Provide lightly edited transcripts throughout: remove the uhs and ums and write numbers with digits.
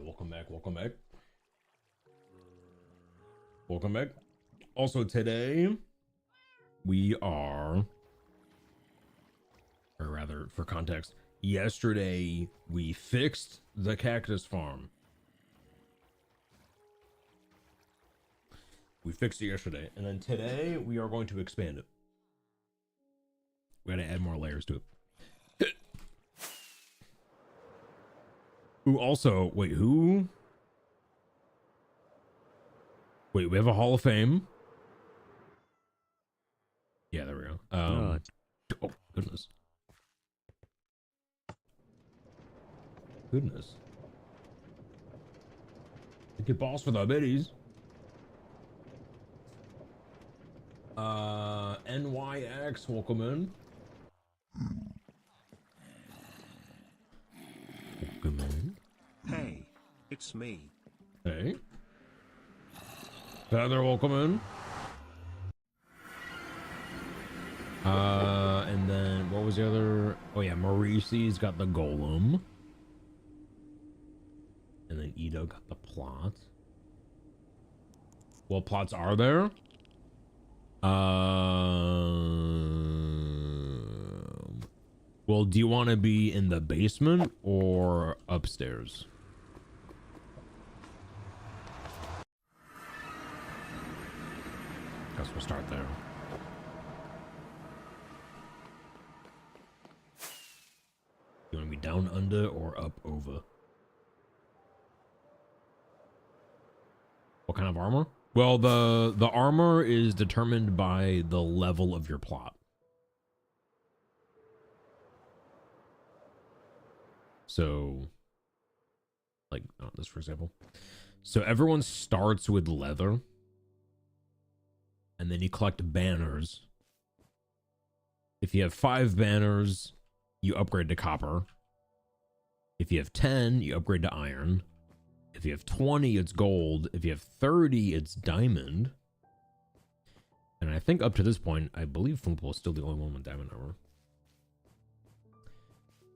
welcome back, welcome back. Welcome back. Also today, we are, or rather for context, yesterday we fixed the cactus farm. We fixed it yesterday, and then today we are going to expand it. We gotta add more layers to it. Who also, wait, who? Wait, we have a Hall of Fame. Yeah, there we go. Oh, goodness. Goodness. Get balls for the biddies. NYX, welcome in. Welcome in. Hey, it's me. Hey. Feather, welcome in. And then what was the other? Oh yeah, Mauricie's got the golem. And then Ito got the plot. What plots are there? Well, do you want to be in the basement or upstairs? Guess we'll start there. You want to be down under or up over? What kind of armor? Well, the armor is determined by the level of your plot. So, like, this for example. So everyone starts with leather, and then you collect banners. If you have 5 banners, you upgrade to copper. If you have 10, you upgrade to iron. If you have 20, it's gold. If you have 30, it's diamond. And I think up to this point, I believe Fumpo is still the only one with diamond armor.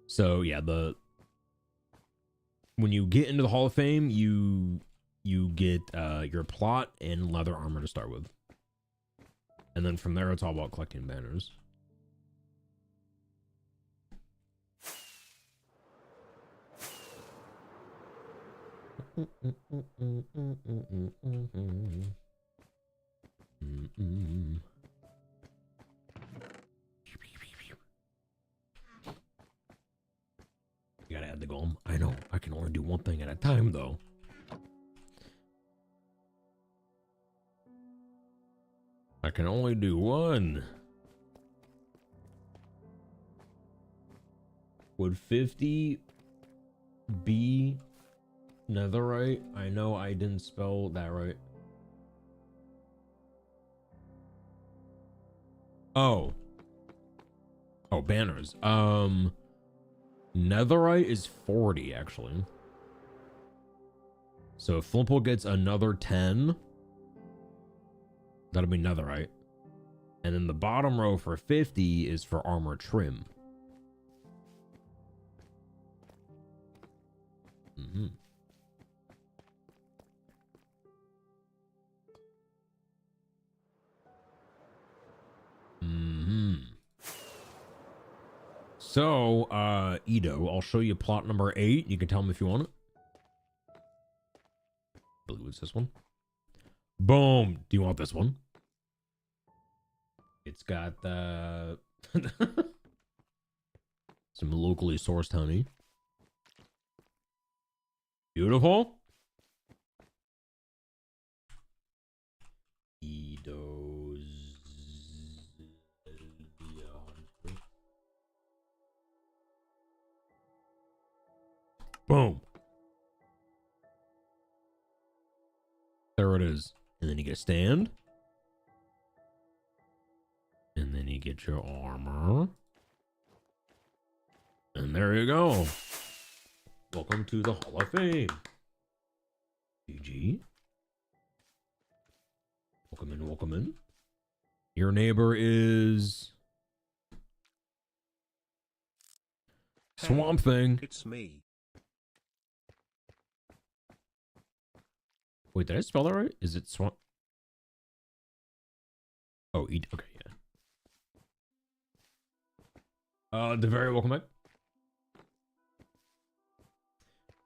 So yeah, when you get into the Hall of Fame, you get your plot and leather armor to start with. And then from there, it's all about collecting banners. You gotta add the golem. I know. I can only do one thing at a time, though. I can only do one. Would 50 be netherite? I know I didn't spell that right. Oh, banners. Netherite is 40 actually. So if Flimple gets another 10, that'll be netherite. And then the bottom row for 50 is for armor trim. Mm-hmm. So, Ito, I'll show you plot number 8. You can tell me if you want it. I believe it's this one. Boom. Do you want this one? It's got some locally sourced honey. Beautiful. Ito's. Boom. There it is. And then you get a stand. And then you get your armor. And there you go. Welcome to the Hall of Fame. GG. Welcome in, welcome in. Your neighbor is Swamp Thing. It's me. Wait, did I spell that right? Is it Swan? Oh, eat. Okay, yeah. Very welcome back.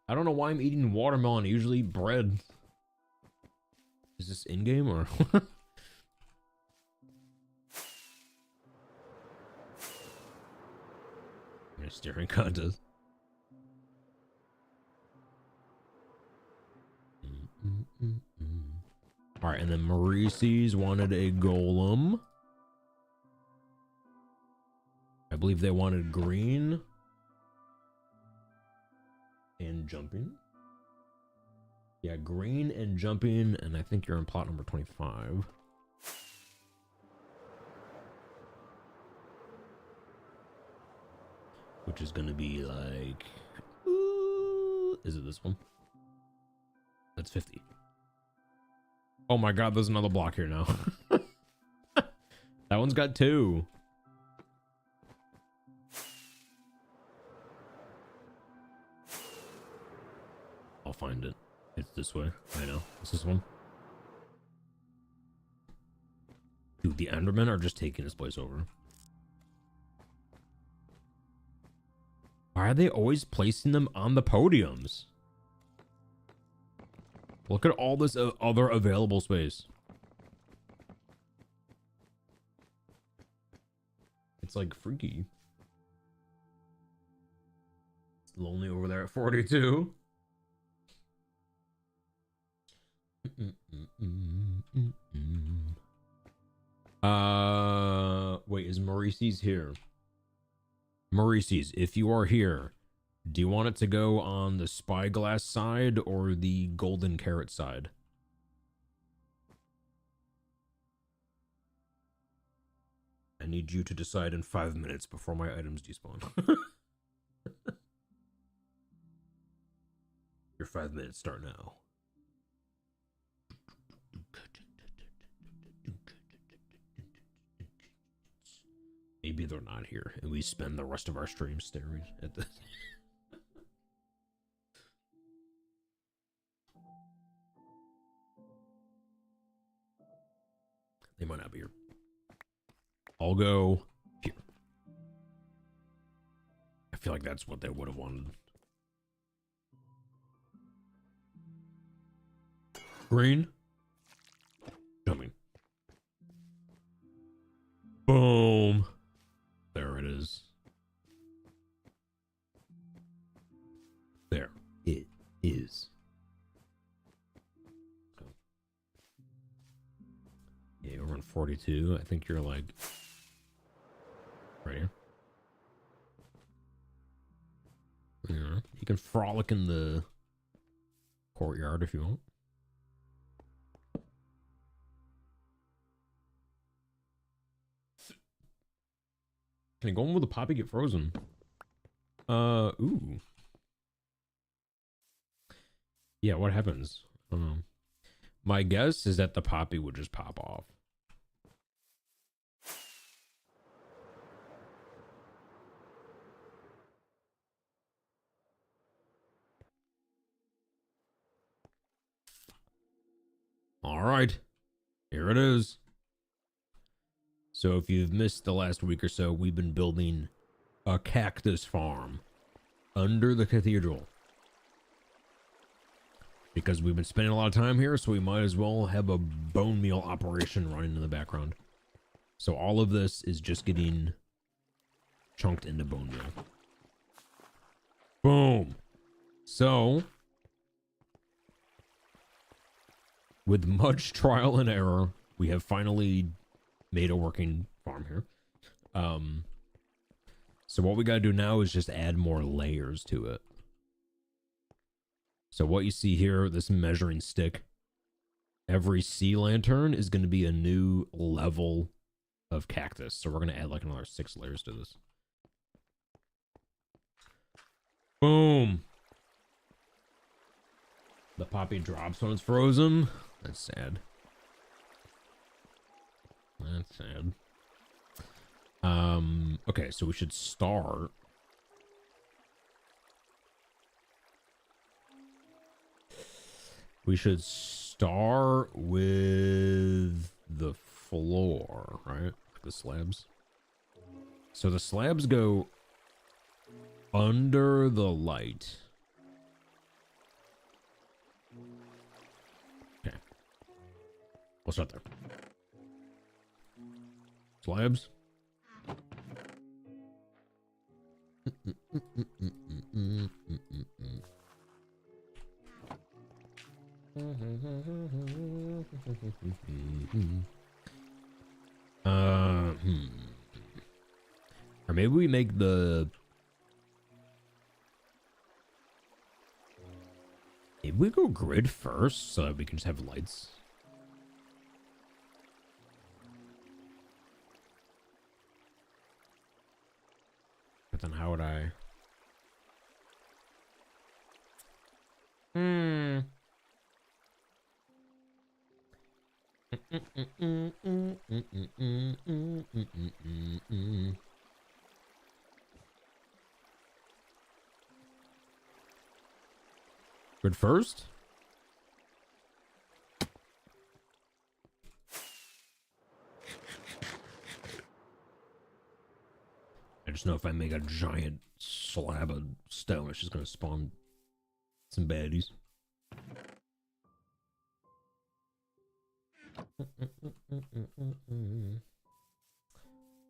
I don't know why I'm eating watermelon. I usually eat bread. Is this in game or? Steering contest. All right, and then Maurice's wanted a golem. I believe they wanted green and jumping. Yeah, green and jumping, and I think you're in plot number 25. Which is gonna be like, is it this one? That's 50. Oh my god, there's another block here now. That one's got 2. I'll find it. It's this way. I know. It's this one. Dude, the Endermen are just taking this place over. Why are they always placing them on the podiums? Look at all this other available space. It's like freaky. It's lonely over there at 42. Wait, is Maurice's here? Maurice's, if you are here, do you want it to go on the spyglass side or the golden carrot side? I need you to decide in 5 minutes before my items despawn. Your 5 minutes start now. Maybe they're not here, and we spend the rest of our stream staring at this. They might not be here. I'll go here. I feel like that's what they would have wanted. Green. Jumping. Boom. There it is. There it is. Yeah, we're on 42. I think you're like right here. Yeah, you can frolic in the courtyard if you want. Can I go in with the poppy get frozen? Ooh. Yeah, what happens? I don't know. My guess is that the poppy would just pop off. All right. Here it is. So if you've missed the last week or so, we've been building a cactus farm under the cathedral. Because we've been spending a lot of time here, so we might as well have a bone meal operation running in the background. So all of this is just getting chunked into bone meal. Boom. So, with much trial and error, we have finally made a working farm here. So what we gotta do now is just add more layers to it. So what you see here, this measuring stick, every sea lantern is going to be a new level of cactus. So we're going to add like another 6 layers to this. Boom. The poppy drops when it's frozen. That's sad. That's sad. Okay, so we should start. We should start start with the floor, right? The slabs. So the slabs go under the light. Okay. We'll start there. Slabs. Or maybe we make the... Maybe we go grid first so that we can just have lights. But then how would I... Grid first? I just know if I make a giant slab of stone, it's just gonna spawn some baddies.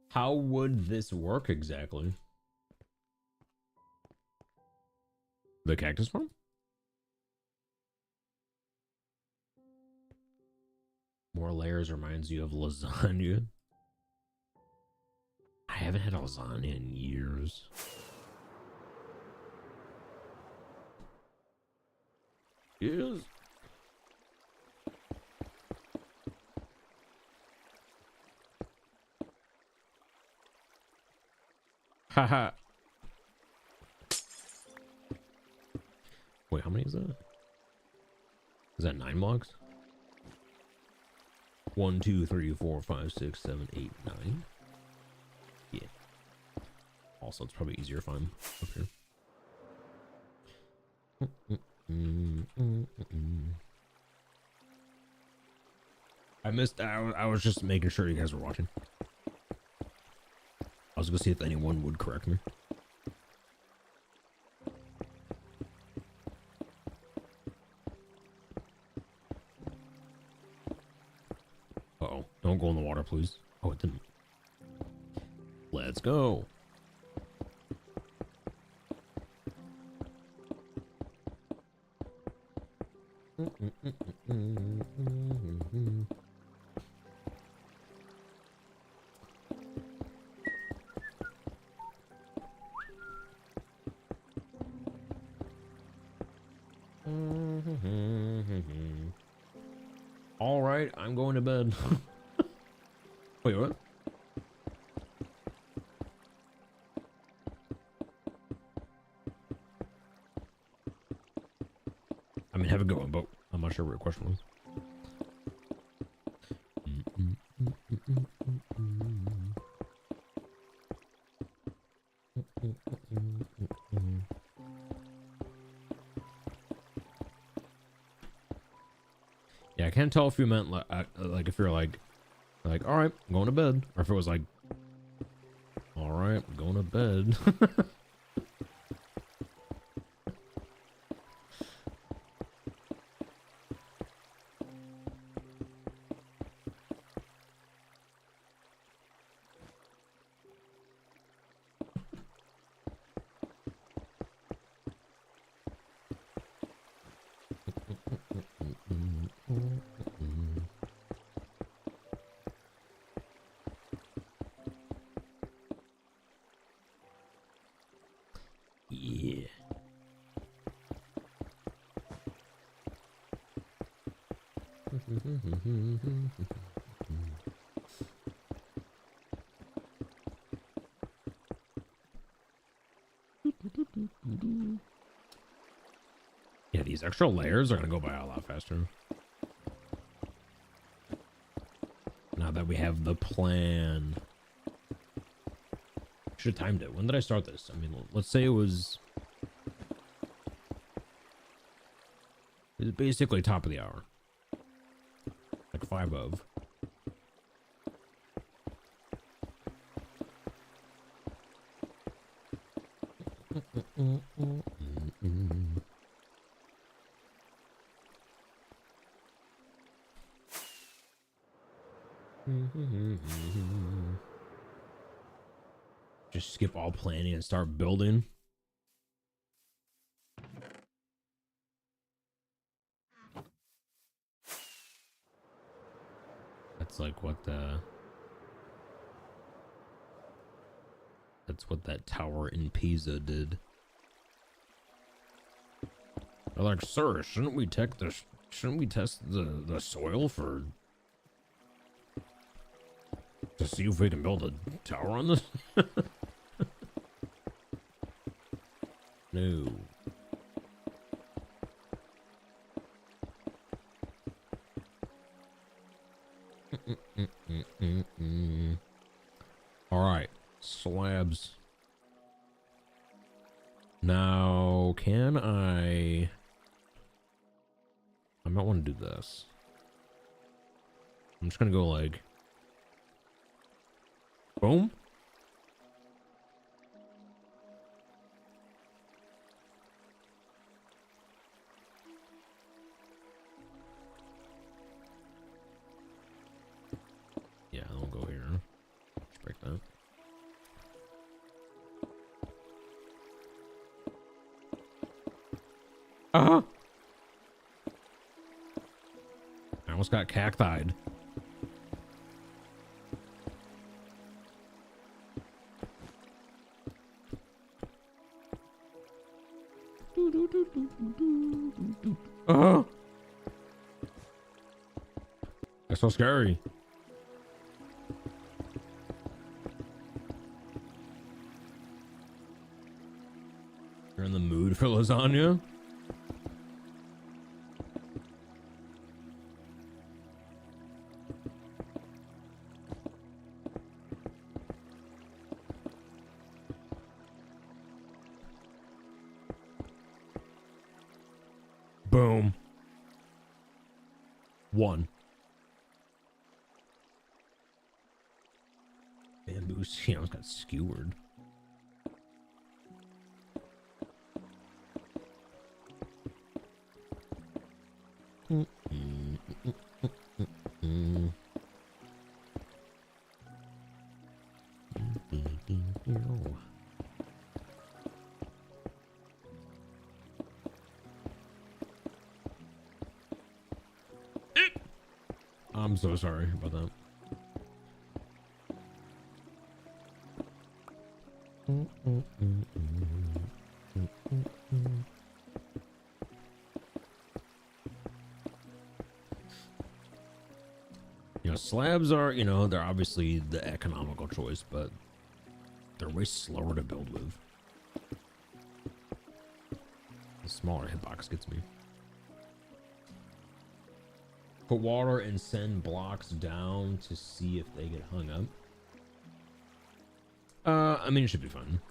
How would this work exactly? The cactus farm? More layers reminds you of lasagna. I haven't had lasagna in years. Yes. Haha. Wait, how many is that? Is that 9 blocks? 1, 2, 3, 4, 5, 6, 7, 8, 9. Yeah. Also, it's probably easier if I'm up here. I missed. I was just making sure you guys were watching. I was gonna see if anyone would correct me. Uh-oh. Don't go in the water, please. Oh, it didn't. Let's go. All right, I'm going to bed. Wait, what? I mean, have a good one, but I'm not sure what your question was. Yeah, I can't tell if you meant like if you're like, all right, I'm going to bed, or if it was like, all right, I'm going to bed. Yeah. Yeah, these extra layers are gonna go by a lot faster. Now that we have the plan. Should have timed it. When did I start this? I mean, let's say it was basically top of the hour. 5 of. Just skip all planning and start building. That's like what that's what that tower in Pisa did. They're like, sir, shouldn't we test the soil for to see if we can build a tower on this? No. All right, slabs. Now, can I might want to do this. I'm just gonna go like, boom. Yeah, I'll go here. Let's break that. Uh-huh. I almost got cactied. Uh-huh. That's so scary. You're in the mood for lasagna? Boom. 1. Bamboo, she almost got skewered. I'm so sorry about that. You know, slabs are, you know, they're obviously the economical choice, but they're way slower to build with. The smaller hitbox gets me. Put water and send blocks down to see if they get hung up. I mean, it should be fun.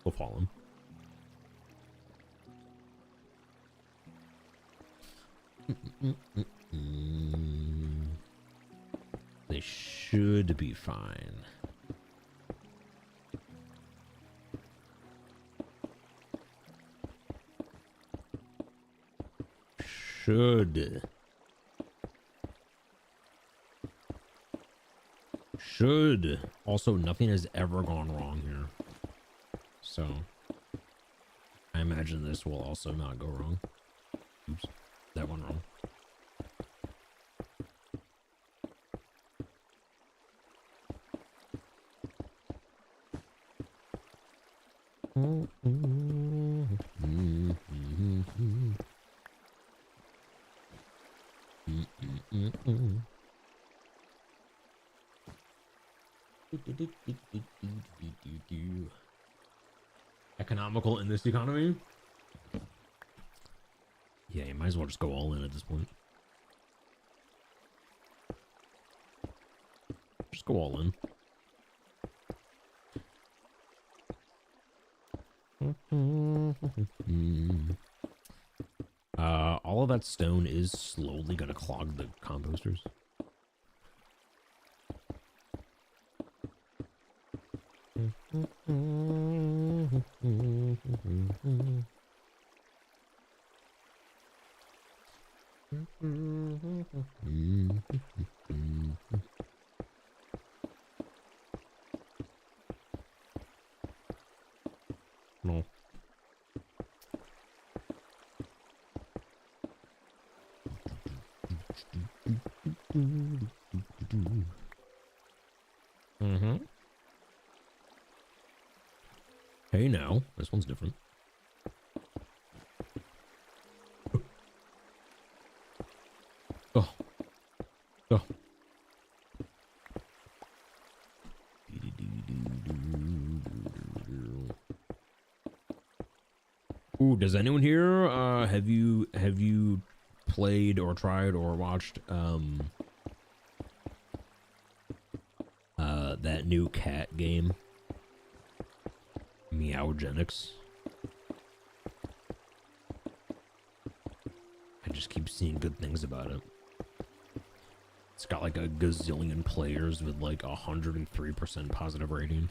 We'll follow him. They should be fine. Should. Also, nothing has ever gone wrong here. So, I imagine this will also not go wrong. Oops, that went wrong. Economical in this economy? Yeah, you might as well just go all in at this point. Just go all in. All of that stone is slowly gonna clog the composters. No. Mm-hmm. Hey now, this one's different. Oh. Oh. Ooh, does anyone here have you played or tried or watched that new cat game? Meowgenics. I just keep seeing good things about it. It's got like a gazillion players with like 103% positive rating.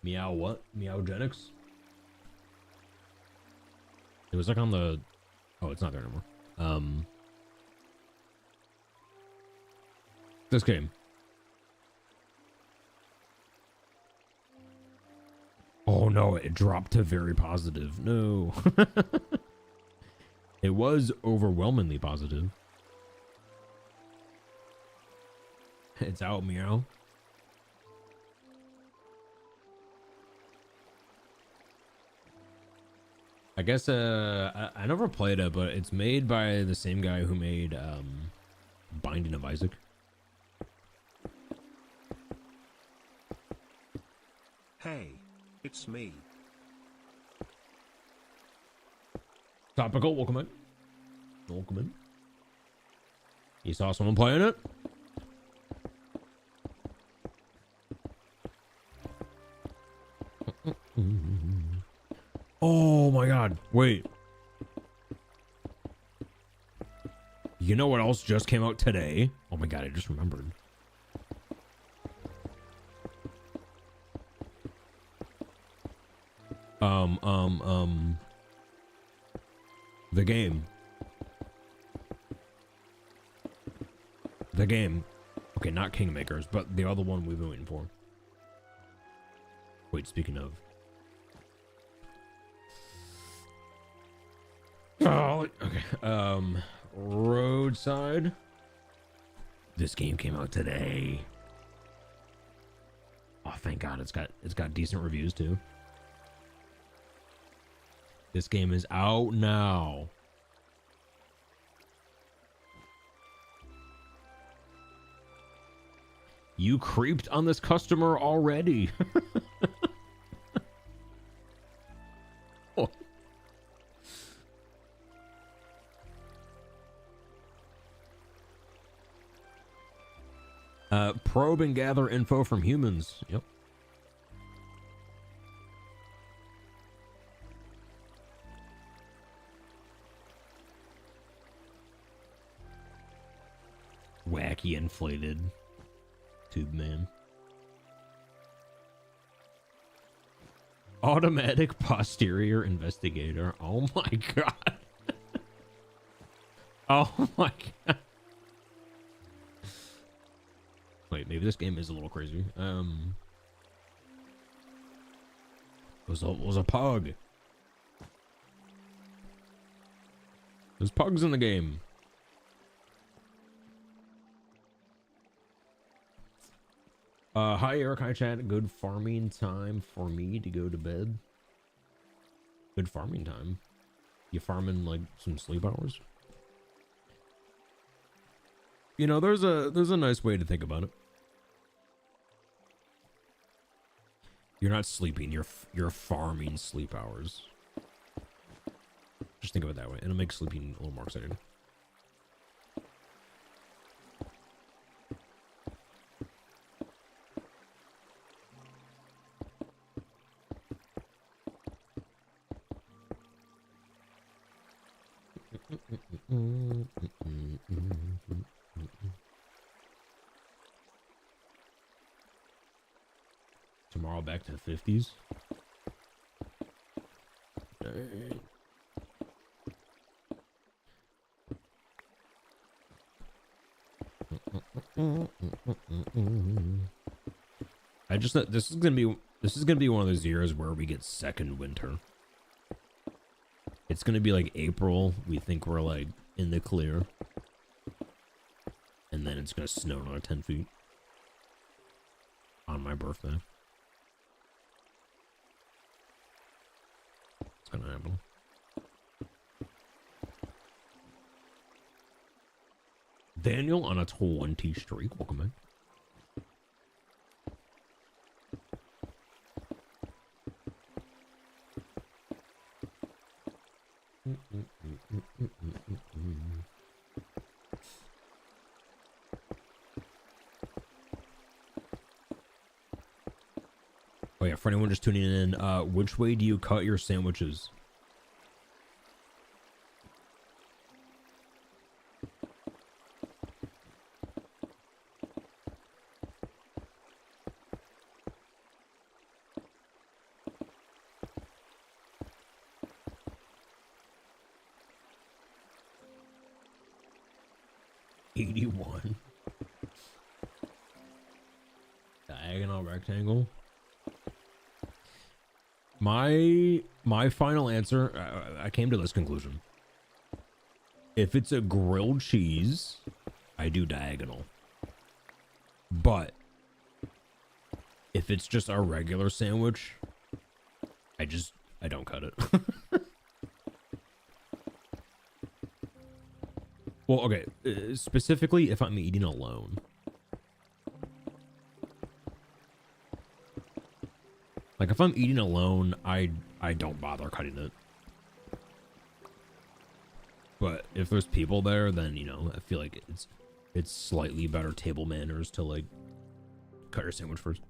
Meow what? Meowgenics? It was like on the... Oh, it's not there anymore. This game. Oh no, it dropped to very positive. No. It was overwhelmingly positive. It's out, meow. I guess I never played it, but it's made by the same guy who made Binding of Isaac. Hey, it's me. Topical, welcome in. Welcome in. You saw someone playing it? Oh my god, wait. You know what else just came out today? Oh my god, I just remembered. The game. The game. Okay, not Kingmakers, but the other one we've been waiting for. Wait, speaking of. Oh, okay. Roadside. This game came out today. Oh, thank God, it's got decent reviews too. This game is out now. You creeped on this customer already. Probe and gather info from humans. Yep. Wacky inflated tube man. Automatic posterior investigator. Oh my god. Oh my god. Wait, maybe this game is a little crazy. Was a pug. There's pugs in the game. Hi Eric, hi chat. Good farming time for me to go to bed. Good farming time. You farming like some sleep hours? You know, there's a nice way to think about it. You're not sleeping, you're farming sleep hours. Just think of it that way. It'll make sleeping a little more exciting. Tomorrow back to the 50s. Alright. I just thought this is gonna be one of those years where we get second winter. It's gonna be like April. We think we're like in the clear, and then it's gonna snow another 10 feet on my birthday. It's gonna happen. Daniel on a 20 streak. Welcome in. Oh yeah, for anyone just tuning in, which way do you cut your sandwiches? Diagonal rectangle. My final answer, I came to this conclusion. If it's a grilled cheese, I do diagonal. But if it's just a regular sandwich, I don't cut it. Well, okay, specifically if I'm eating alone. Like if I'm eating alone, I don't bother cutting it. But if there's people there, then, you know, I feel like it's slightly better table manners to like cut your sandwich first.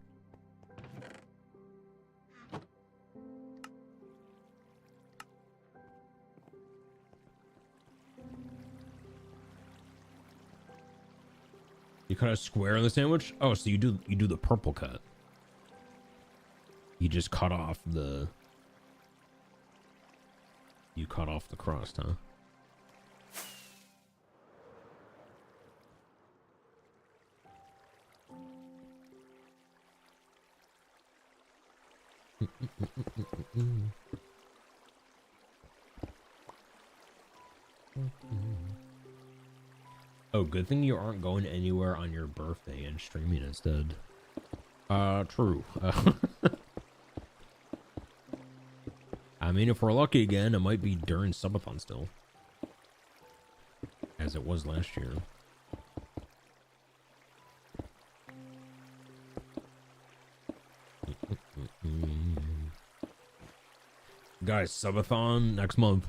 You cut a square in the sandwich? Oh, so you do the purple cut. You just cut off the crust, huh? Oh, good thing you aren't going anywhere on your birthday and streaming instead. True. I mean, if we're lucky again, it might be during subathon still. As it was last year. Guys, subathon next month.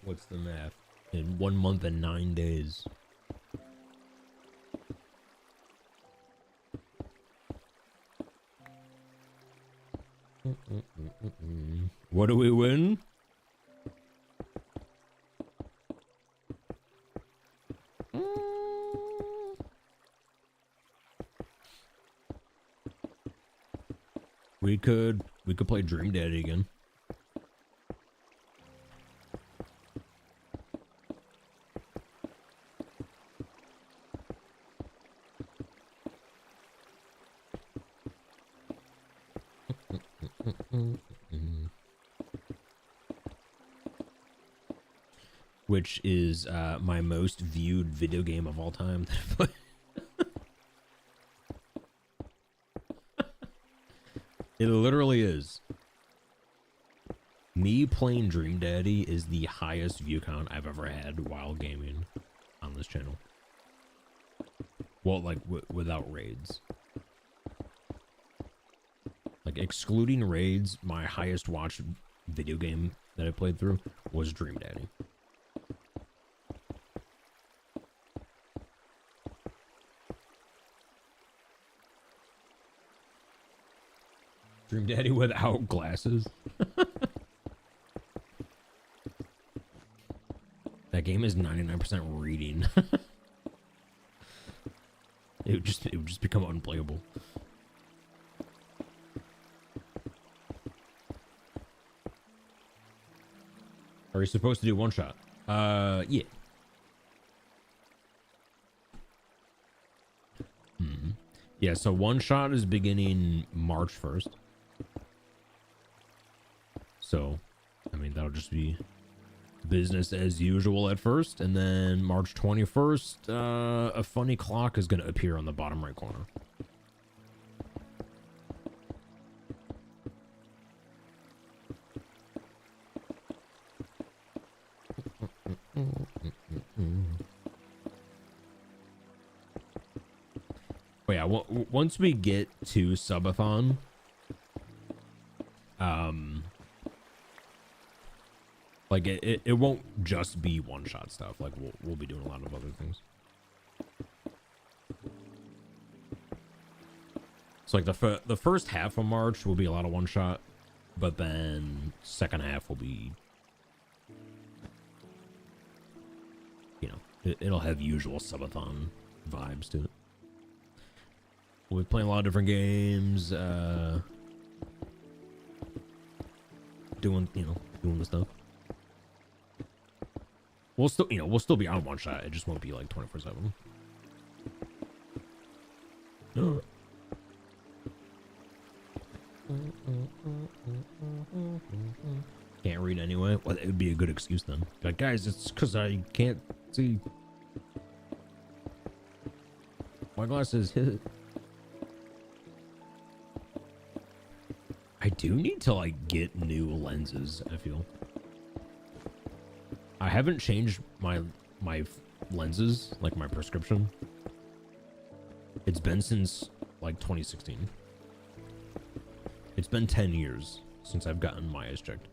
What's the math? In 1 month and 9 days. What do we win? We could play Dream Daddy again. Which is my most viewed video game of all time. It literally is. Me playing Dream Daddy is the highest view count I've ever had while gaming on this channel. Well, like without raids. Like excluding raids, my highest watched video game that I played through was Dream Daddy. Dream Daddy without glasses. That game is 99% reading. it would just become unplayable. Are you supposed to do one shot? Yeah. Yeah, so one shot is beginning March 1st. So, I mean, that'll just be business as usual at first. And then March 21st, a funny clock is going to appear on the bottom right corner. But yeah, once we get to subathon, like it won't just be one shot stuff. Like we'll be doing a lot of other things. So like the first half of March will be a lot of one shot, but then second half will be, you know, it'll have usual subathon vibes to it. We'll be playing a lot of different games, doing the stuff. We'll still be on one shot. It just won't be like 24/7. No. Can't read anyway. Well, it would be a good excuse then. Like, guys, it's because I can't see. My glasses. I do need to like get new lenses, I feel. I haven't changed my lenses, like my prescription. It's been since like 2016. It's been 10 years since I've gotten my eyes checked.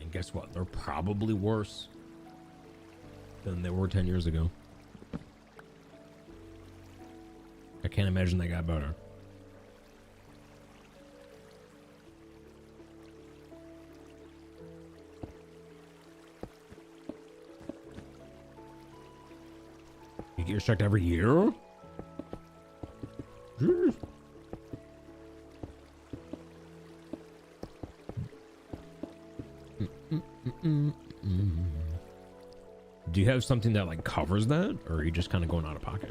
And guess what? They're probably worse than they were 10 years ago. I can't imagine they got better. You get yours checked every year? Jeez. Do you have something that like covers that, or are you just kind of going out of pocket?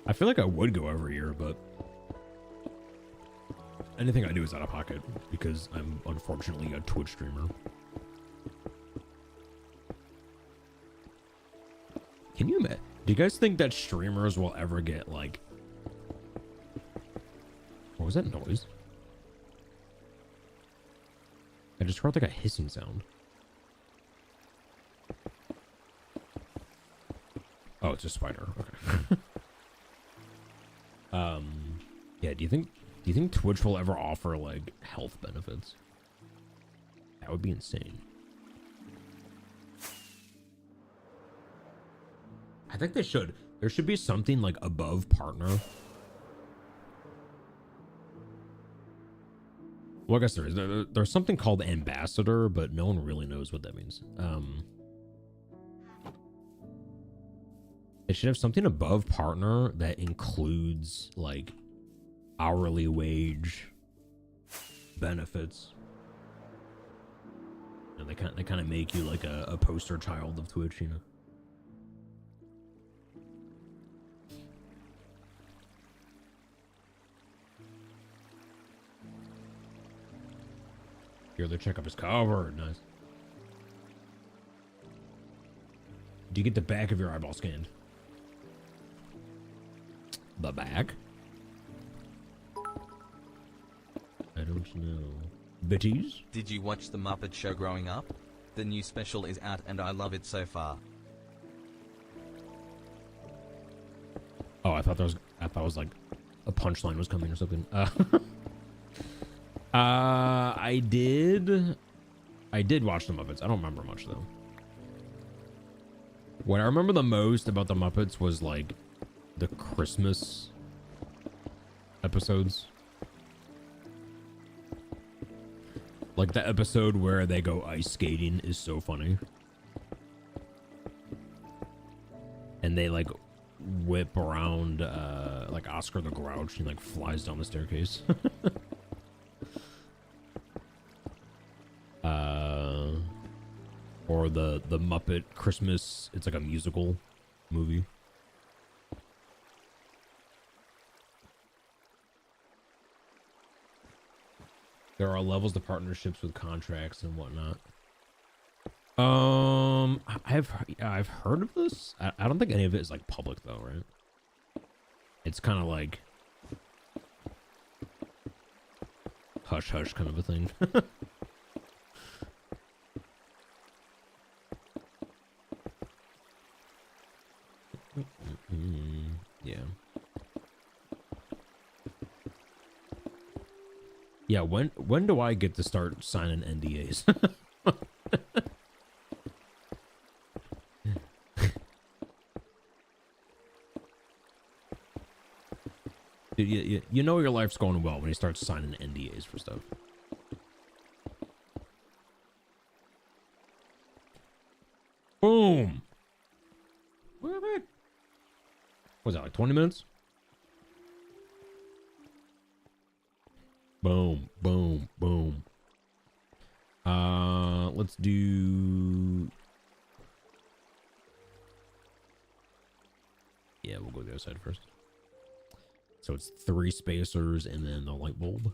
I feel like I would go every year, but anything I do is out of pocket because I'm unfortunately a Twitch streamer. Can you imagine? Do you guys think that streamers will ever get like... What was that noise? I just heard like a hissing sound. Oh, it's a spider. Okay. Yeah, do you think Twitch will ever offer like health benefits? That would be insane. I think they should. There should be something like above partner. Well, I guess there is. There's something called ambassador, but no one really knows what that means. It should have something above partner that includes like hourly wage benefits. And they kind of make you like a poster child of Twitch, you know. Here, the checkup is covered. Nice. Do you get the back of your eyeball scanned? The back? I don't know. Bitties? Did you watch The Muppet Show growing up? The new special is out and I love it so far. Oh, I thought it was like a punchline was coming or something. I did watch The Muppets. I don't remember much though. What I remember the most about the Muppets was like the Christmas episodes. Like the episode where they go ice skating is so funny. And they like whip around like Oscar the Grouch and like flies down the staircase. Or the Muppet Christmas, it's like a musical movie. There are levels to partnerships with contracts and whatnot. I've heard of this. I don't think any of it is like public though, right? It's kind of like hush hush kind of a thing. Yeah. Yeah, when do I get to start signing NDAs? Dude, you know your life's going well when you start signing NDAs for stuff. Boom. What was that, like 20 minutes? Boom, boom, boom. Let's do... Yeah, we'll go the other side first. So it's 3 spacers and then the light bulb.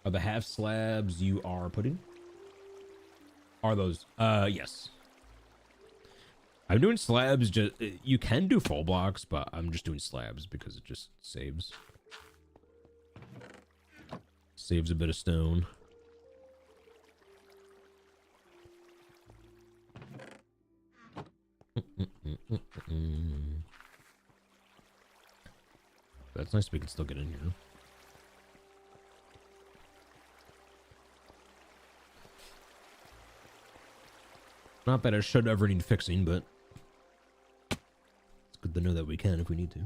Are the half slabs you are putting? Are those? Yes. I'm doing slabs. Just you can do full blocks, but I'm just doing slabs because it just saves a bit of stone. That's nice. We can still get in here. Not that it should ever need fixing, but it's good to know that we can if we need to.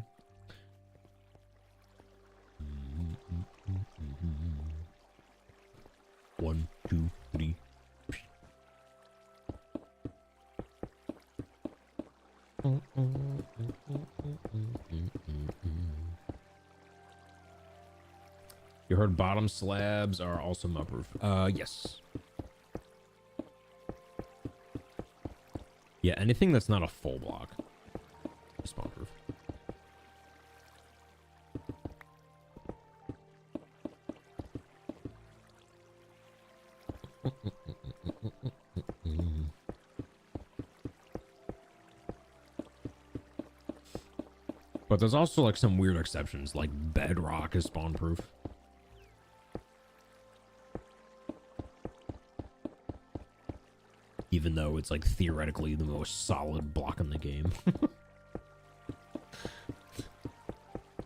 One, two, three. You heard bottom slabs are also mud-proof. Yes. Yeah, anything that's not a full block is spawn-proof. But there's also like some weird exceptions, like bedrock is spawn-proof. Even though it's like theoretically the most solid block in the game.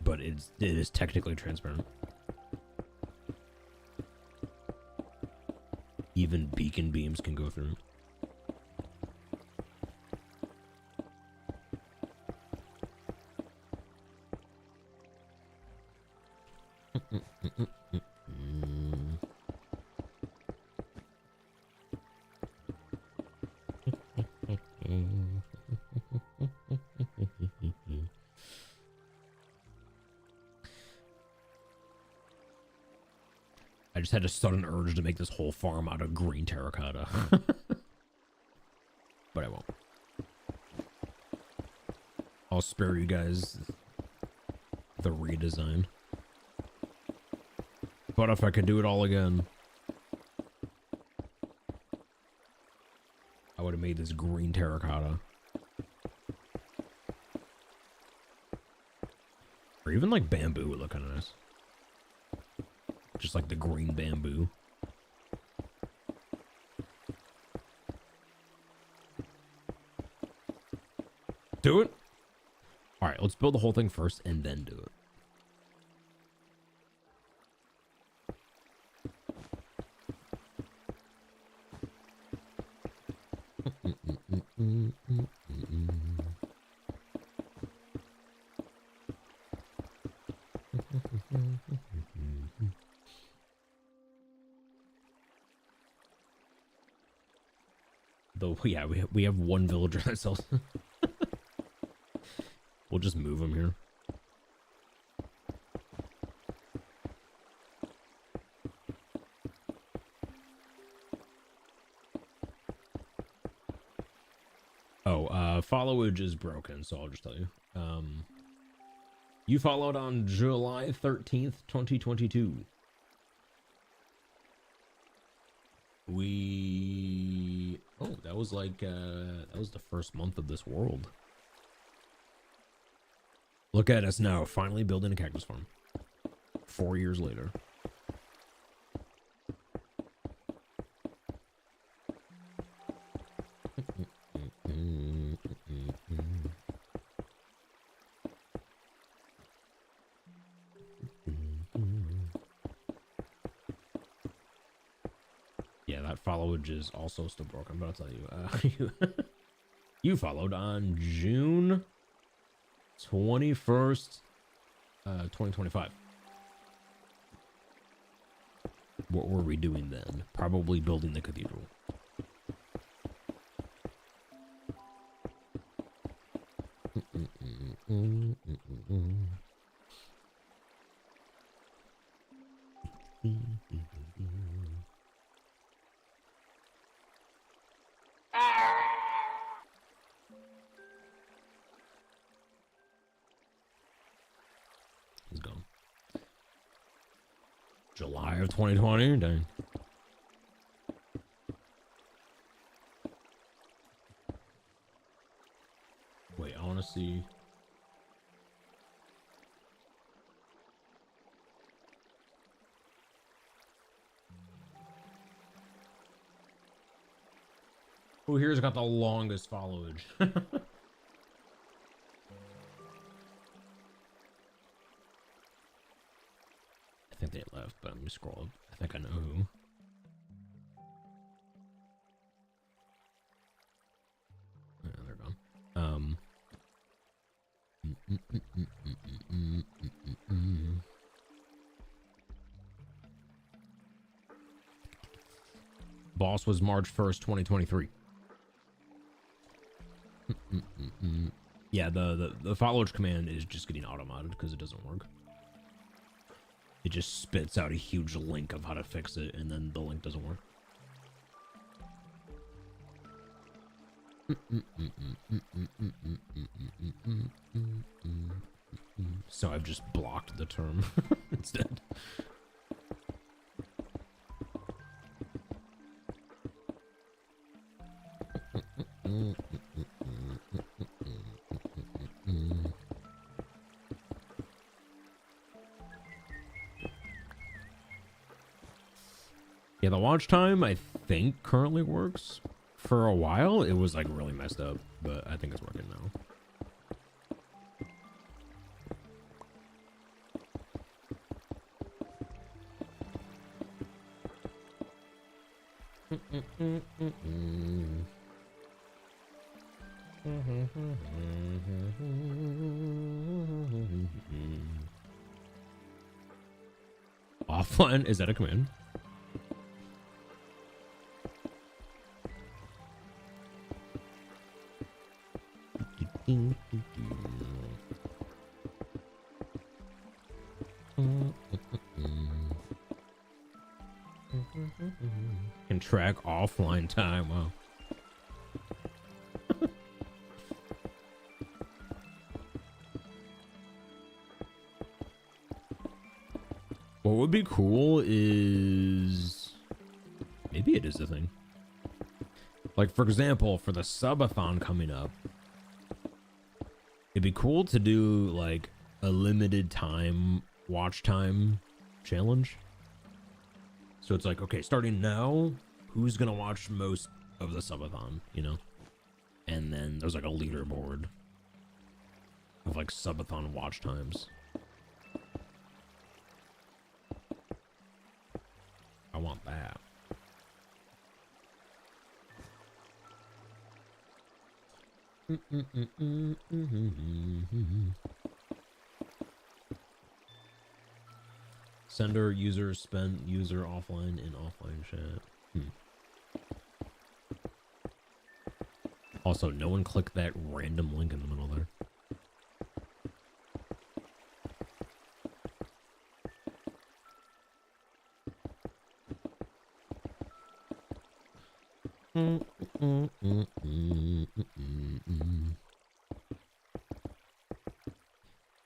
But it is technically transparent. Even beacon beams can go through. I just had a sudden urge to make this whole farm out of green terracotta. But I won't. I'll spare you guys the redesign. But if I could do it all again, I would have made this green terracotta. Or even like bamboo would look kind of nice. Just like the green bamboo. Do it? Alright, let's build the whole thing first and then do it. Although, yeah, we have one villager that sells. We'll just move him here. Oh, followage is broken, so I'll just tell you. You followed on July 13th, 2022. Oh, that was like, that was the first month of this world. Look at us now, finally building a cactus farm. 4 years later. Yeah, that followage is also still broken, but I'll tell you, you followed on June 21st, 2025. What were we doing then? Probably building the cathedral. He's gone. July of 2020? Dang. Wait, I want to see. Who here's got the longest followage? I think they left, but let me scroll up. I think I know who. Yeah, they're gone. Boss was March 1st, 2023. Yeah, the followage command is just getting auto-modded because it doesn't work. It just spits out a huge link of how to fix it, and then the link doesn't work. So I've just blocked the term instead. Yeah, the watch time I think currently works. For a while, it was like really messed up, but I think it's working now. Offline, is that a command? Can track offline time. Wow. What would be cool is maybe it is a thing. Like, for example, for the subathon coming up, it'd be cool to do like a limited time watch time challenge. So it's like, okay, starting now, who's gonna watch most of the subathon, you know? And then there's like a leaderboard of like subathon watch times. I want that. Sender, user, spent, user, offline, and offline chat. Also, no one clicked that random link in the middle there.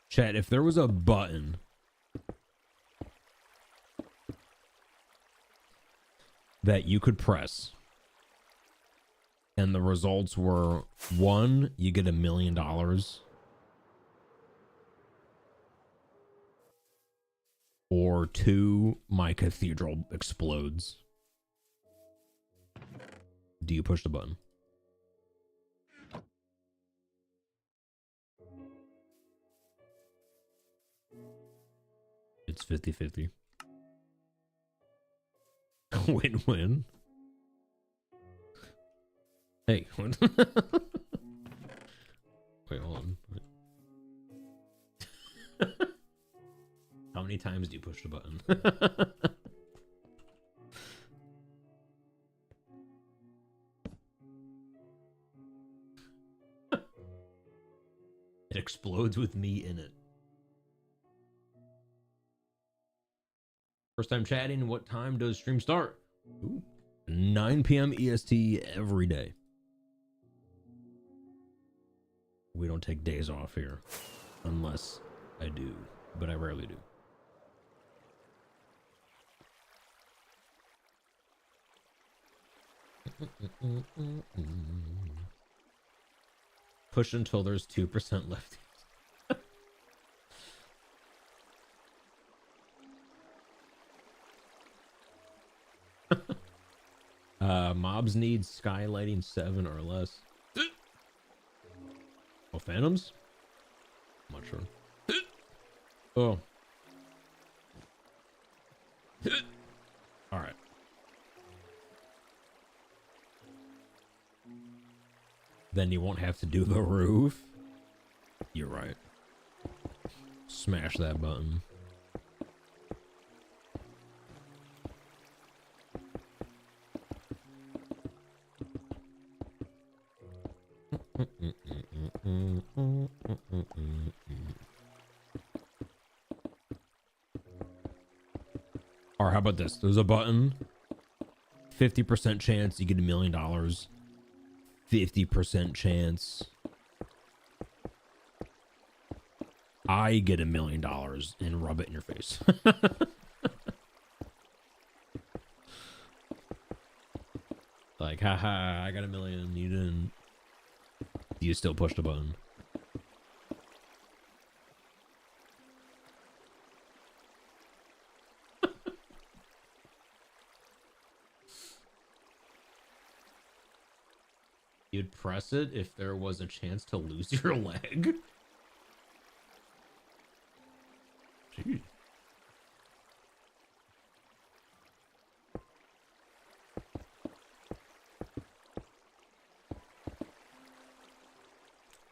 Chat, if there was a button that you could press and the results were 1, you get $1 million, or 2, my cathedral explodes, do you push the button? It's 50-50. Win-win. Hey. Wait, hold on. How many times do you push the button? It explodes with me in it. First time chatting, what time does stream start? Ooh, 9 p.m. EST every day. We don't take days off here. Unless I do. But I rarely do. Push until there's 2% left. Mobs need skylighting 7 or less. Oh, phantoms? I'm not sure. Oh. All right. Then you won't have to do the roof. You're right. Smash that button. Or how about this? There's a button. 50% chance you get $1 million. 50% chance I get $1 million and rub it in your face. Like, haha, I got $1 million. You didn't. You still push the button. You'd press it if there was a chance to lose your leg. Gee.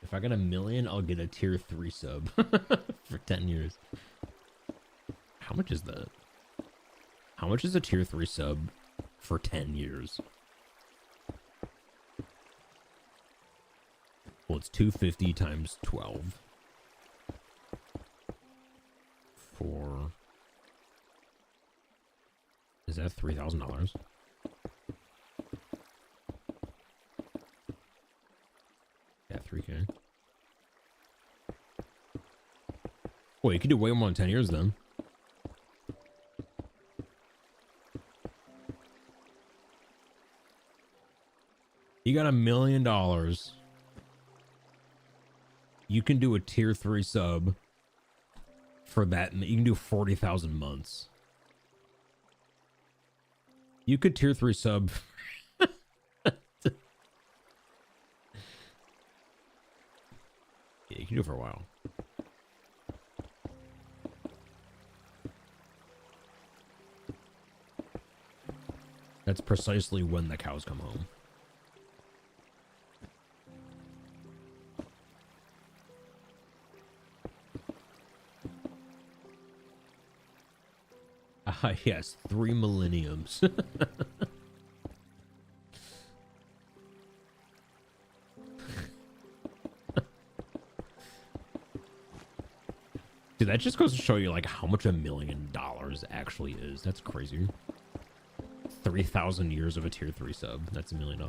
If I get $1 million, I'll get a tier 3 sub for 10 years. How much is that? How much is a tier 3 sub for 10 years? Well, it's 250 times 12. For... Is that $3,000? Yeah, 3K. Well, you could do way more in 10 years then. You got $1 million. You can do a tier 3 sub for that. You can do 40,000 months. You could tier 3 sub. Yeah, you can do it for a while. That's precisely when the cows come home. Ah, yes, 3 millenniums. Dude, that just goes to show you like how much $1 million actually is. That's crazy. 3,000 years of a tier 3 sub. That's $1 million.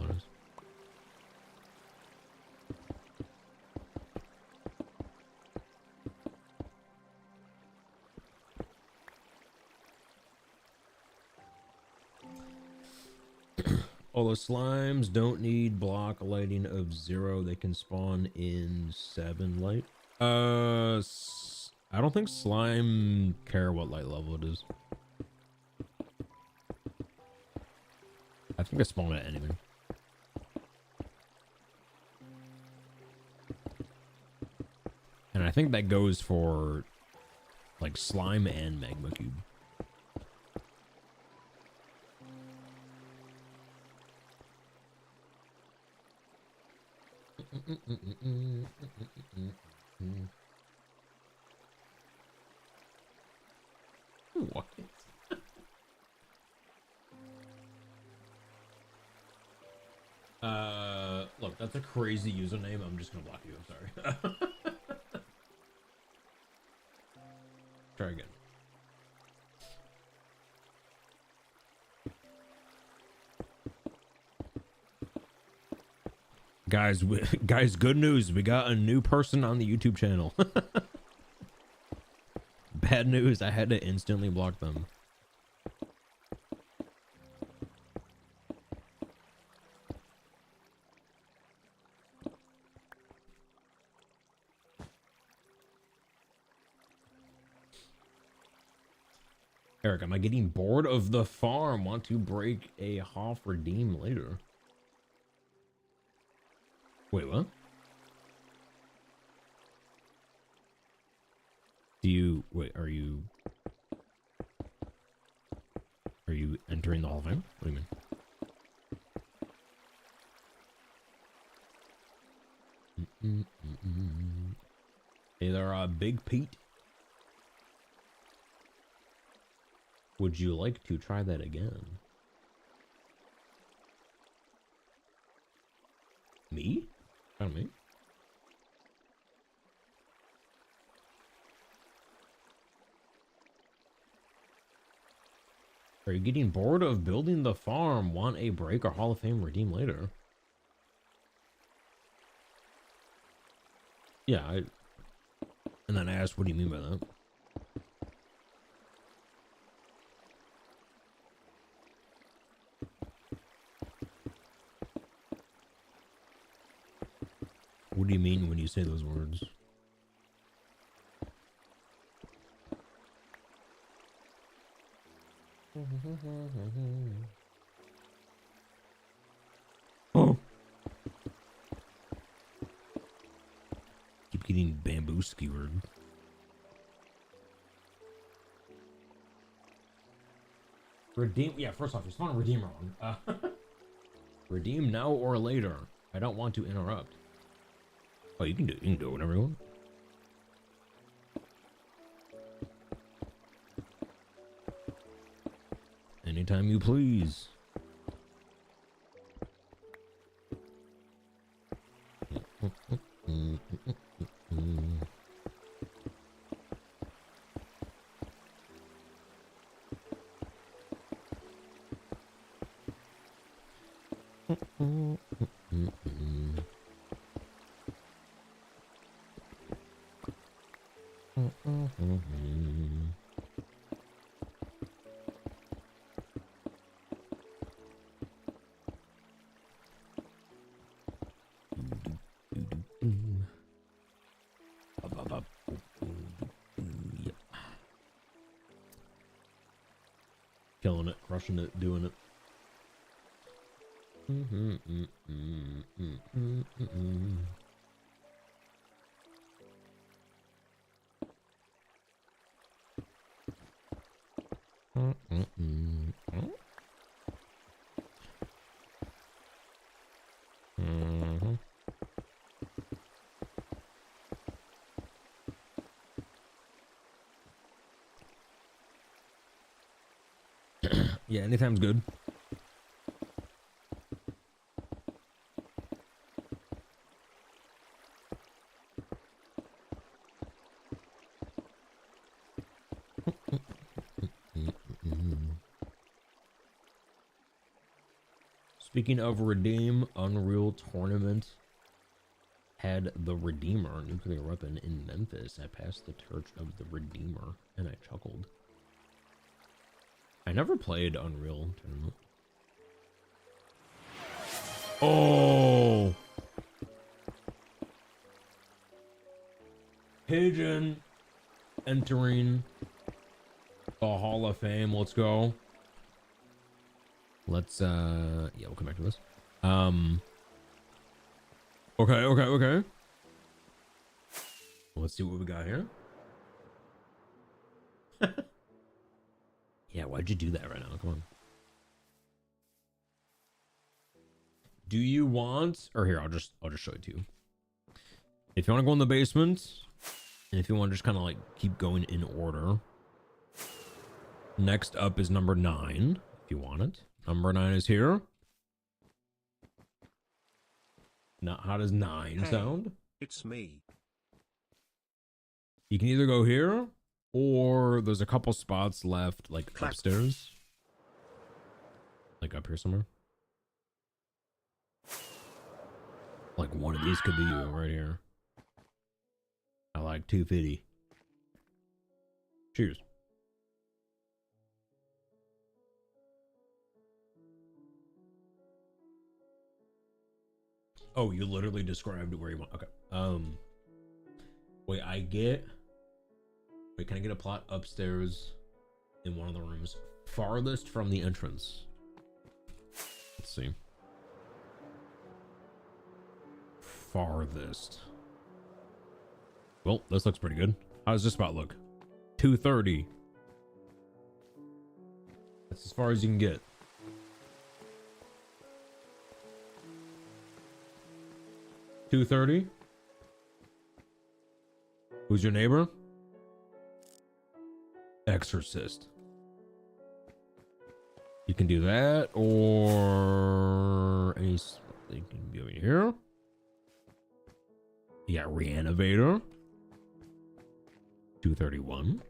All the slimes don't need block lighting of 0. They can spawn in 7 light. I don't think slime care what light level it is. I think they spawn at anything. And I think that goes for like slime and magma cube. What? Look, that's a crazy username. I'm just gonna block you. I'm sorry. Try again. Guys, guys, good news. We got a new person on the YouTube channel. Bad news. I had to instantly block them. Eric, am I getting bored of the farm? Want to break a Hoff redeem later? Wait, what? Do you wait? Are you entering the Hall of Fame? What do you mean? Hey there, Big Pete. Would you like to try that again? Me? Not me. Are you getting bored of building the farm? Want a break or Hall of Fame redeem later? Yeah, and then I asked, what do you mean by that? What do you mean when you say those words? Oh. Keep getting bamboo skewered. Redeem. Yeah, first off, you spawned a redeem wrong. Redeem now or later. I don't want to interrupt. Oh, you can do it whenever you want. Anytime you please. Killing it, crushing it, doing it. Yeah, anytime's good. Speaking of redeem, Unreal Tournament had the Redeemer nuclear weapon in Memphis. I passed the torch of the Redeemer and I chuckled. I never played Unreal Tournament. Oh! Pigeon entering the Hall of Fame. Let's go. Let's yeah, we'll come back to this. Okay. Let's see what we got here. Yeah, why'd you do that right now? Come on. Do you want, or here, I'll just show it to you. If you want to go in the basement, and if you want to just kind of like keep going in order. Next up is number 9, if you want it. Number 9 is here. Now, how does 9 sound? It's me. You can either go here, or there's a couple spots left, like upstairs. Like up here somewhere. Like one of these could be you right here. I like 250. Cheers. Oh, you literally described where you want. Okay. Wait, can I get a plot upstairs in one of the rooms farthest from the entrance? Let's see. Farthest. Well, this looks pretty good. How does this spot look? 230. That's as far as you can get. $230. Who's your neighbor? Exorcist. You can do that, or any. You can be over here. You got Reanimator. 231.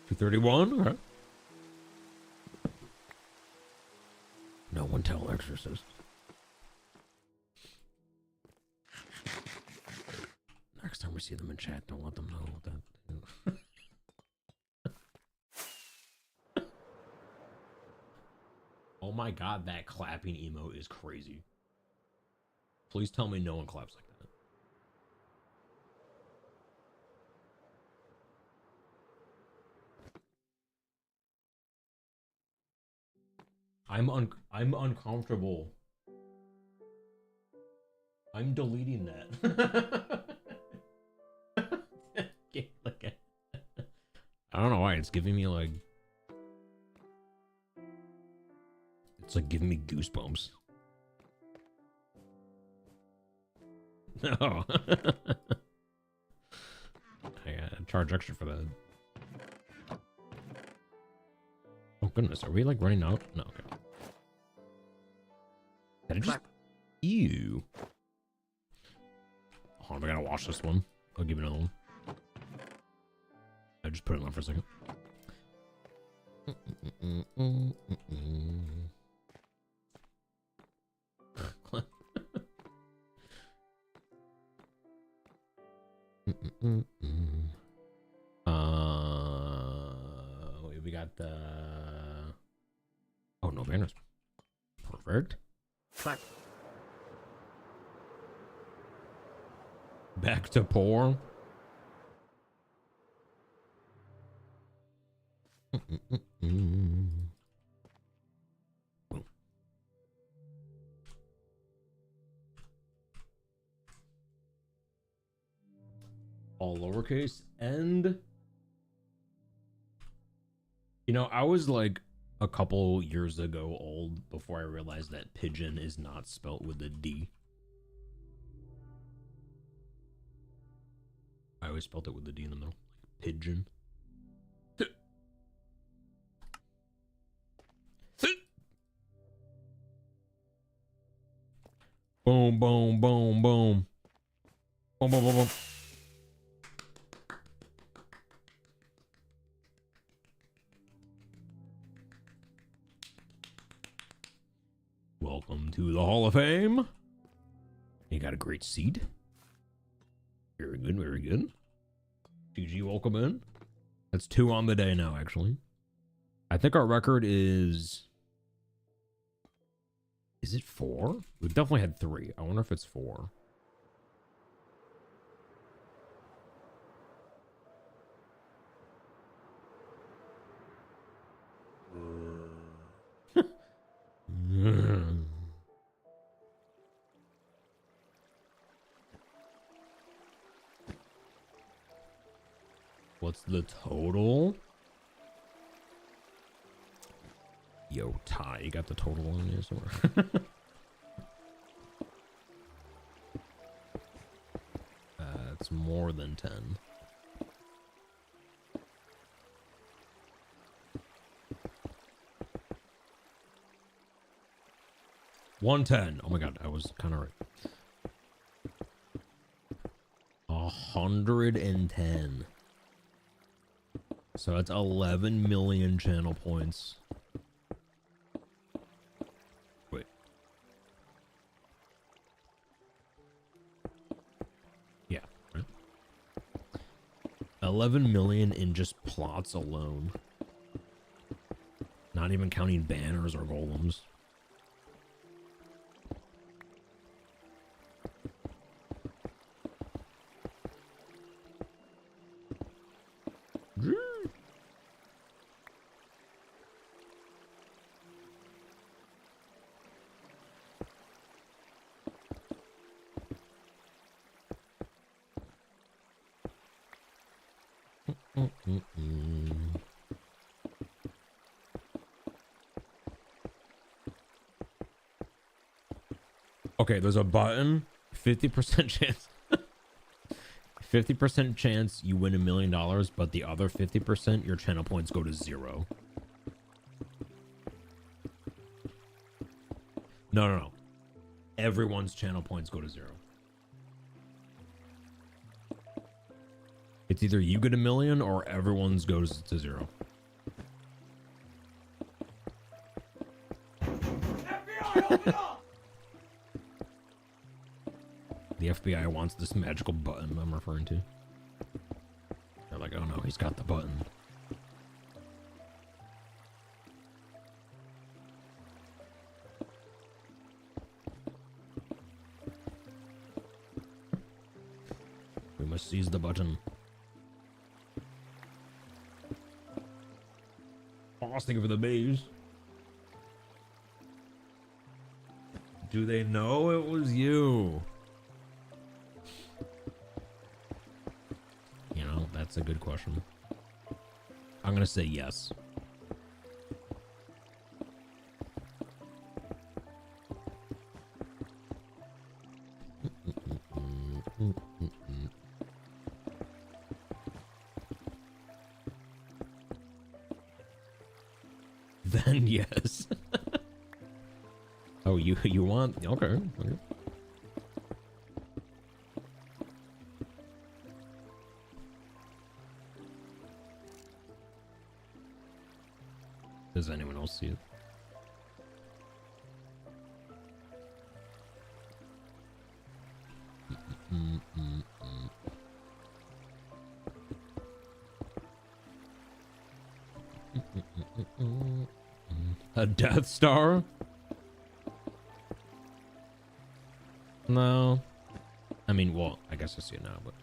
231. Okay. No one tell Exorcist. Next time we see them in chat, don't let them know that. Oh my god, that clapping emote is crazy. Please tell me no one claps like that. I'm uncomfortable. I'm deleting that. I don't know why it's giving me like, it's like giving me goosebumps. No. I gotta charge extra for that. Oh goodness, are we like running out? No, okay. Did I just... Ew. Hold on, I gotta wash this one. I'll give it another one. I just put it on for a second. Wait, we got the... Oh, no banners. Perfect. Clap. Back to poor. All lowercase. And you know, I was like a couple years ago old before I realized that pigeon is not spelt with a D. I always spelled it with a D in the middle. Pigeon. Boom, boom, boom, boom. Boom, boom, boom, boom. to the Hall of Fame. You got a great seat. Very good, very good. GG, welcome in. That's 2 on the day now, actually. I think our record is... Is it 4? We've definitely had 3. I wonder if it's 4. What's the total? Yo, Ty, you got the total on you somewhere? It's more than 10. $110. Oh my god, I was kind of right. 110. So that's 11 million channel points. Wait. Yeah. Right. 11 million in just plots alone. Not even counting banners or golems. Okay, there's a button. 50% chance. 50% chance you win $1 million, but the other 50%, your channel points go to 0. No. Everyone's channel points go to 0. It's either you get $1 million or everyone's goes to 0. FBI, open up! The FBI wants this magical button I'm referring to. They're like, oh no, he's got the button. We must seize the button. Oh, I was thinking for the bees. Do they know it was you? You know, that's a good question. I'm gonna say yes. Then yes. Oh, you want? Okay. Does anyone else see it? A Death Star? No. I mean, well, I guess I see it now, but...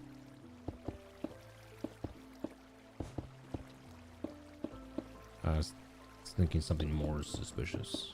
I was thinking something more suspicious.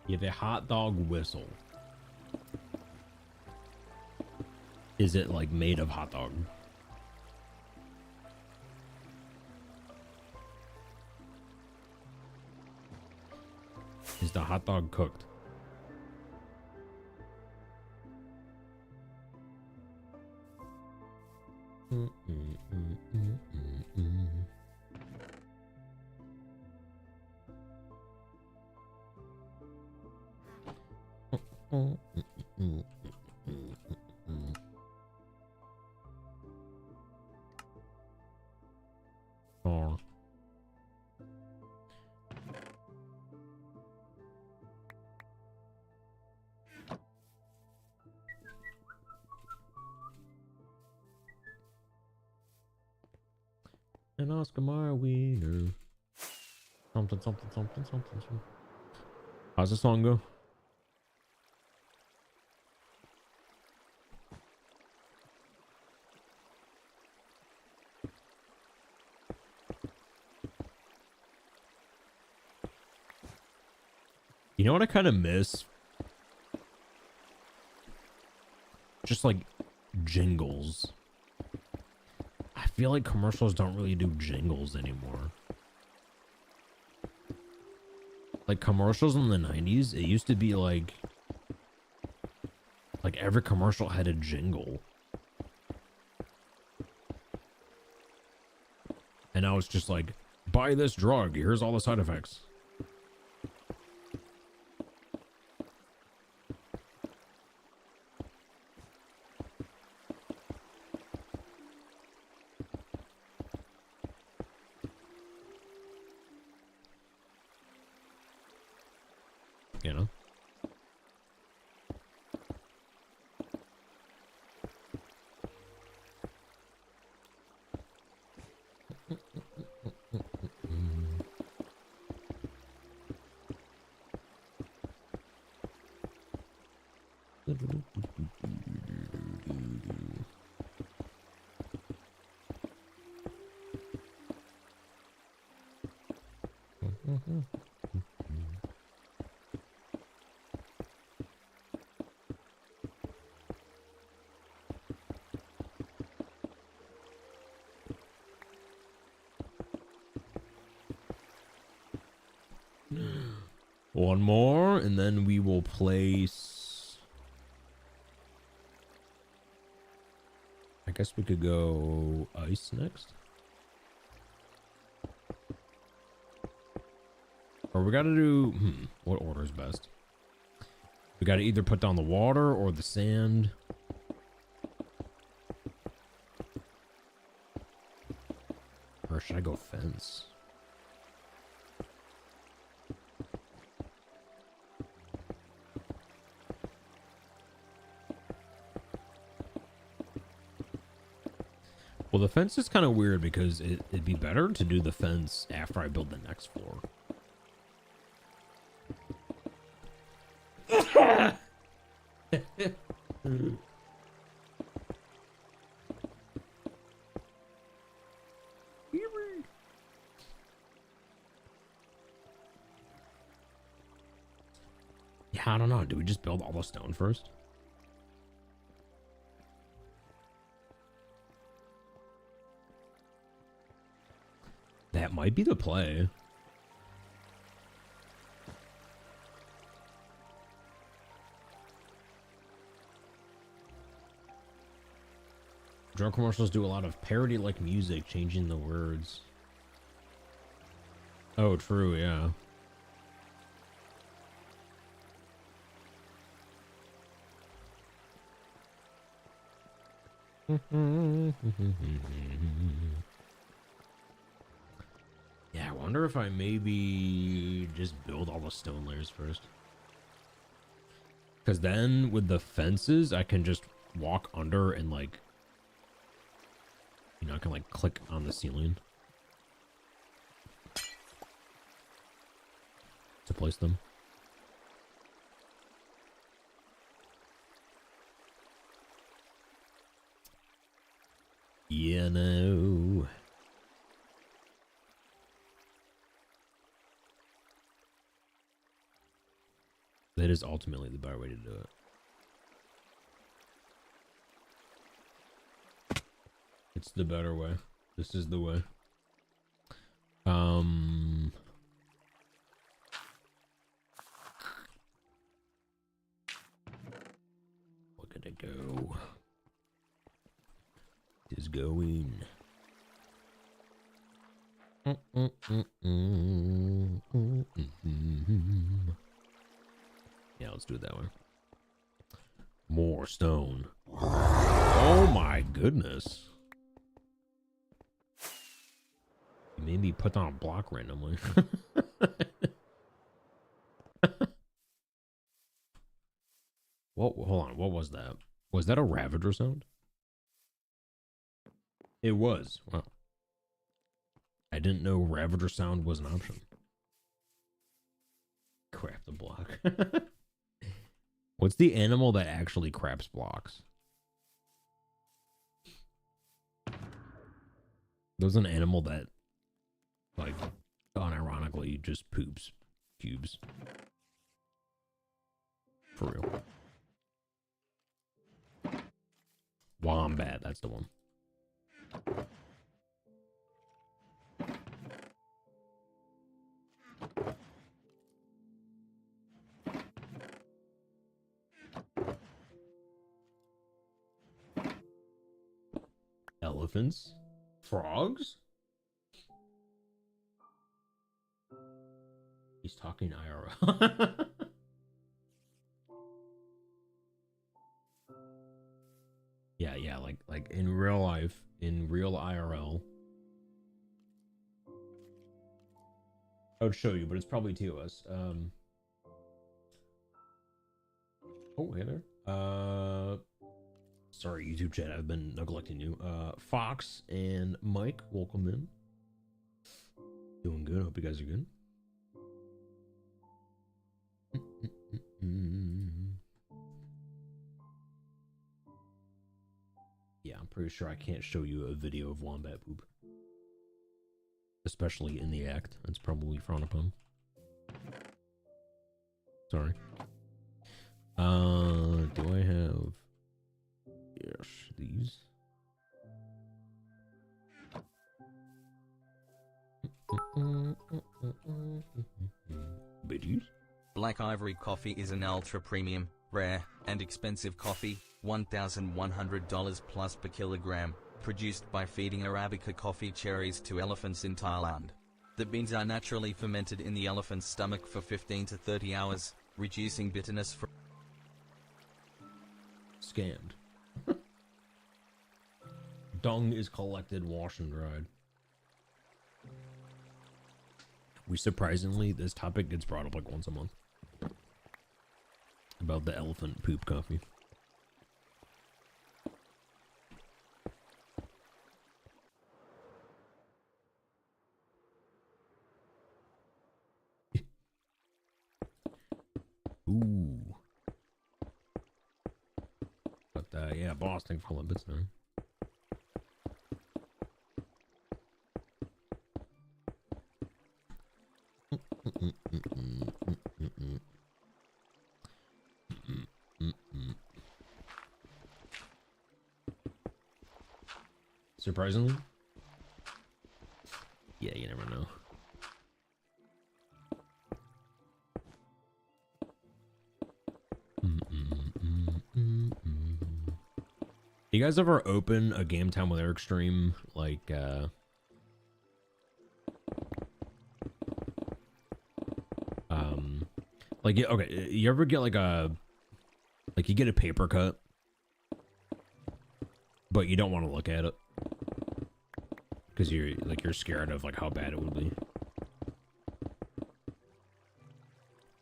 You have a hot dog whistle. Is it like made of hot dog? Is the hot dog cooked? Oh. And Oscar Mayer Wiener. Something, something, something, something, something. How's the song go? You know what I kind of miss? Just like jingles. I feel like commercials don't really do jingles anymore. Like commercials in the 90s, it used to be like every commercial had a jingle. And now it's just like, buy this drug, here's all the side effects. You know? One more, and then we will place... I guess we could go ice next. Or we gotta do... what order is best? We gotta either put down the water or the sand. Or should I go fence? Well, the fence is kind of weird because it'd be better to do the fence after I build the next floor. Yeah, I don't know. Do we just build all the stone first? That might be the play. Drug commercials do a lot of parody-like music, changing the words. Oh, true, yeah. Yeah, I wonder if I maybe just build all the stone layers first. Because then with the fences, I can just walk under and like, you know, I can like click on the ceiling to place them. Yeah, no. That is ultimately the better way to do it. It's the better way. This is the way. Look at it go. It is going. Yeah, let's do it that way. More stone. Oh my goodness. You made me put down a block randomly. What? Hold on. What was that? Was that a Ravager sound? It was. Wow. I didn't know Ravager sound was an option. Crap the block. What's the animal that actually craps blocks? There's an animal that, like, unironically just poops cubes. For real. Wombat, that's the one. Elephants? Frogs? He's talking IRL. Yeah, like in real life, in real IRL. I would show you, but it's probably TOS. Oh, hey there. Sorry, YouTube chat, I've been neglecting you. Fox and Mike, welcome in. Doing good. Hope you guys are good. Yeah, I'm pretty sure I can't show you a video of wombat poop. Especially in the act. That's probably frowned upon. Sorry. Do I have... Yes, these. Bitches. Black Ivory coffee is an ultra premium, rare, and expensive coffee, $1,100 plus per kilogram, produced by feeding Arabica coffee cherries to elephants in Thailand. The beans are naturally fermented in the elephant's stomach for 15 to 30 hours, reducing bitterness for... Scammed. Dung is collected, washed, and dried. Surprisingly, this topic gets brought up like once a month. About the elephant poop coffee. Ooh. But yeah, Boston for limits now. Surprisingly? Yeah, you never know. You guys ever open a Game Time with Eric stream like okay, you ever get like you get a paper cut but you don't want to look at it because you're scared of like how bad it would be?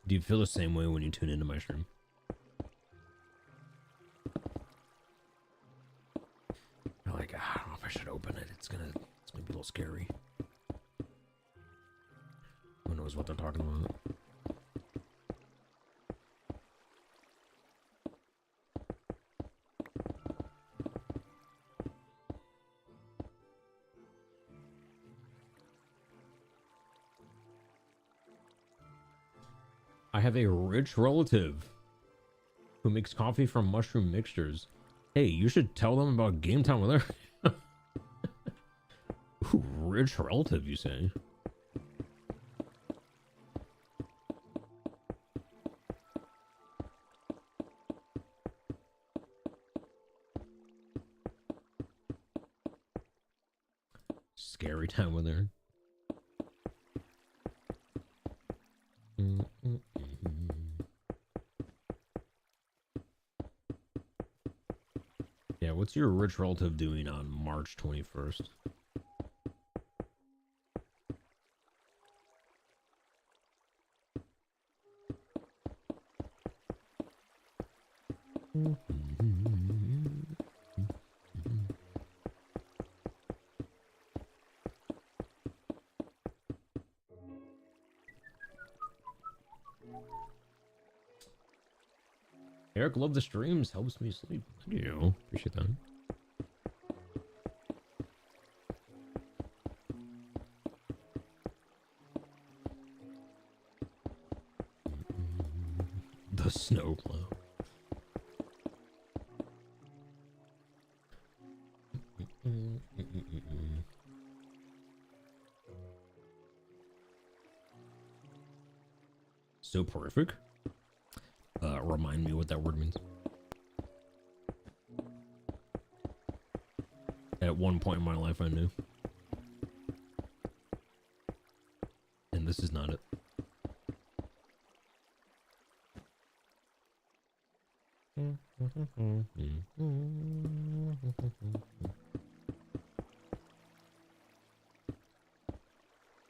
Do you feel the same way when you tune into my stream? You're like, I don't know if I should open it. It's gonna be a little scary. Who knows what they're talking about? I have a rich relative who makes coffee from mushroom mixtures. Hey, you should tell them about Game Time with her. Ooh, rich relative, you say? Scary time with her. What's your rich relative doing on March 21st? Eric, love the streams. Helps me sleep. Thank you. Appreciate that. The snowplow. So perfect. Remind me what that word means. At one point in my life, I knew. And this is not it.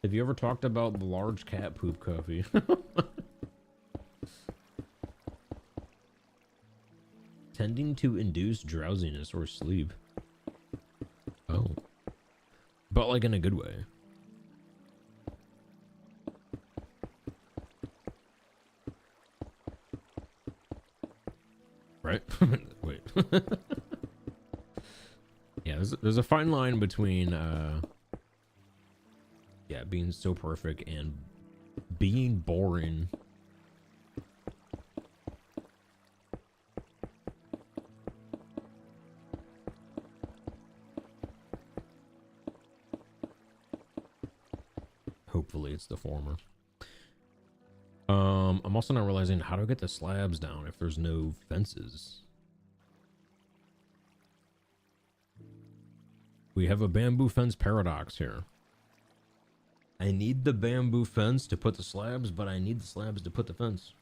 Have you ever talked about the large cat poop coffee? Tending to induce drowsiness or sleep. Oh. But like in a good way. Right? Wait. Yeah, there's a fine line between yeah, being so perfect and being boring. Hopefully it's the former. I'm also not realizing how to get the slabs down if there's no fences. We have a bamboo fence paradox here. I need the bamboo fence to put the slabs, but I need the slabs to put the fence.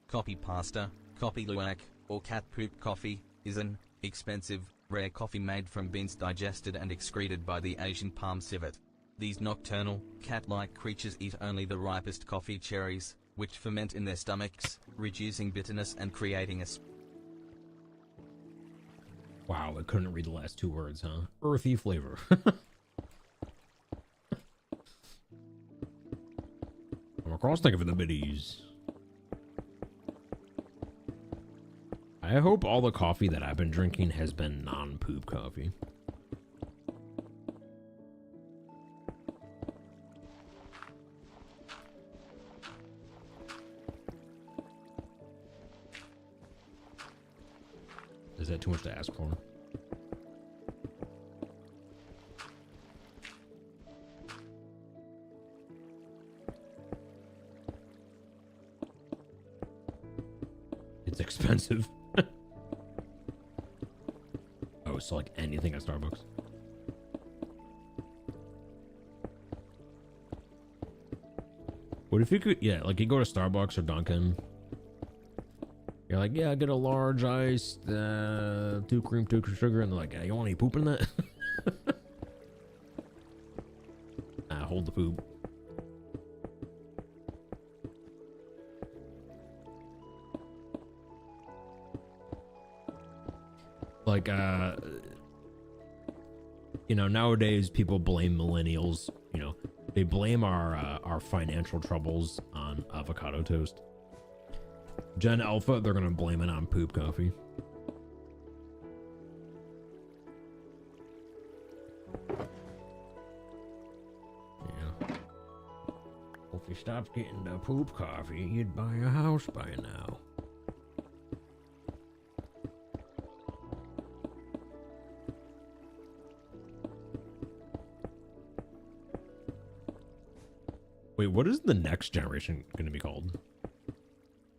Copy pasta, coffee luwak, or cat poop coffee is an expensive, rare coffee made from beans digested and excreted by the Asian palm civet. These nocturnal, cat-like creatures eat only the ripest coffee cherries, which ferment in their stomachs, reducing bitterness and creating a Wow, I couldn't read the last two words, huh? Earthy flavor. I'm across thinking for the biddies. I hope all the coffee that I've been drinking has been non-poop coffee. Is that too much to ask for? It's expensive. Oh, so like anything at Starbucks. What if you could, yeah, like you go to Starbucks or Dunkin'. You're like, yeah, I get a large iced, 2 cream, 2 sugar, and they're like, you want any poop in that? Hold the poop. Like, you know, nowadays people blame millennials, you know, they blame our financial troubles on avocado toast. Gen Alpha, they're gonna blame it on poop coffee. Yeah. Well, if you stopped getting the poop coffee, you'd buy a house by now. Wait, what is the next generation gonna be called?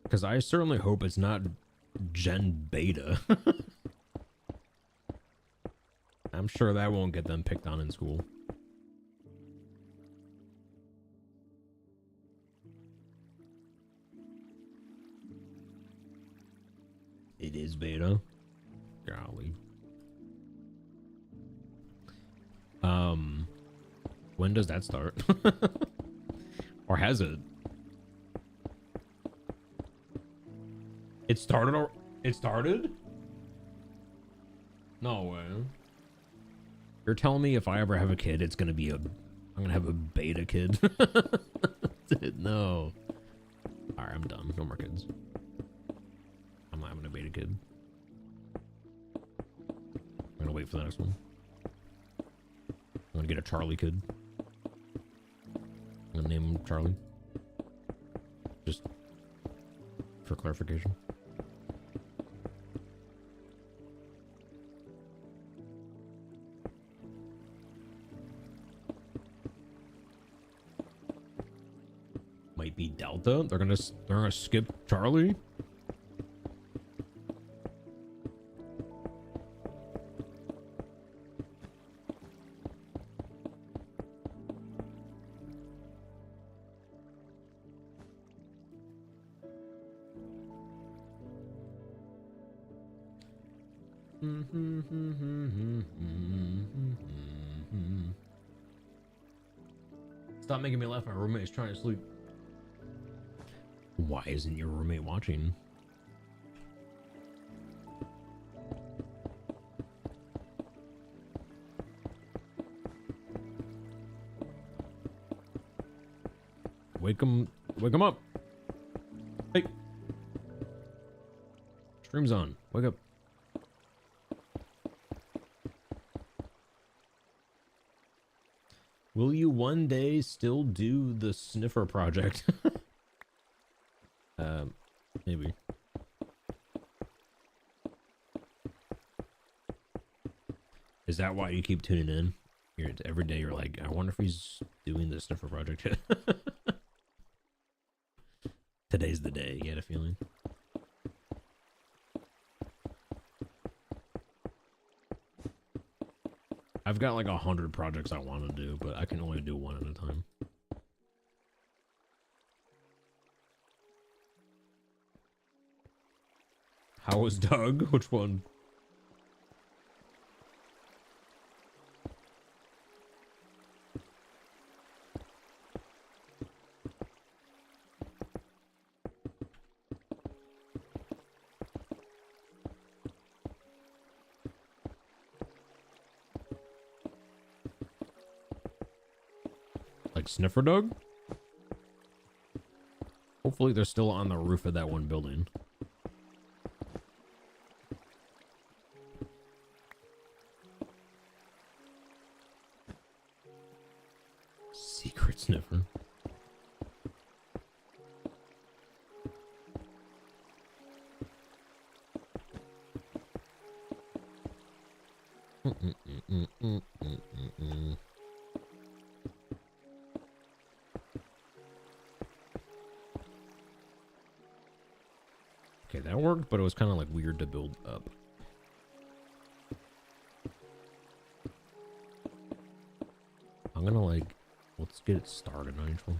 Because I certainly hope it's not Gen Beta. I'm sure that won't get them picked on in school. beta. Golly. When does that start? Or has it? It started or it started? No way. You're telling me if I ever have a kid, it's gonna be I'm gonna have a beta kid. No. Alright, I'm done. No more kids. I'm not having a beta kid. I'm gonna wait for the next one. I'm gonna get a Charlie kid. I'm gonna name him Charlie. Just for clarification. Might be Delta. They're gonna skip Charlie. Stop making me laugh. My roommate is trying to sleep. Why isn't your roommate watching? Wake him up. Hey. Stream's on. Wake up. Will you one day still do the sniffer project? Maybe. Is that why you keep tuning in? Every day you're like, I wonder if he's doing the sniffer project yet. Today's the day, you had a feeling? I've got like 100 projects I want to do, but I can only do one at a time. How was Doug? Which one? Like Sniffer Doug? Hopefully they're still on the roof of that one building. Secret sniffer. Okay, that worked, but it was kind of like weird to build up. I'm gonna like, let's get it started, Nigel.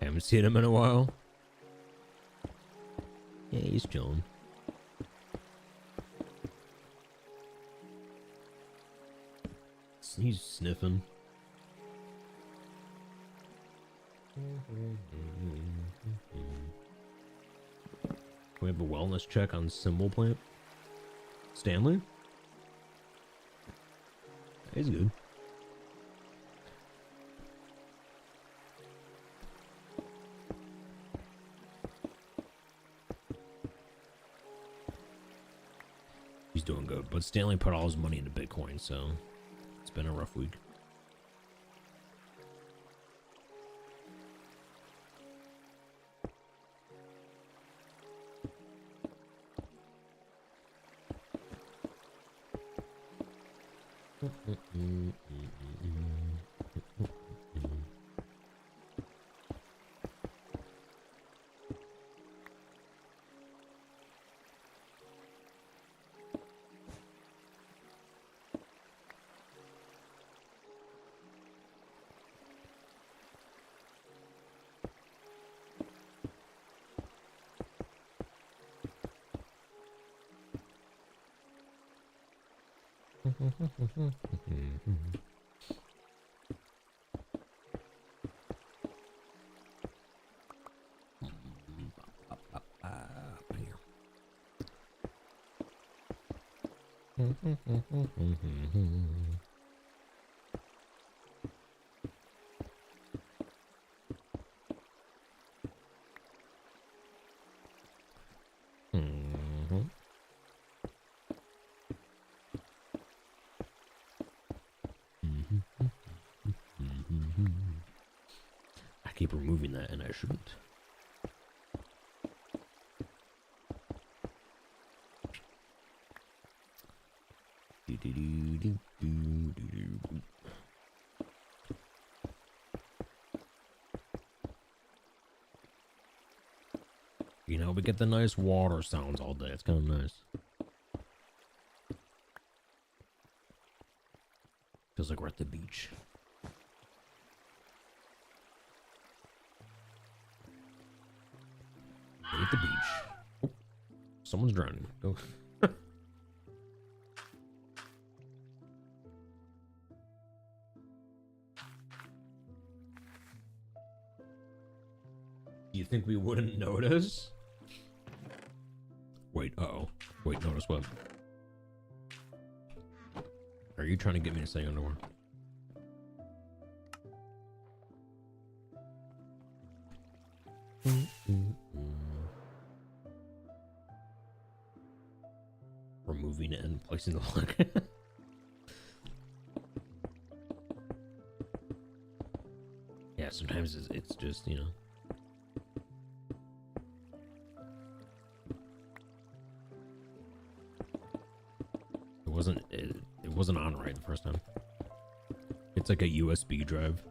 Haven't seen him in a while. Yeah, he's chilling. He's sniffing. We have a wellness check on Symbol Plant. Stanley? He's good. He's doing good, but Stanley put all his money into Bitcoin, so it's been a rough week. I keep removing that and I shouldn't. You know, we get the nice water sounds all day. It's kind of nice. Feels like we're at the beach. We're at the beach. Oh, someone's drowning. Go. Do you think we wouldn't notice? Wait, uh-oh. Wait, notice what? Are you trying to get me to say underwear? Removing it and placing the lock. Yeah, sometimes it's just, you know. It wasn't on right the first time. It's like a USB drive.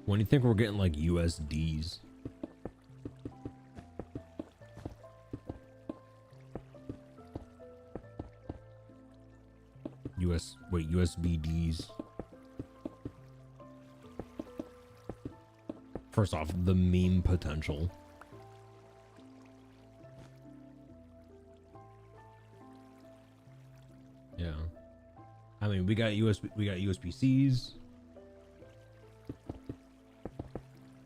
When do you think we're getting like USDs? USBDs. First off, the meme potential. Yeah. I mean, we got USB-Cs.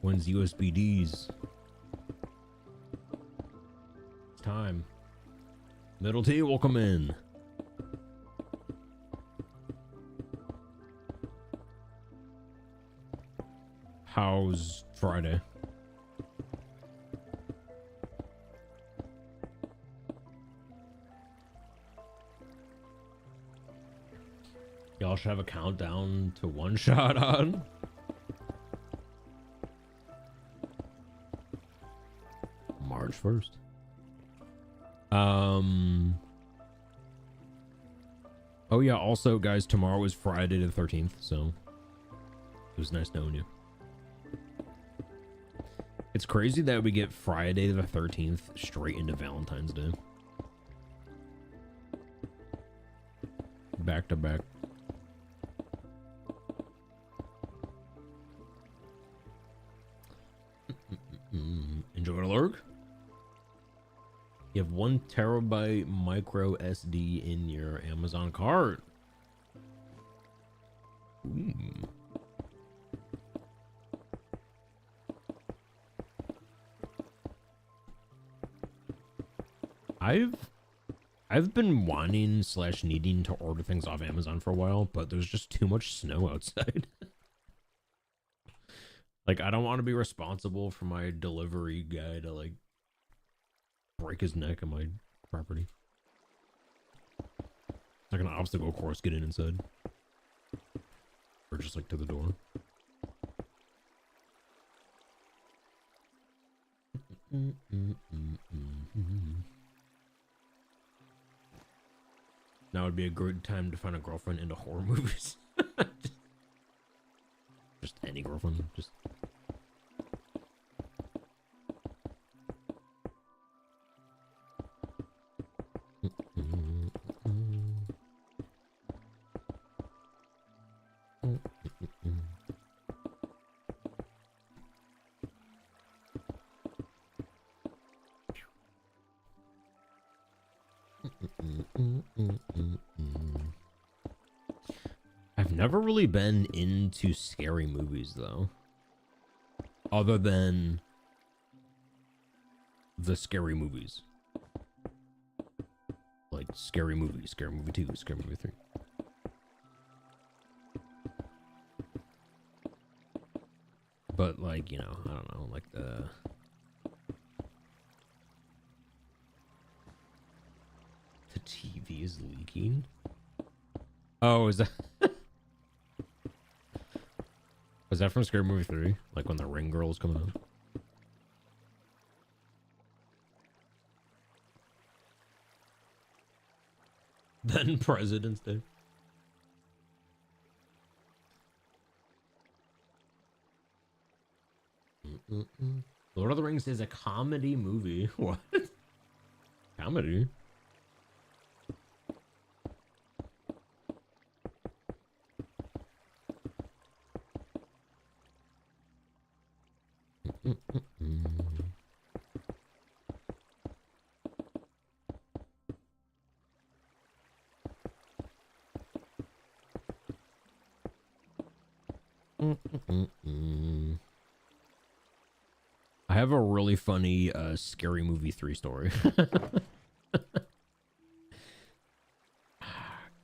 When's USBDs? It's time. Middle T will come in. How's Friday? Y'all should have a countdown to one shot on. March 1st. Oh yeah, also guys, tomorrow is Friday the 13th, so it was nice knowing you. It's crazy that we get Friday the 13th straight into Valentine's Day. Back to back. Enjoy the lurk. You have 1 terabyte micro SD in your Amazon cart. Ooh. I've been wanting / needing to order things off Amazon for a while, but there's just too much snow outside. Like, I don't want to be responsible for my delivery guy to like break his neck on my property. It's like an obstacle course getting inside. Or just like to the door. Now would be a great time to find a girlfriend into horror movies. Just any girlfriend. Just. I've never really been into scary movies though. Other than the scary movies. Like Scary Movie, Scary Movie 2, Scary Movie 3. But like, you know, I don't know, like the TV is leaking. Oh, is that was that from Scary Movie 3? Like when the ring girl's coming out? Then President's Day. Lord of the Rings is a comedy movie. What? Comedy? I have a really funny Scary Movie 3 story.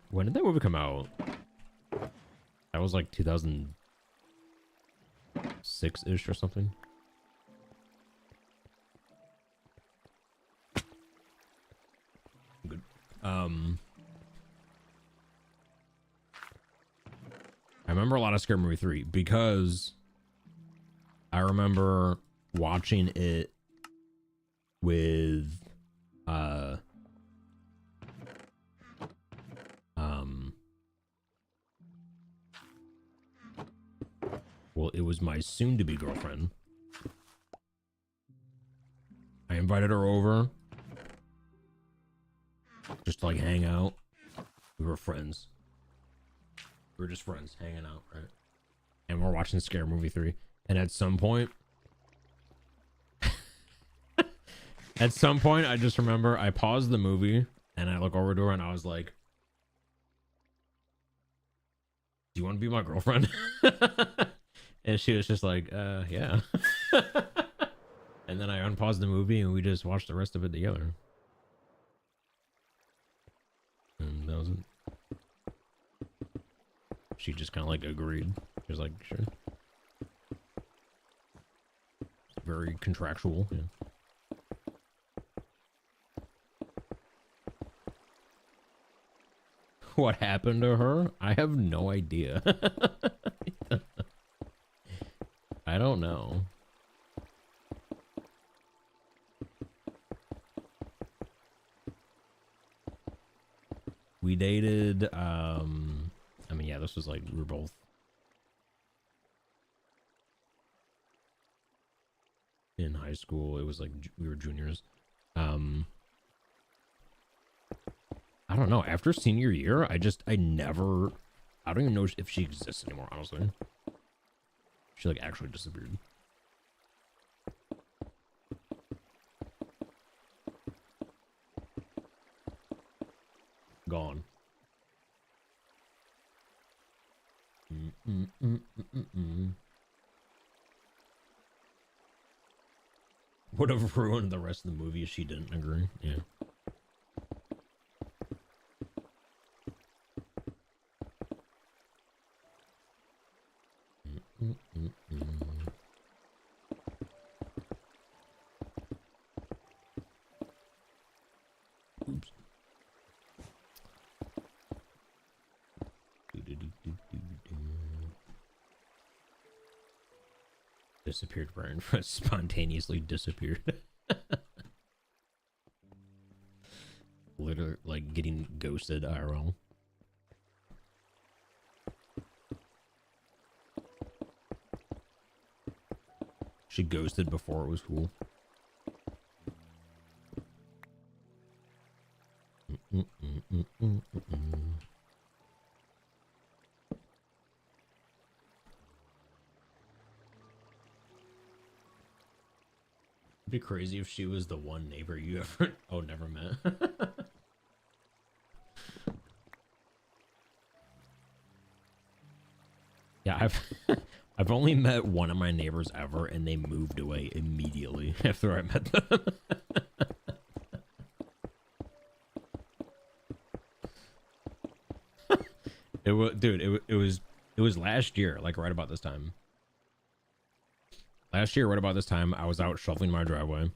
When did that movie come out? That was like 2006-ish or something. Good. I remember a lot of Scary Movie 3 because I remember watching it with well, it was my soon-to-be girlfriend. I invited her over just to like hang out. We were friends. We were just friends hanging out, right? And we're watching Scary Movie 3. And at some point, I just remember I paused the movie and I look over to her and I was like, "Do you want to be my girlfriend?" And she was just like, yeah. And then I unpaused the movie and we just watched the rest of it together. And that was it. She just kind of like agreed. She was like, sure. Very contractual, yeah. What happened to her? I have no idea. I don't know. We dated, I mean, yeah, this was like, we were both in high school. It was like, we were juniors. I don't know. After senior year, I don't even know if she exists anymore, honestly. She like actually disappeared. Gone. Would have ruined the rest of the movie if she didn't agree. Yeah. Oops. Disappeared brain spontaneously disappeared. Literally, like, getting ghosted IRL. She ghosted before it was cool. It'd be crazy if she was the one neighbor you ever never met. Yeah, I've only met one of my neighbors ever, and they moved away immediately after I met them. It was, dude. It was last year, like right about this time. Last year, right about this time, I was out shoveling my driveway,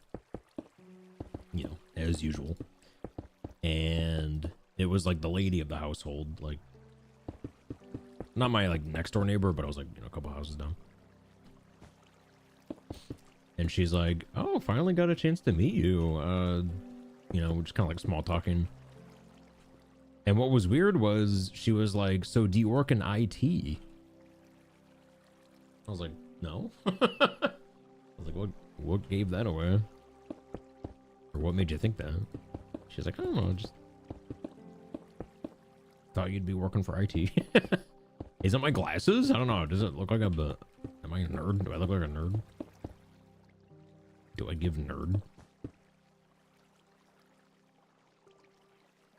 you know, as usual, and it was like the lady of the household, like not my like next door neighbor, but I was like, you know, a couple houses down. And she's like, "Oh, finally got a chance to meet you." You know, just kind of like small talking. And what was weird was she was like, "So do you work in IT?" I was like, "No." I was like, what gave that away? Or what made you think that? She's like, "I don't know, just thought you'd be working for IT." Is it my glasses? I don't know. Does it look like am I a nerd? Do I look like a nerd? Do I give nerd?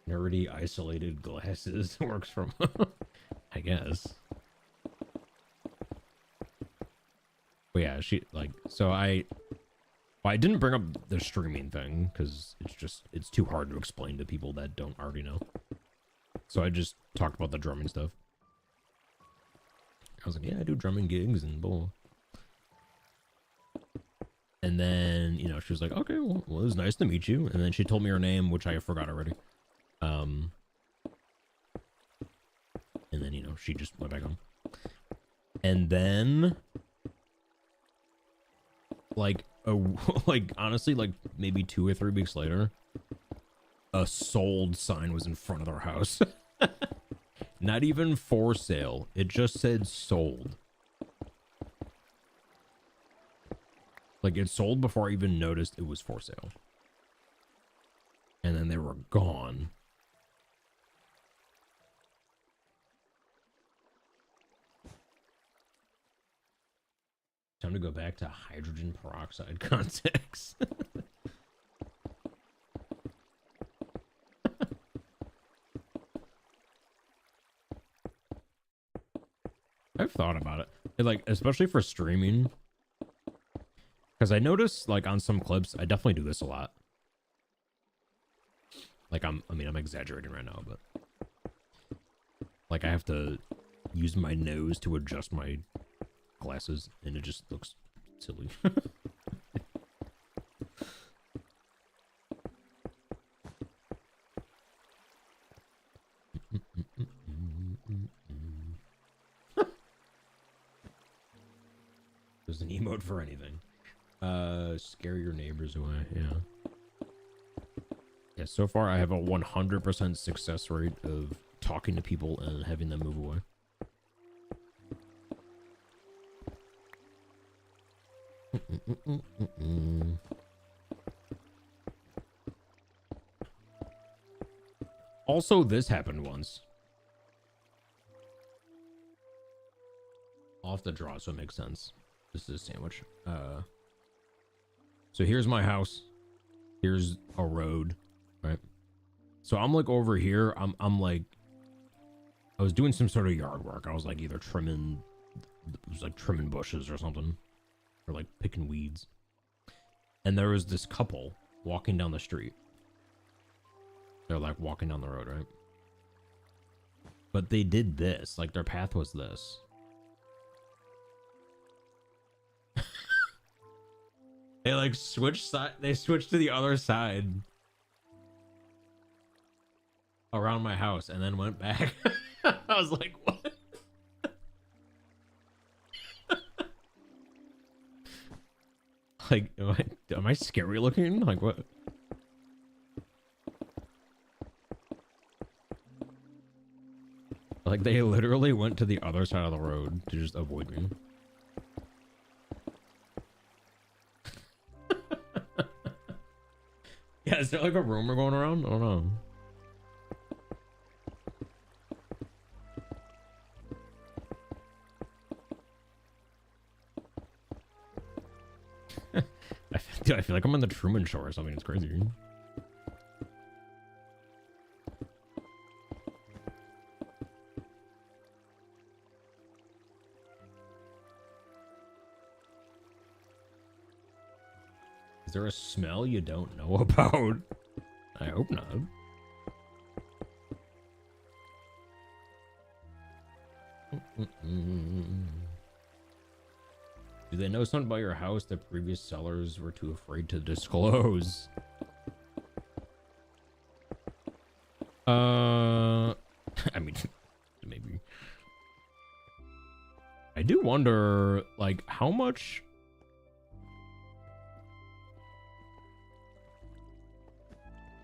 Nerdy isolated glasses works from, I guess. But yeah, she like, so I didn't bring up the streaming thing because it's too hard to explain to people that don't already know. So I just talked about the drumming stuff. I was like, yeah, I do drumming gigs and blah. And then, you know, she was like, okay, well, it was nice to meet you. And then she told me her name, which I forgot already. And then, you know, she just went back home. And then, like, like, honestly, like, maybe 2 or 3 weeks later, a sold sign was in front of our house. Not even for sale. It just said sold. Like, it sold before I even noticed it was for sale. And then they were gone. Time to go back to hydrogen peroxide contacts. I've thought about it. Like, especially for streaming. Because I notice, like, on some clips, I definitely do this a lot. Like, I'm exaggerating right now, but... like, I have to use my nose to adjust my glasses, and it just looks silly. There's an emote for anything. Scare your neighbors away, yeah. Yeah, so far I have a 100% success rate of talking to people and having them move away. Also, this happened once. I'll have to draw so it makes sense. This is a sandwich. So here's my house. Here's a road, right? So I'm like over here. I'm like, I was doing some sort of yard work. I was like either trimming, it was like trimming bushes or something, or like picking weeds. And there was this couple walking down the street. They're like walking down the road, right? But they did this, like their path was this. They like switched side. They switched to the other side around my house and then went back. I was like, what? Like, am I scary looking? Like, what? Like, they literally went to the other side of the road to just avoid me. Yeah, is there like a rumor going around? I don't know. Dude, I feel like I'm on the Truman Show or something. It's crazy. Is there a smell you don't know about? I hope not. Do they know something about your house that previous sellers were too afraid to disclose? I mean, maybe. I do wonder, like, how much...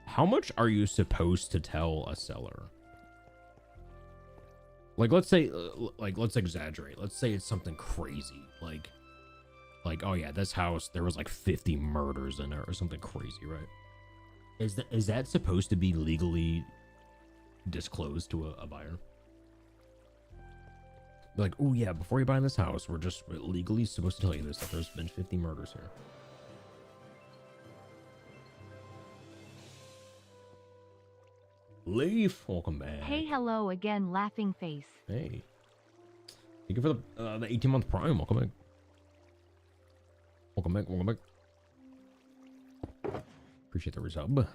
How much are you supposed to tell a seller? Like, let's say, let's exaggerate. Let's say it's something crazy. Like, oh yeah, this house, there was like 50 murders in it or something crazy, right? Is that supposed to be legally disclosed to a buyer? Like, oh yeah, before you buy this house, we're just legally supposed to tell you this, that there's been 50 murders here. Leaf, welcome back. Hey, hello again, laughing face. Hey. Thank you for the 18-month prime. Welcome back. Welcome back, welcome back. Appreciate the resub.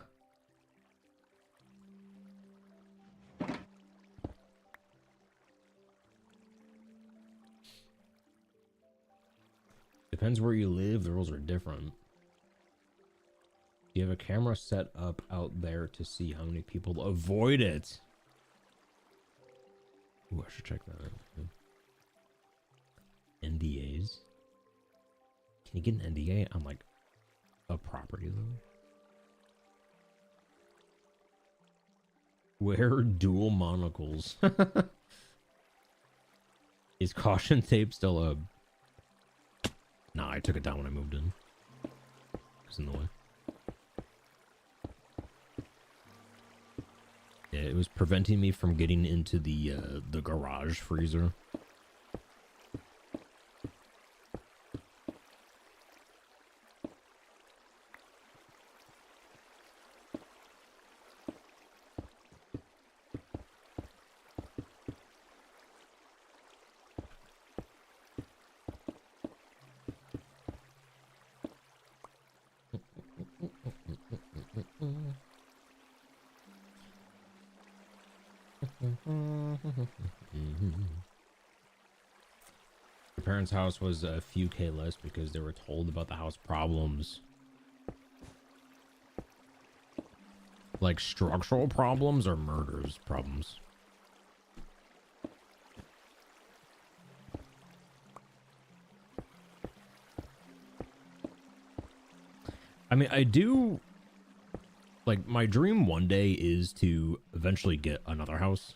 Depends where you live, the rules are different. You have a camera set up out there to see how many people avoid it. Ooh, I should check that out. NDAs. Can you get an NDA on like a property though? Wear dual monocles. Is caution tape still a... Nah, I took it down when I moved in. It's in the way. Yeah, it was preventing me from getting into the garage freezer. Your parents' house was a few K less because they were told about the house problems. Like structural problems or murders problems? I mean, I do... Like, my dream one day is to eventually get another house.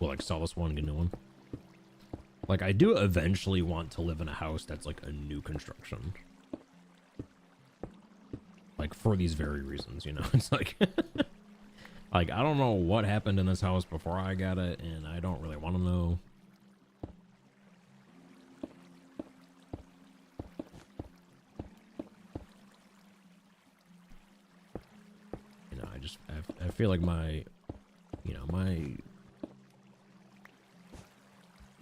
Well, like, sell this one, get a new one. Like, I do eventually want to live in a house that's, like, a new construction. Like, for these very reasons, you know? It's like... like, I don't know what happened in this house before I got it, and I don't really want to know. I feel like my, you know, my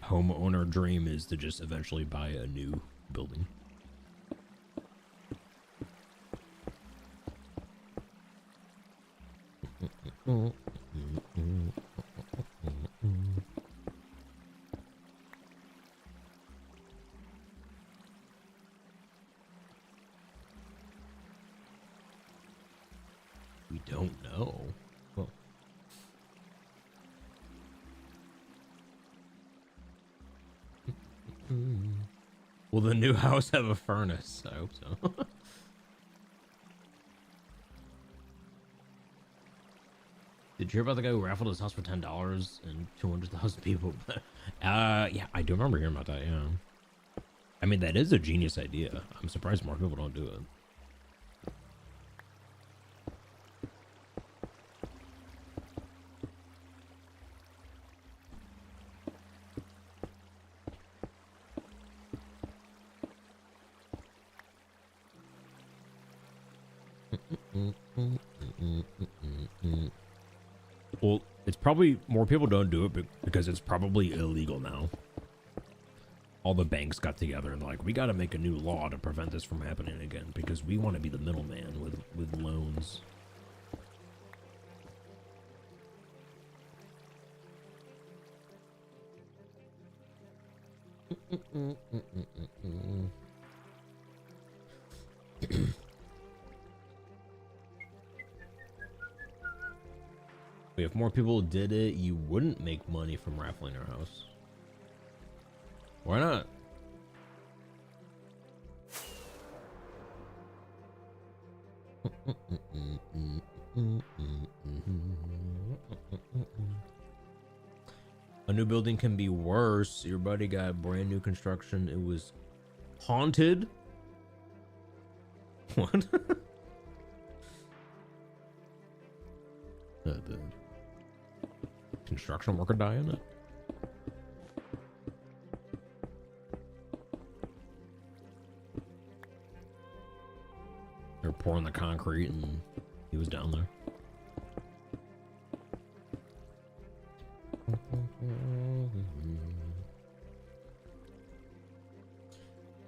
homeowner dream is to just eventually buy a new building. We don't know. Well, will the new house have a furnace? I hope so. Did you hear about the guy who raffled his house for $10 and 200,000 people? Yeah, I do remember hearing about that. Yeah, I mean that is a genius idea. I'm surprised more people don't do it. Well, it's probably more people don't do it because it's probably illegal now. All the banks got together and like, we got to make a new law to prevent this from happening again because we want to be the middleman with loans. If more people did it, you wouldn't make money from raffling your house. Why not? A new building can be worse. Your buddy got brand new construction. It was haunted. What? The construction worker die in it? They're pouring the concrete and he was down there.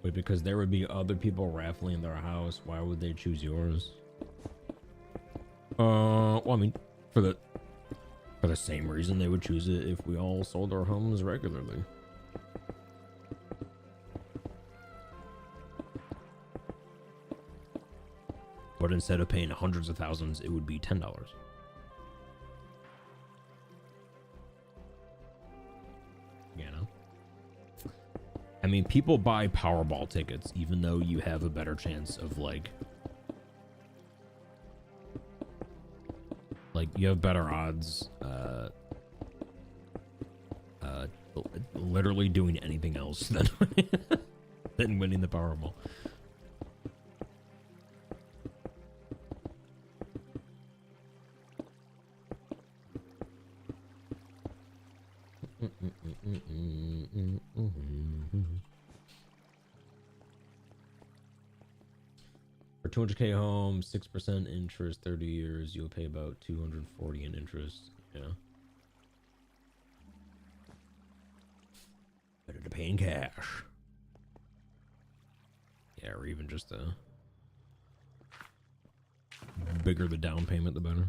Wait, because there would be other people raffling their house. Why would they choose yours? Well, I mean, for the same reason they would choose it if we all sold our homes regularly. But instead of paying hundreds of thousands, it would be $10. You know? I mean, people buy Powerball tickets even though you have a better chance of like you have better odds literally doing anything else than than winning the Powerball. For 200K home, 6% interest, 30 years, you'll pay about 240 in interest. Yeah. Better to pay in cash. Yeah, or even just the bigger the down payment, the better.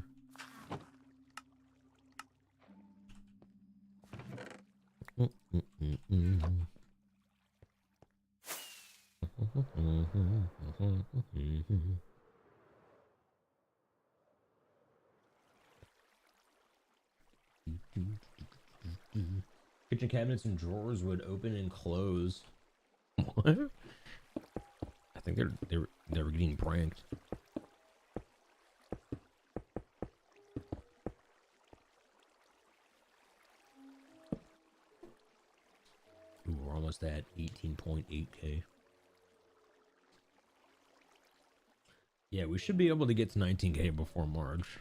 Kitchen cabinets and drawers would open and close. What? I think they were getting pranked. Ooh, we're almost at 18.8K. Yeah, we should be able to get to 19K before March.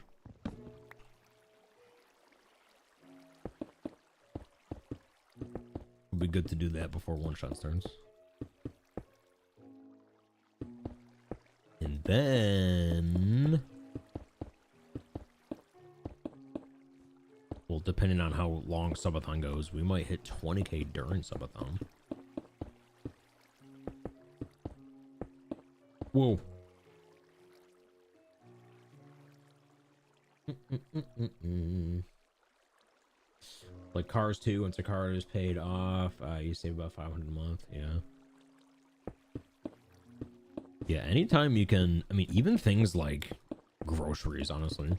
It'll be good to do that before one shot starts. And then, well, depending on how long subathon goes, we might hit 20K during subathon. Whoa. Like cars too, once a car is paid off, you save about 500 a month. Yeah, anytime you can, I mean, even things like groceries, honestly,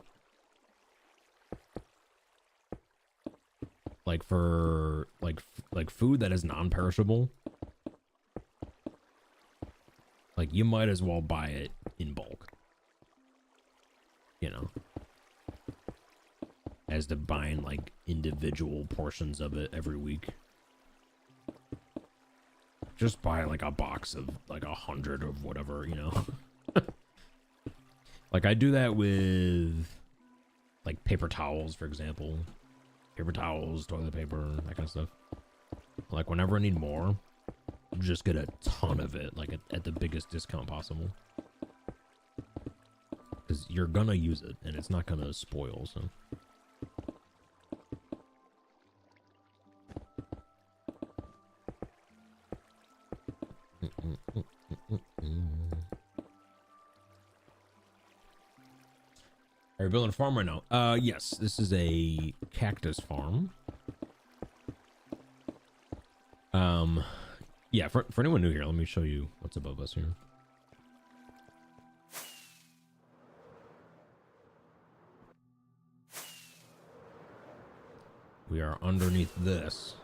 like for like food that is non-perishable, like you might as well buy it in bulk, you know. as to buying like individual portions of it every week. Just buy like a box of like 100 of whatever, you know. Like I do that with like paper towels, for example. Paper towels, toilet paper, that kind of stuff. Like whenever I need more, just get a ton of it, like at the biggest discount possible. Because you're gonna use it and it's not gonna spoil, so. Are you building a farm right now? Yes, this is a cactus farm. Yeah, for anyone new here, let me show you what's above us here. We are underneath this.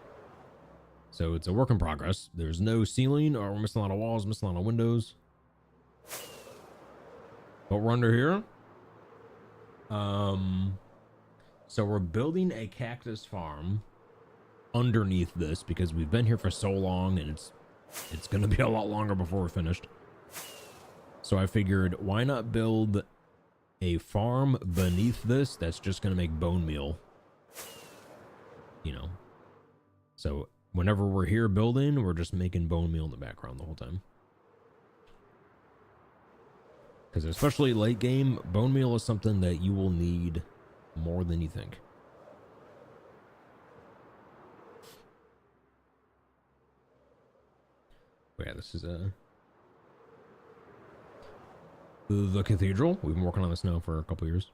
So it's a work in progress. There's no ceiling, or we're missing a lot of walls, missing a lot of windows. But we're under here. So we're building a cactus farm underneath this because we've been here for so long and it's gonna be a lot longer before we're finished. So I figured, why not build a farm beneath this that's just gonna make bone meal, you know? So whenever we're here building, we're just making bone meal in the background the whole time. Because especially late game, bone meal is something that you will need more than you think. But yeah, this is the Cathedral. We've been working on this now for a couple years.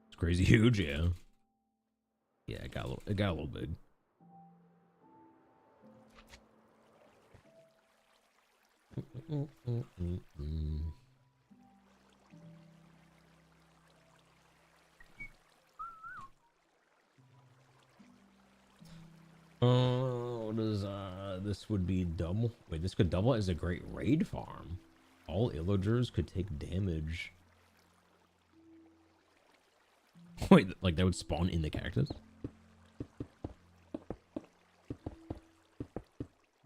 It's crazy huge, yeah. Yeah, it got a little big. Oh, does this would be double? Wait, this could double as a great raid farm. All illagers could take damage. Wait, like that would spawn in the cactus?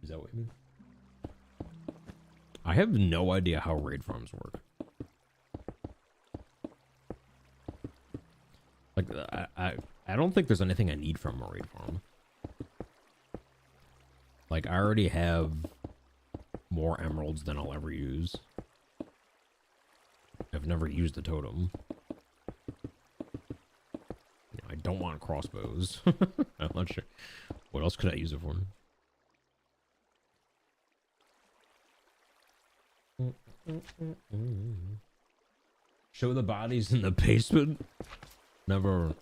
Is that what you mean? I have no idea how raid farms work. Like, I don't think there's anything I need from a raid farm. Like, I already have more emeralds than I'll ever use. I've never used the totem. You know, I don't want crossbows. I'm not sure. What else could I use it for? Show the bodies in the basement? Never.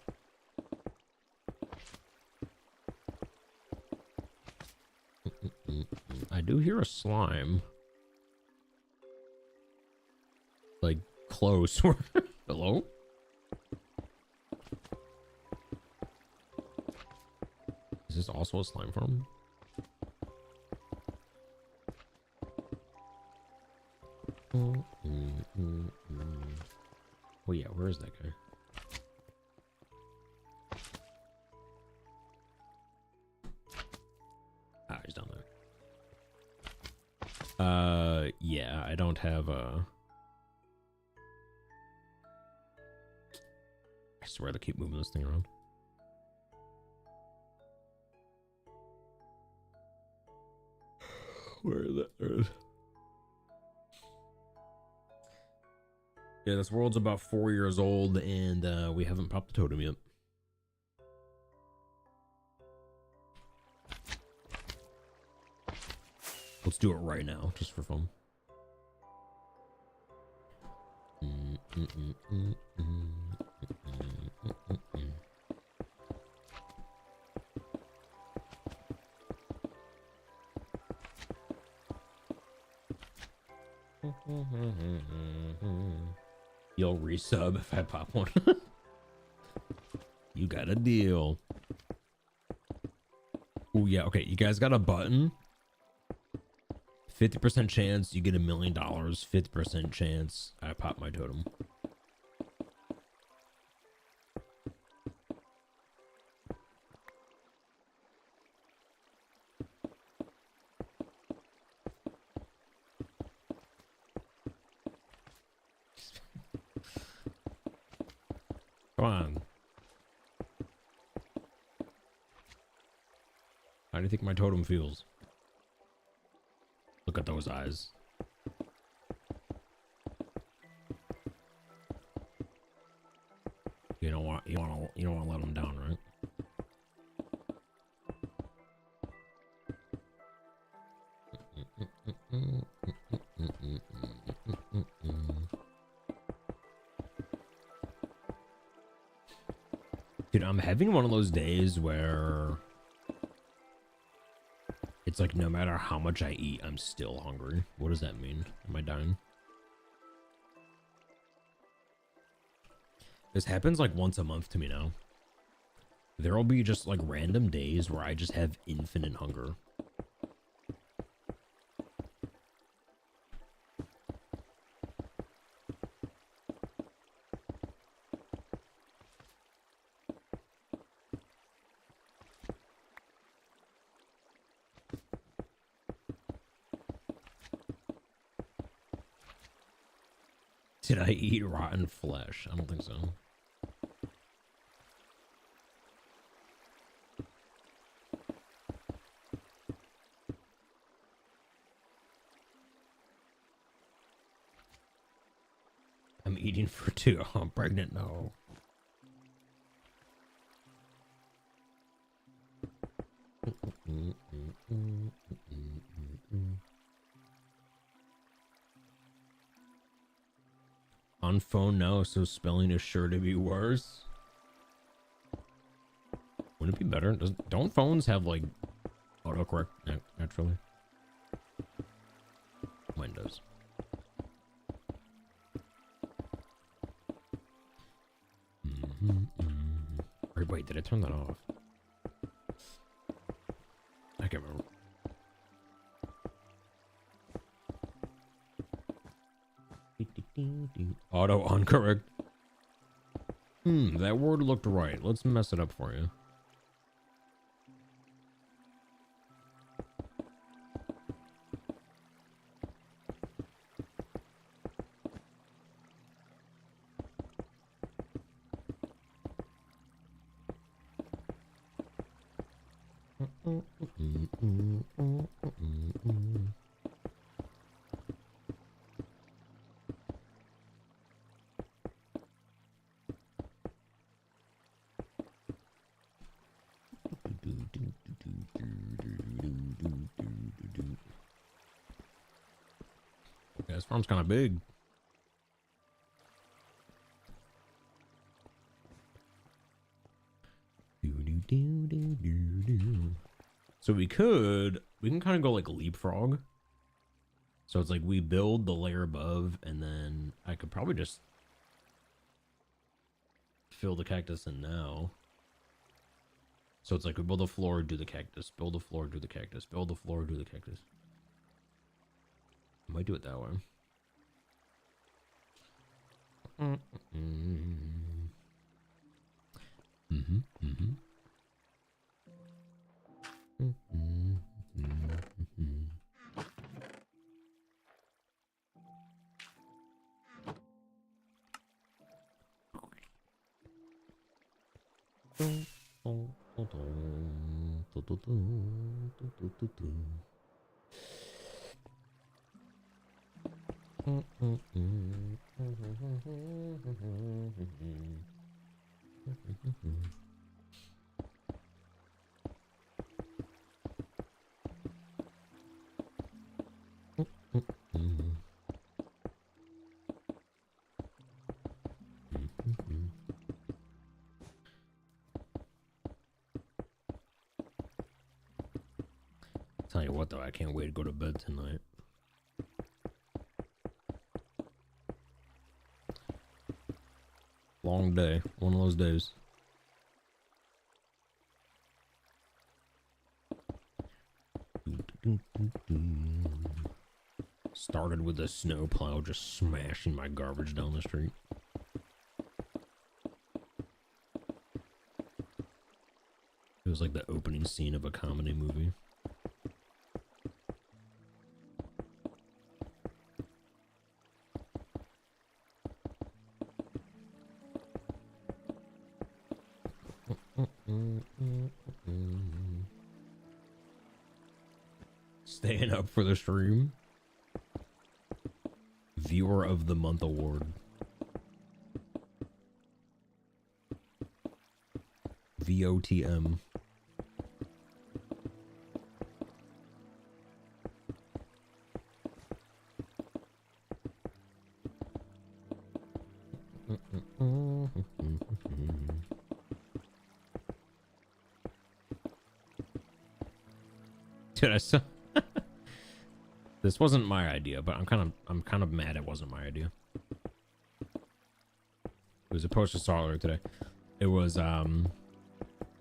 I do hear a slime. Like, close. Hello? Is this also a slime farm? Oh yeah, where is that guy? Ah, he's down there. Yeah, I don't have a... I swear to keep moving this thing around. Where is that? There it is. Yeah, this world's about 4 years old, and we haven't popped the totem yet. Let's do it right now, just for fun. You'll resub if I pop one. You got a deal. Oh yeah, okay. You guys got a button 50% chance you get $1 million. 50% chance I pop my totem. Come on. How do you think my totem feels? Look at those eyes. You don't want to let them down, right? Dude, I'm having one of those days where it's like no matter how much I eat, I'm still hungry. What does that mean? Am I dying? This happens like once a month to me now. There'll be just like random days where I just have infinite hunger. Did I eat rotten flesh? I don't think so. I'm eating for two. Oh, I'm pregnant. No. On phone now, so spelling is sure to be worse. Wouldn't it be better? Don't phones have like autocorrect naturally? Mine does. Wait, did I turn that off? I can't remember. Auto uncorrect. That word looked right. Let's mess it up for you. Yeah, this farm's kind of big. So we can kind of go like leapfrog. So it's like we build the layer above, and then I could probably just fill the cactus in now. So it's like we build the floor, do the cactus, build the floor, do the cactus, build the floor, do the cactus. I might do it that way. Tell you what though, I can't wait to go to bed tonight. Long day, one of those days. Started with a snowplow just smashing my garbage down the street. It was like the opening scene of a comedy movie. Staying up for the stream. Viewer of the Month award. VOTM. Dude, I saw this wasn't my idea, but I'm kind of mad it wasn't my idea. It was a post I saw earlier today. It was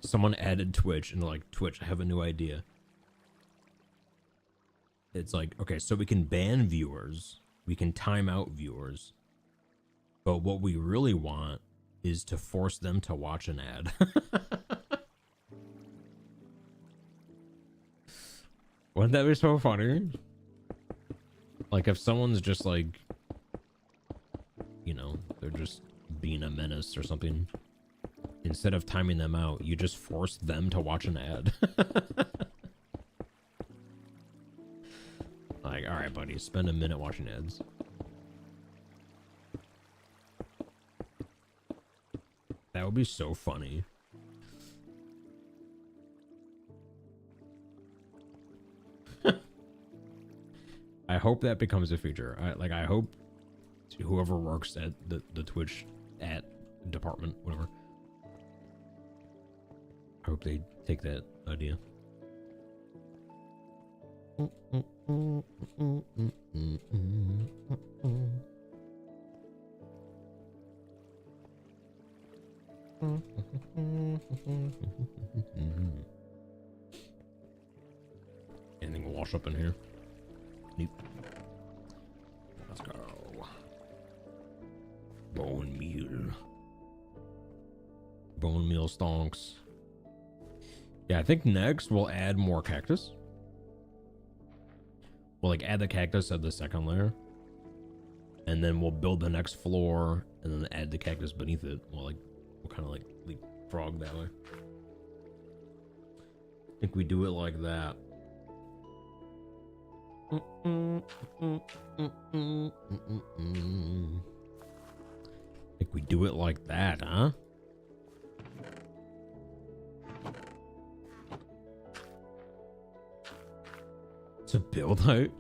someone added Twitch and like, Twitch, I have a new idea. It's like, okay, so we can ban viewers, we can time out viewers, but what we really want is to force them to watch an ad. Wouldn't that be so funny? Like if someone's just like, you know, they're just being a menace or something, instead of timing them out, you just force them to watch an ad. Like, all right, buddy, spend a minute watching ads. That would be so funny. I hope that becomes a feature. I hope whoever works at the Twitch department, whatever, I hope they take that idea. Anything will wash up in here. Neat. Let's go. Bone meal. Bone meal stonks. Yeah, I think next we'll add more cactus. We'll like add the cactus at the second layer. And then we'll build the next floor and then add the cactus beneath it. We'll kind of like leapfrog that way. I think we do it like that. I think we do it like that, huh? To build height?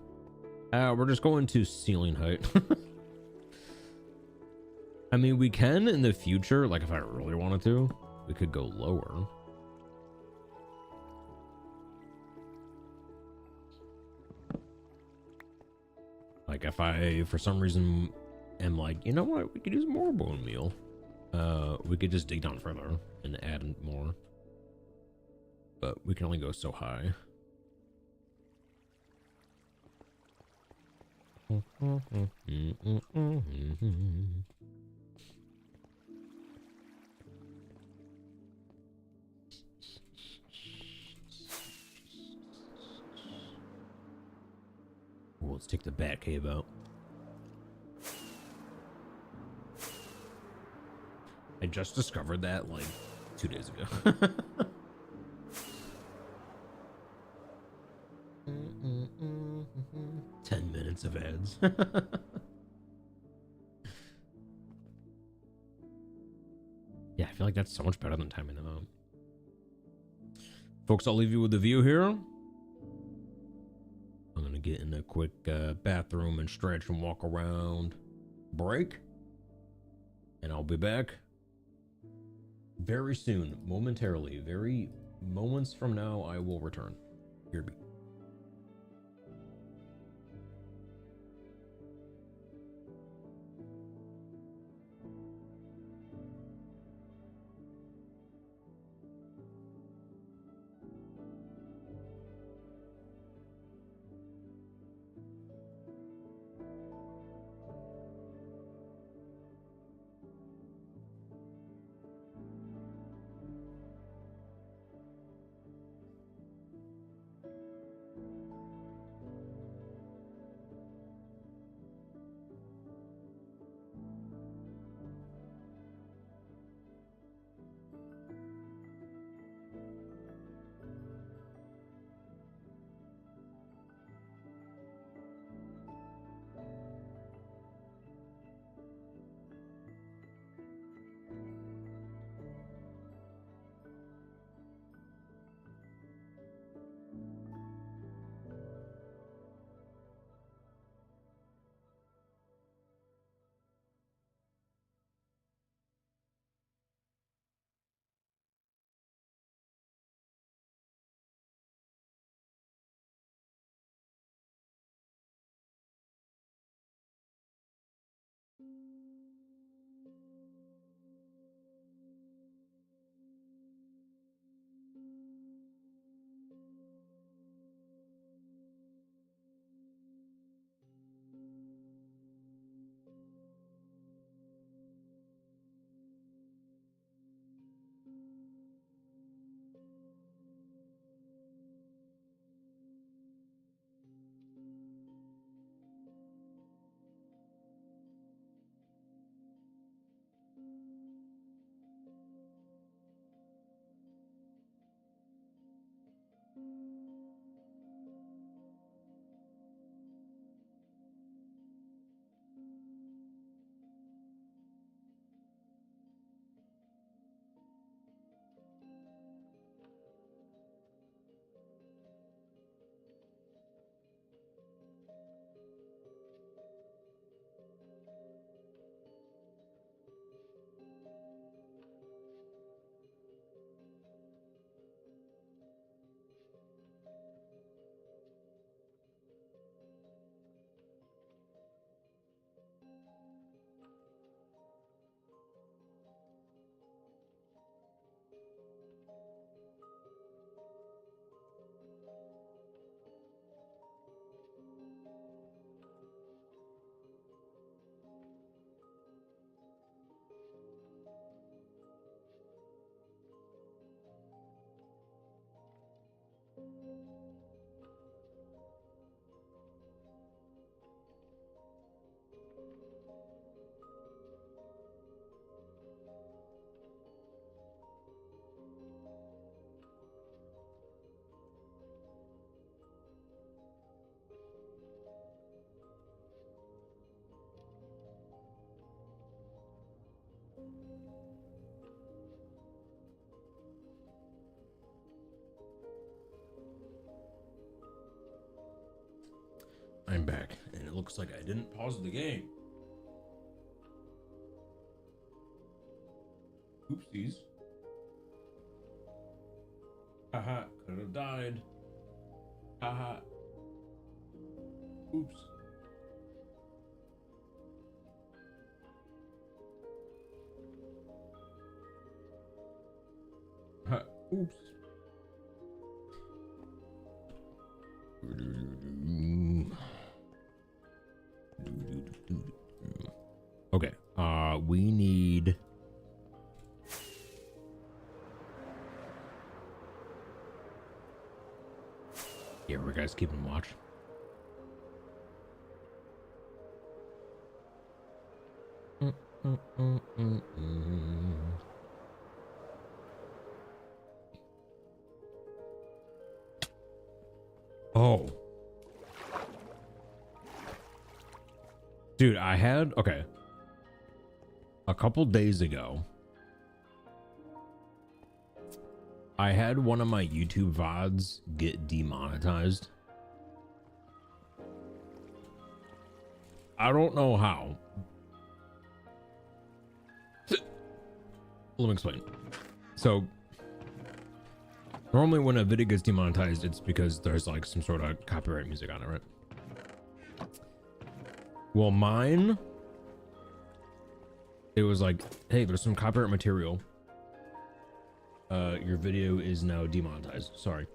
We're just going to ceiling height. I mean, we can in the future, like if I really wanted to, we could go lower. Like if I, for some reason, am like, you know what, we could use more bone meal. We could just dig down further and add more. But we can only go so high. Well, let's take the bat cave out. I just discovered that like 2 days ago. 10 minutes of ads. Yeah, I feel like that's so much better than timing them out. Folks, I'll leave you with the view here. I'm gonna get in a quick bathroom and stretch and walk around, break, and I'll be back very soon, momentarily, very moments from now. I will return. Here be. I'm back, and it looks like I didn't pause the game. Oopsies. Haha, could have died. Haha. Oops. Ha, oops. Okay, we need yeah, we're guys keeping watch. Oh. Dude, I had okay. A couple days ago, I had one of my YouTube VODs get demonetized. I don't know how. Let me explain. So, normally when a video gets demonetized, it's because there's like some sort of copyright music on it, right? Well, mine, it was like, hey, there's some copyright material. Your video is now demonetized. Sorry.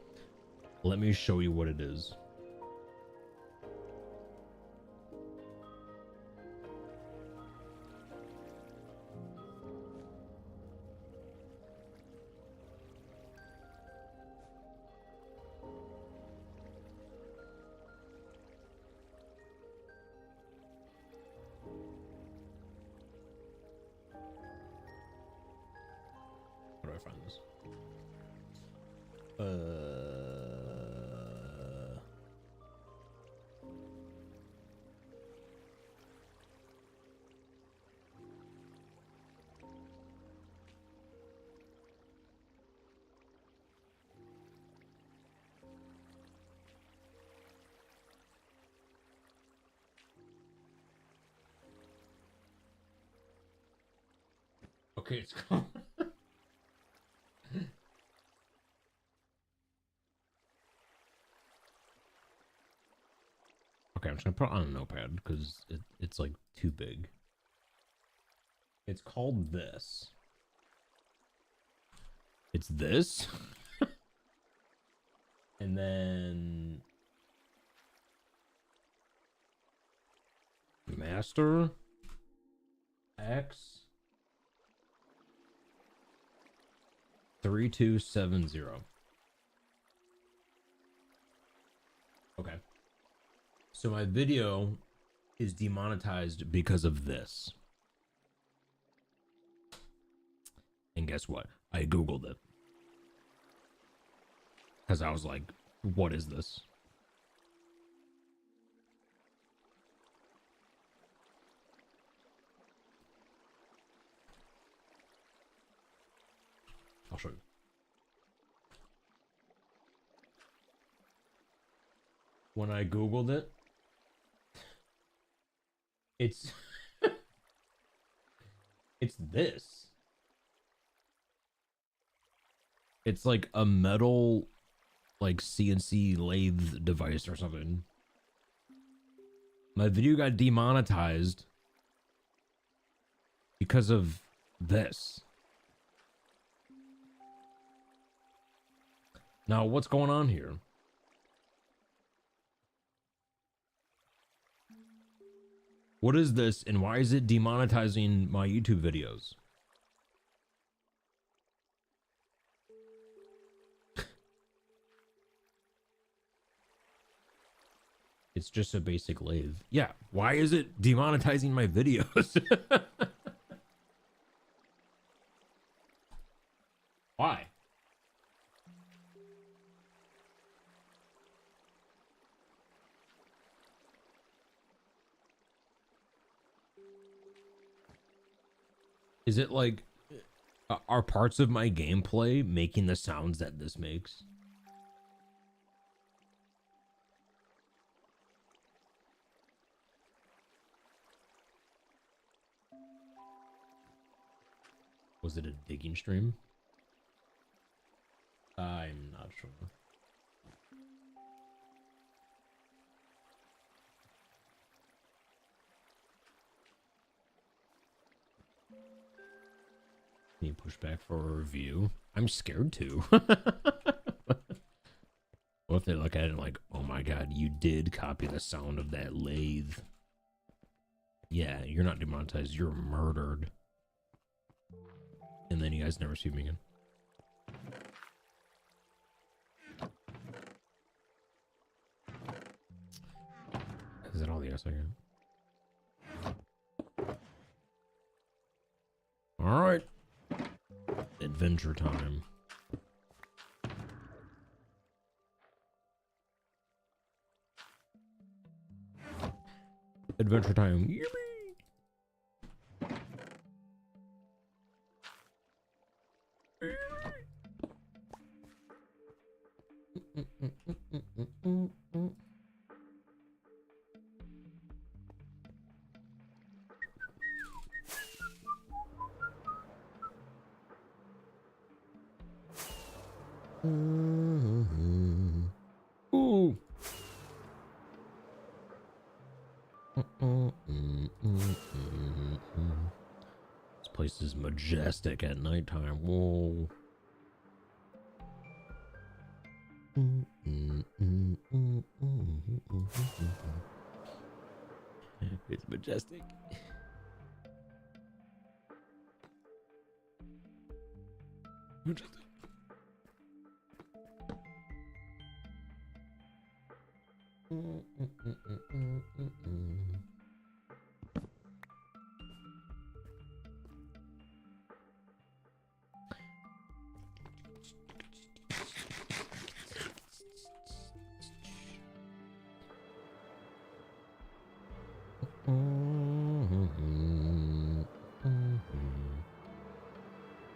Let me show you what it is. Where do I find this? Okay, it's called. Okay, I'm just gonna put it on a notepad because it's like too big. It's called this. It's this. And then master X 3270. Okay. So my video is demonetized because of this. And guess what? I Googled it. Because I was like, what is this? I'll show you. When I Googled it, it's it's this. It's like a metal like CNC lathe device or something. My video got demonetized because of this. Now, what's going on here? What is this, and why is it demonetizing my YouTube videos? It's just a basic lathe. Yeah, why is it demonetizing my videos? Why? Is it like, are parts of my gameplay making the sounds that this makes? Was it a digging stream? I'm not sure. Can you push back for a review? I'm scared to. What if they look at it like, oh my god, you did copy the sound of that lathe? Yeah, you're not demonetized, you're murdered. And then you guys never see me again. Is that all the yes I got? Alright. Adventure time. Adventure time. Yippee! Ooh. This place is majestic at nighttime. Whoa. It's majestic. Majestic.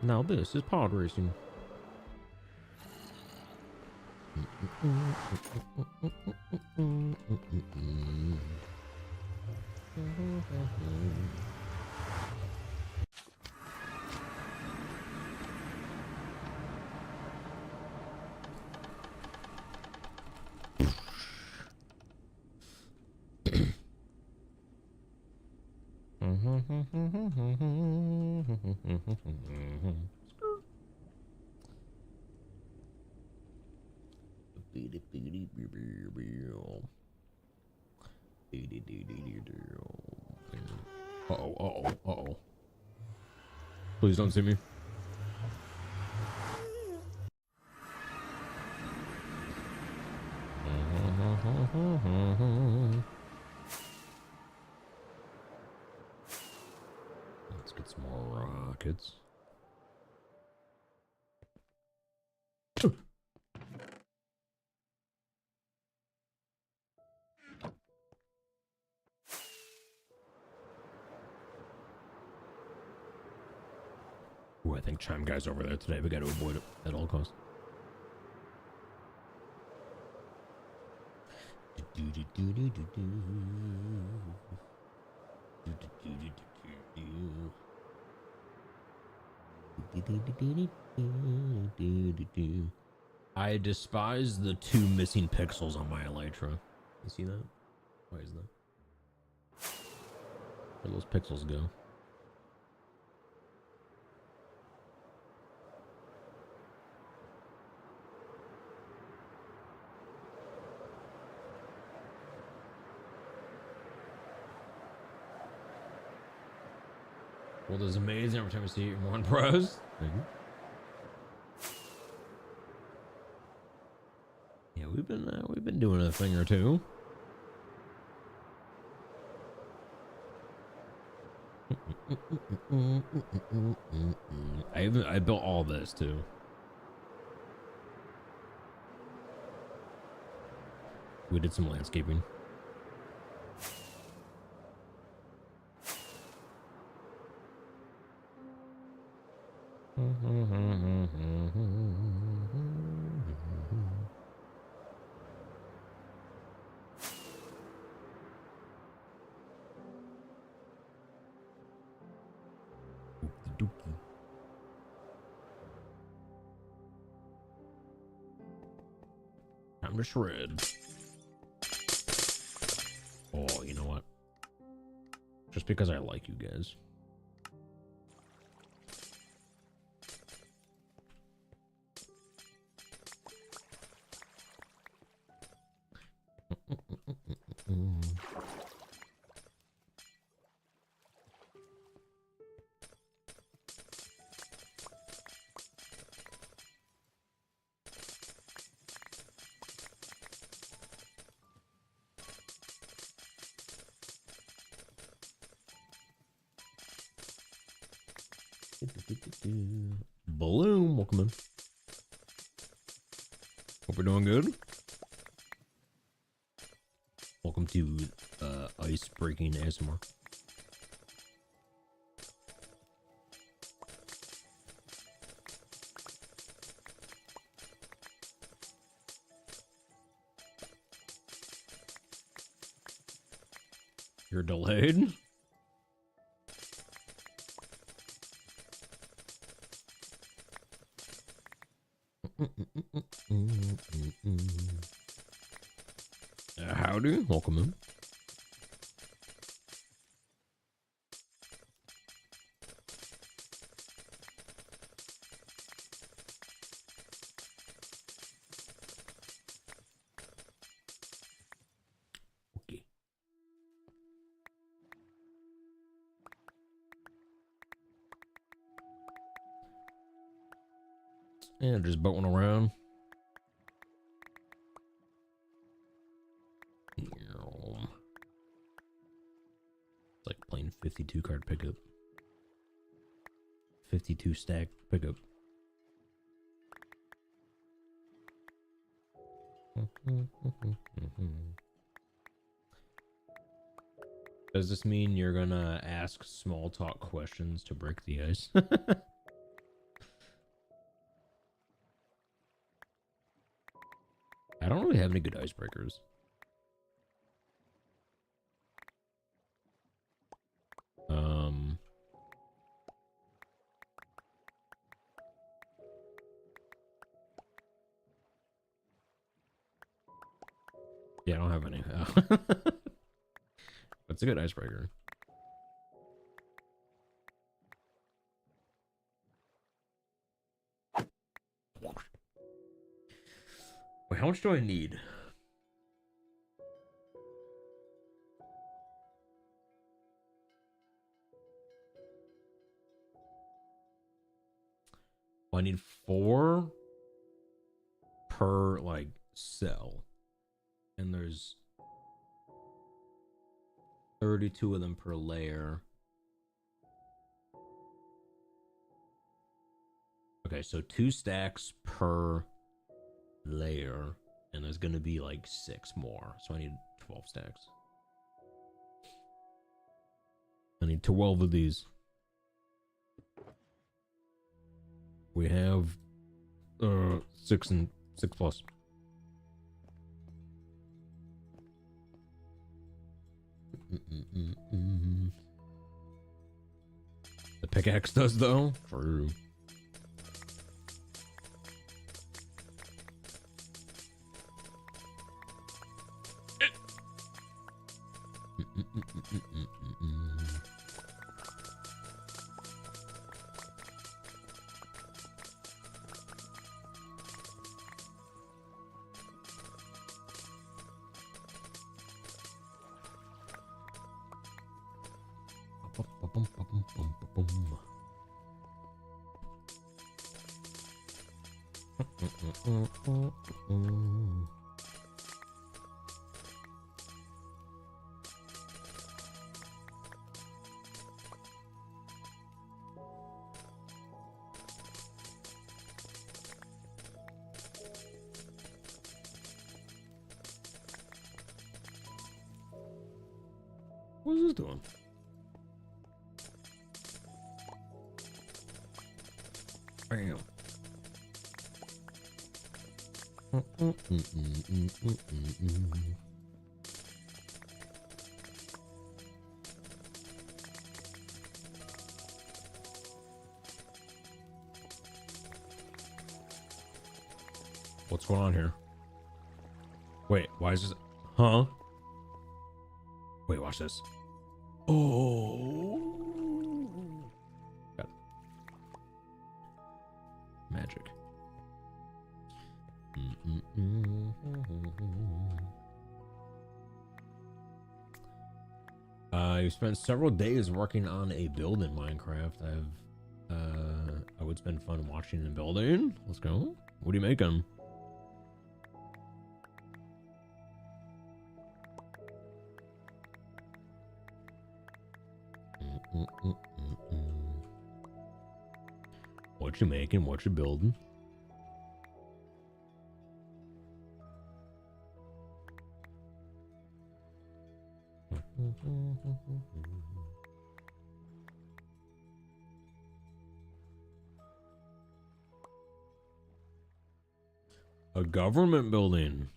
Now this is pod racing. Uh-oh. Please don't see me. Let's get some more rockets. Ooh, I think Chime Guy's over there today. We got to avoid it at all costs. I despise the 2 missing pixels on my Elytra. You see that? Why is that? Where'd those pixels go? Well, it's amazing every time I see it in one pros. Yeah, we've been doing a thing or two. I built all this too. We did some landscaping. Dookie. Time to shred. Oh, you know what? Just because I like you guys. Balloon, welcome in. Hope we're doing good. Welcome to ice breaking ASMR. You're delayed. Howdy, welcome in. Okay. And just boating around. It's like playing 52 card pickup. 52 stack pickup. Does this mean you're gonna ask small talk questions to break the ice? I don't really have any good icebreakers. Yeah, I don't have any. It's a good icebreaker. Wait, how much do I need? Well, I need 4 per like cell, and there's 32 of them per layer. Okay, so 2 stacks per layer, and there's gonna be like 6 more, so I need 12 stacks. I need 12 of these. We have 6 and 6 plus. The pickaxe does though. True. What is this doing? Bam. What's going on here? Wait, why is this? Huh? Wait, watch this. Oh. Got it. Magic. You spent several days working on a build in Minecraft. I would spend fun watching and building. Let's go. What are you making? What you making? What you building? A government building.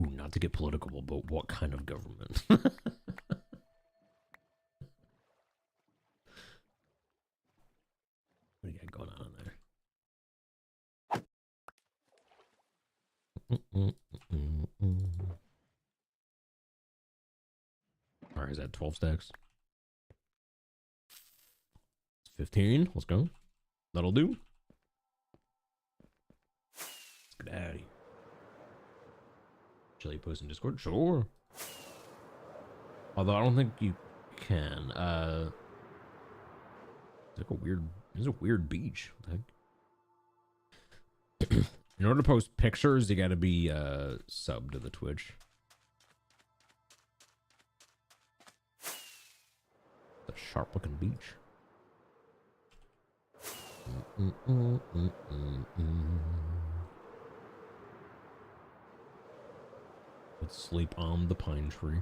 Ooh, not to get political, but what kind of government? What do you got going on there? Alright, is that 12 stacks? 15. Let's go. That'll do. Let's get out of here. Shall you post in Discord? Sure. Although I don't think you can. It's like a weird. It's a weird beach. What the heck? In order to post pictures, you got to be subbed to the Twitch. The sharp-looking beach. Let's sleep on the pine tree.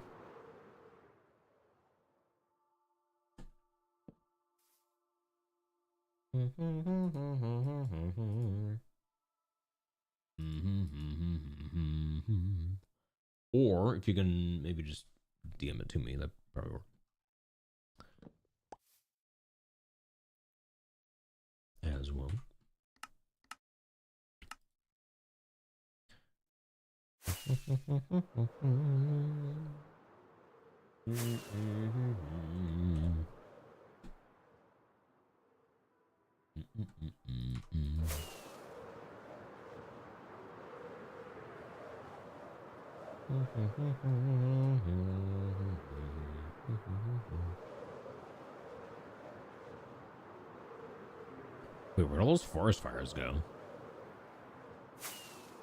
Or if you can maybe just DM it to me, that probably work. As well. Wait, where'd all those forest fires go?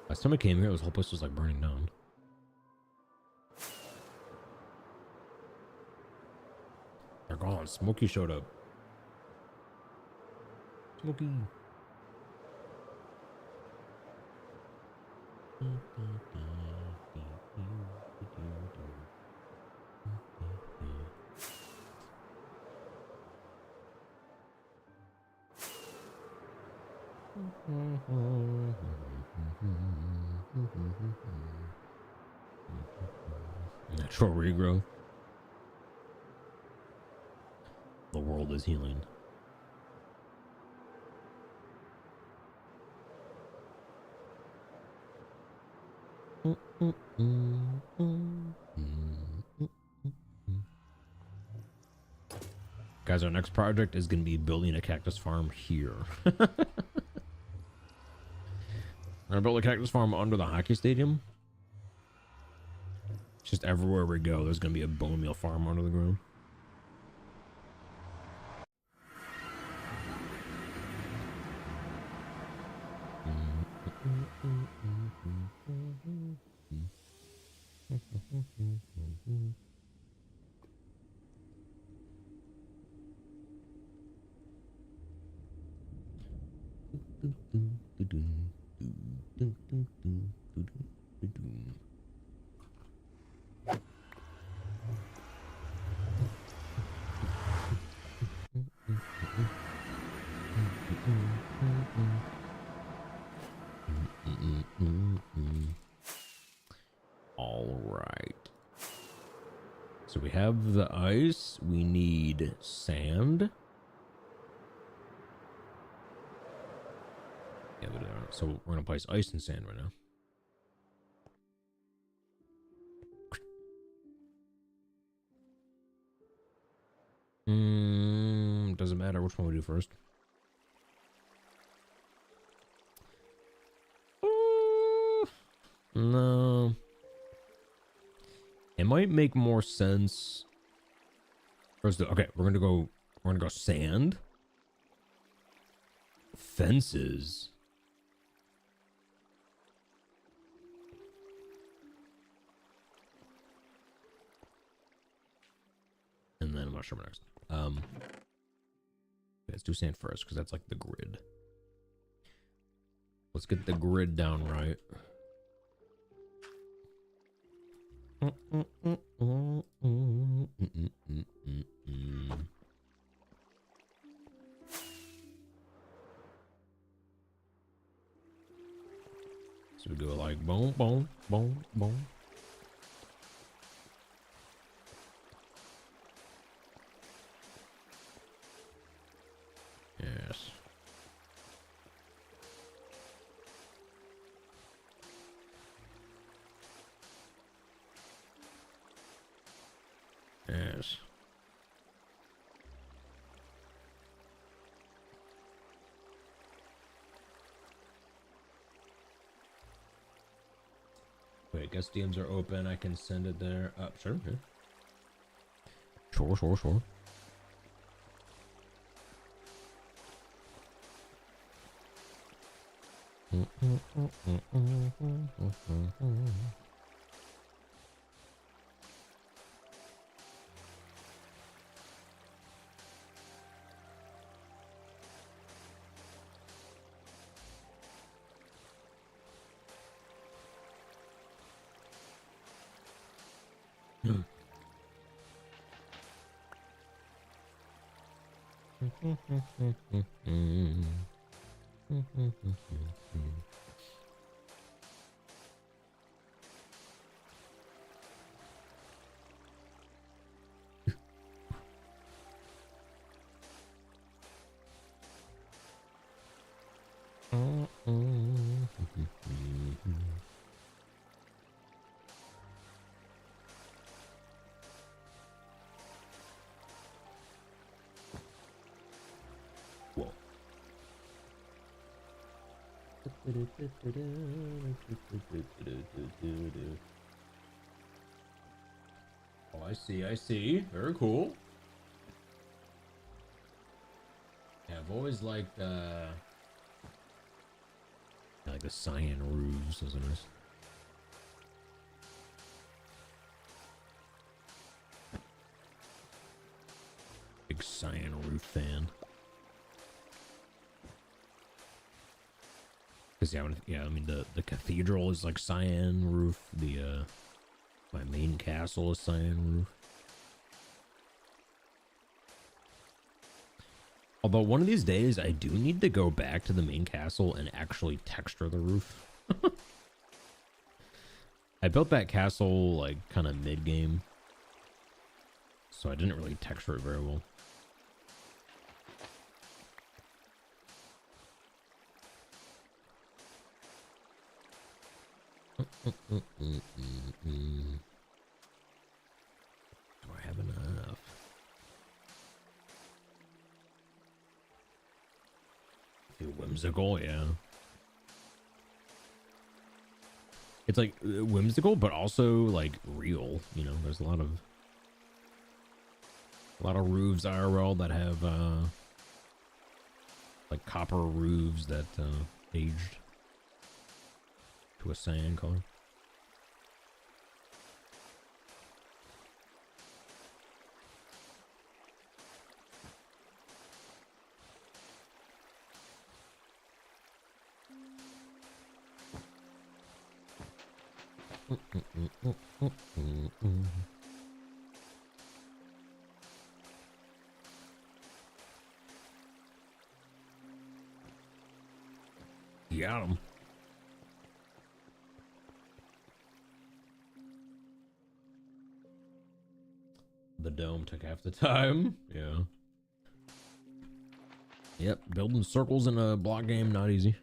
Last time I came here, this whole place was like burning down. They're gone. Smokey showed up. Smokey. Natural regrowth. The world is healing. Guys, our next project is going to be building a cactus farm here. We're going to build a cactus farm under the hockey stadium. Just everywhere we go, there's going to be a bone meal farm under the ground. All right. So we have the ice. We need sand. Yeah, but, so we're gonna place ice and sand right now. Doesn't matter which one we do first. No. It might make more sense. First, okay, we're gonna go sand. Fences. And then I'm not sure what next. Let's do sand first, because that's like the grid. Let's get the grid down right. So we go like boom, boom, boom, boom. Yes. Yes. Wait, guest DMs are open. I can send it there. Sure. Sure. Whoa. Oh, I see. Very cool. Yeah, I've always liked, I like the cyan roofs, isn't it? Big cyan roof fan. Cause yeah, I mean the cathedral is like cyan roof. My main castle is cyan roof. Although one of these days I do need to go back to the main castle and actually texture the roof. I built that castle like kind of mid-game, so I didn't really texture it very well. Do I have enough? Feel whimsical, yeah. It's like whimsical, but also like real. You know, there's a lot of roofs IRL that have like copper roofs that aged to a cyan color. Got him. The dome took half the time. Yeah. Yep, building circles in a block game, not easy.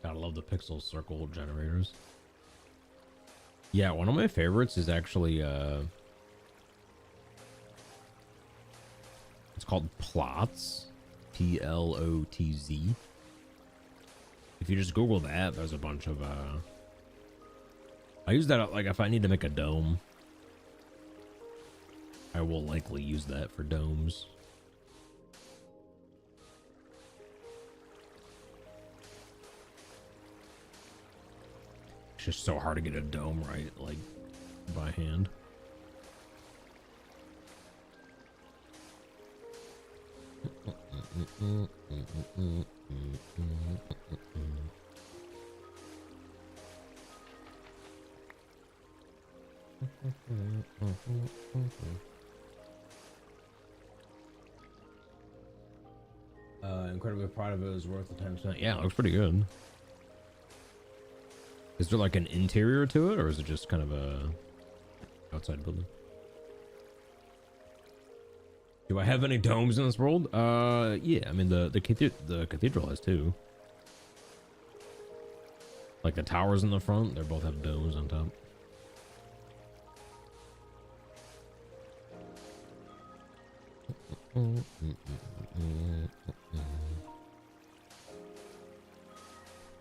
Gotta love the pixel circle generators. Yeah, one of my favorites is actually it's called Plots. Plotz. If you just Google that, there's a bunch of I use that like if I need to make a dome. I will likely use that for domes. It's just so hard to get a dome right, like, by hand. Incredibly proud of it. It was worth the time spent. Yeah, it looks pretty good. Is there like an interior to it, or is it just kind of a outside building? Do I have any domes in this world? Yeah. I mean, the cathedral has two. Like the towers in the front, they both have domes on top.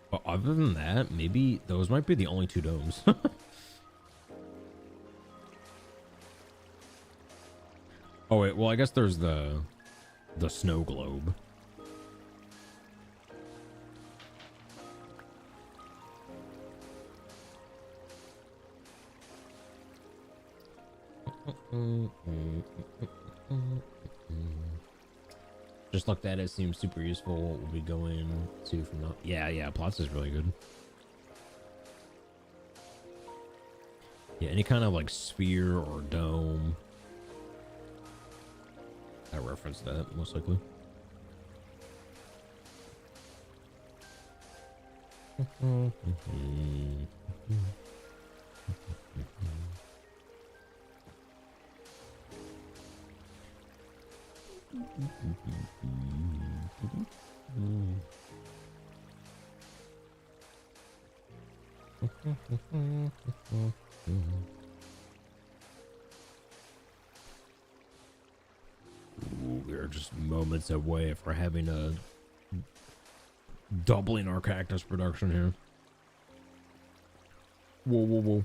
But other than that, maybe those might be the only two domes. Oh wait, well I guess there's the snow globe. Just looked at it, seems super useful. What we'll be going to from now. Yeah, Plots is really good. Yeah, any kind of like sphere or dome. I referenced that most likely. Ooh, we're just moments away from having a doubling our cactus production here. Whoa.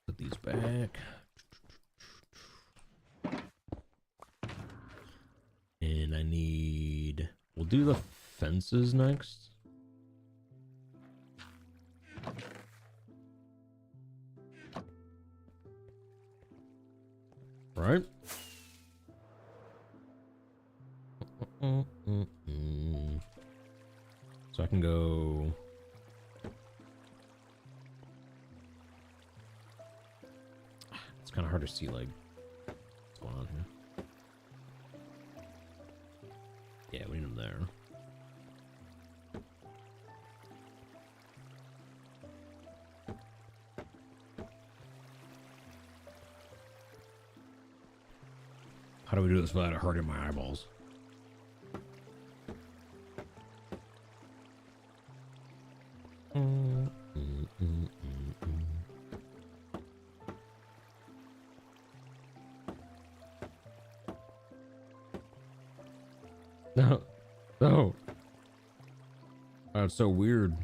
Put these back. And I need... We'll do the fences next. Right? So I can go. It's kind of hard to see, like, what's going on here. Yeah, we need them there. How do we do this without it hurting my eyeballs? No. No. That's so weird.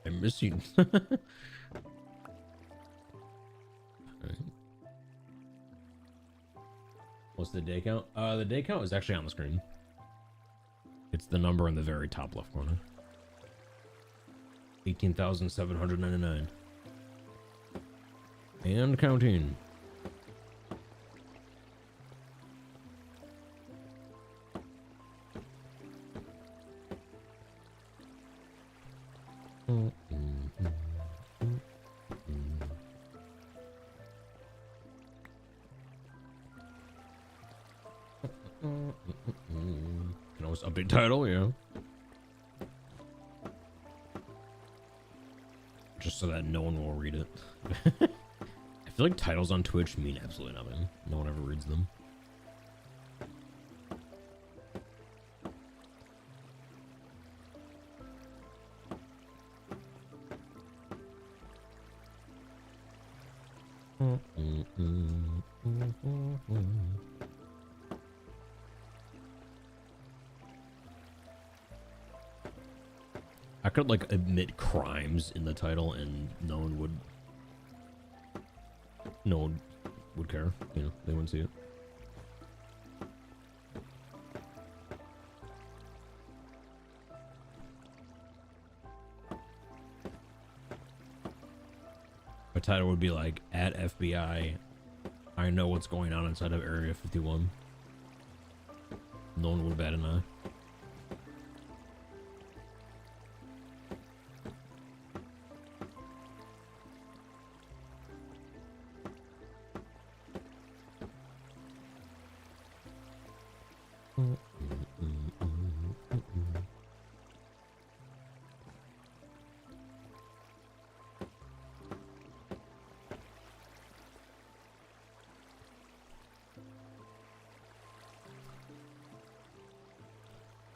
I'm missing. What's the day count? The day count is actually on the screen. It's the number in the very top left corner. 18,799. And counting. Can always update title, yeah. Just so that no one will read it. I feel like titles on Twitch mean absolutely nothing. No one ever reads them. I could like admit crimes in the title and no one would care, you know, they wouldn't see it. My title would be like, at FBI, I know what's going on inside of Area 51. No one would bat an eye.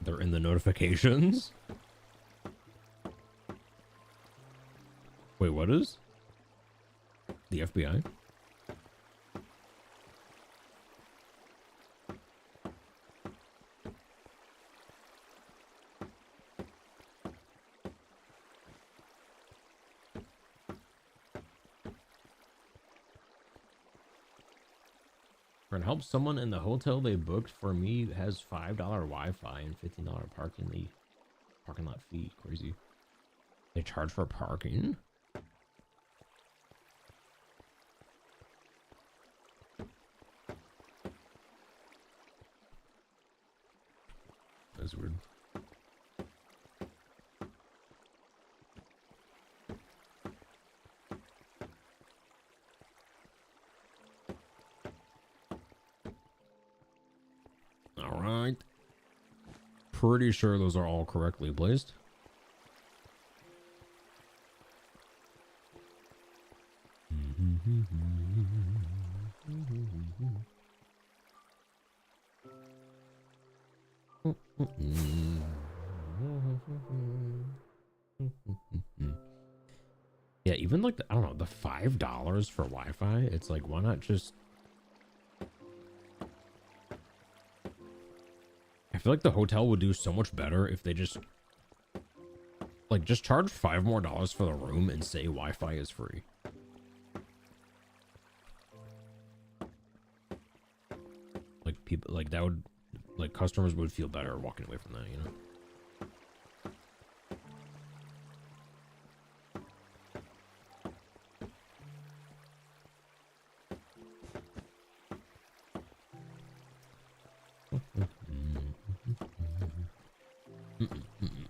They're in the notifications. Wait, what is? The FBI? And help someone in the hotel they booked for me that has $5 Wi-Fi and $15 parking lot fee. Crazy. They charge for parking? That's weird. All right. Pretty sure those are all correctly placed. Yeah, even like I don't know, the $5 for Wi-Fi, it's like, why not just... I feel like the hotel would do so much better if they just charge $5 more for the room and say Wi-Fi is free. Like people like that would like customers would feel better walking away from that, you know.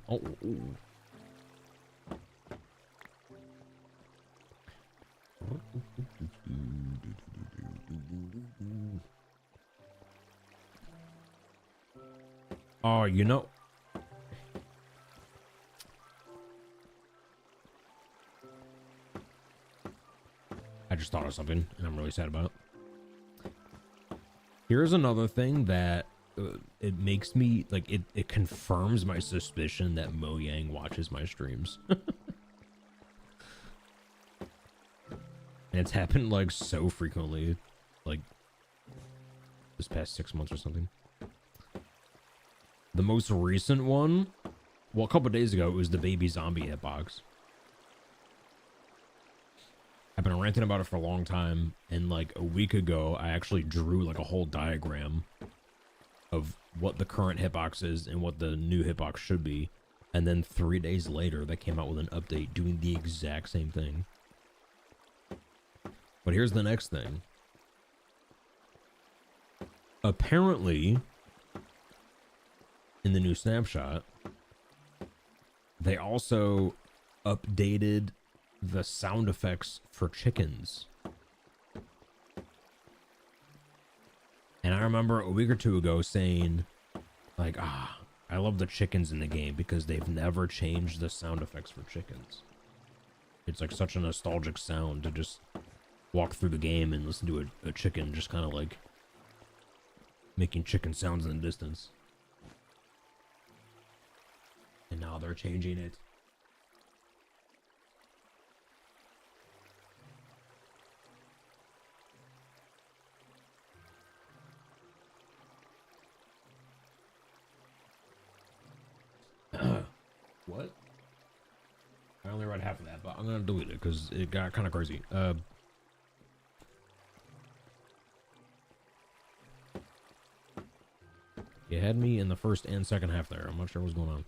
Oh, oh, you know, I just thought of something and I'm really sad about it. Here's another thing that it makes me like it confirms my suspicion that Mojang watches my streams. And it's happened like so frequently, like this past 6 months or something. The most recent one, well, a couple days ago, it was the baby zombie hitbox. I've been ranting about it for a long time, and like a week ago, I actually drew like a whole diagram of what the current hitbox is and what the new hitbox should be. And then 3 days later, they came out with an update doing the exact same thing. But here's the next thing. Apparently, in the new snapshot, they also updated the sound effects for chickens. And I remember a week or two ago saying, like, I love the chickens in the game because they've never changed the sound effects for chickens. It's like such a nostalgic sound to just walk through the game and listen to a chicken just kind of like making chicken sounds in the distance. And now they're changing it. What? I only read half of that, but I'm gonna delete it because it got kind of crazy. You had me in the first and second half there. I'm not sure what's going on.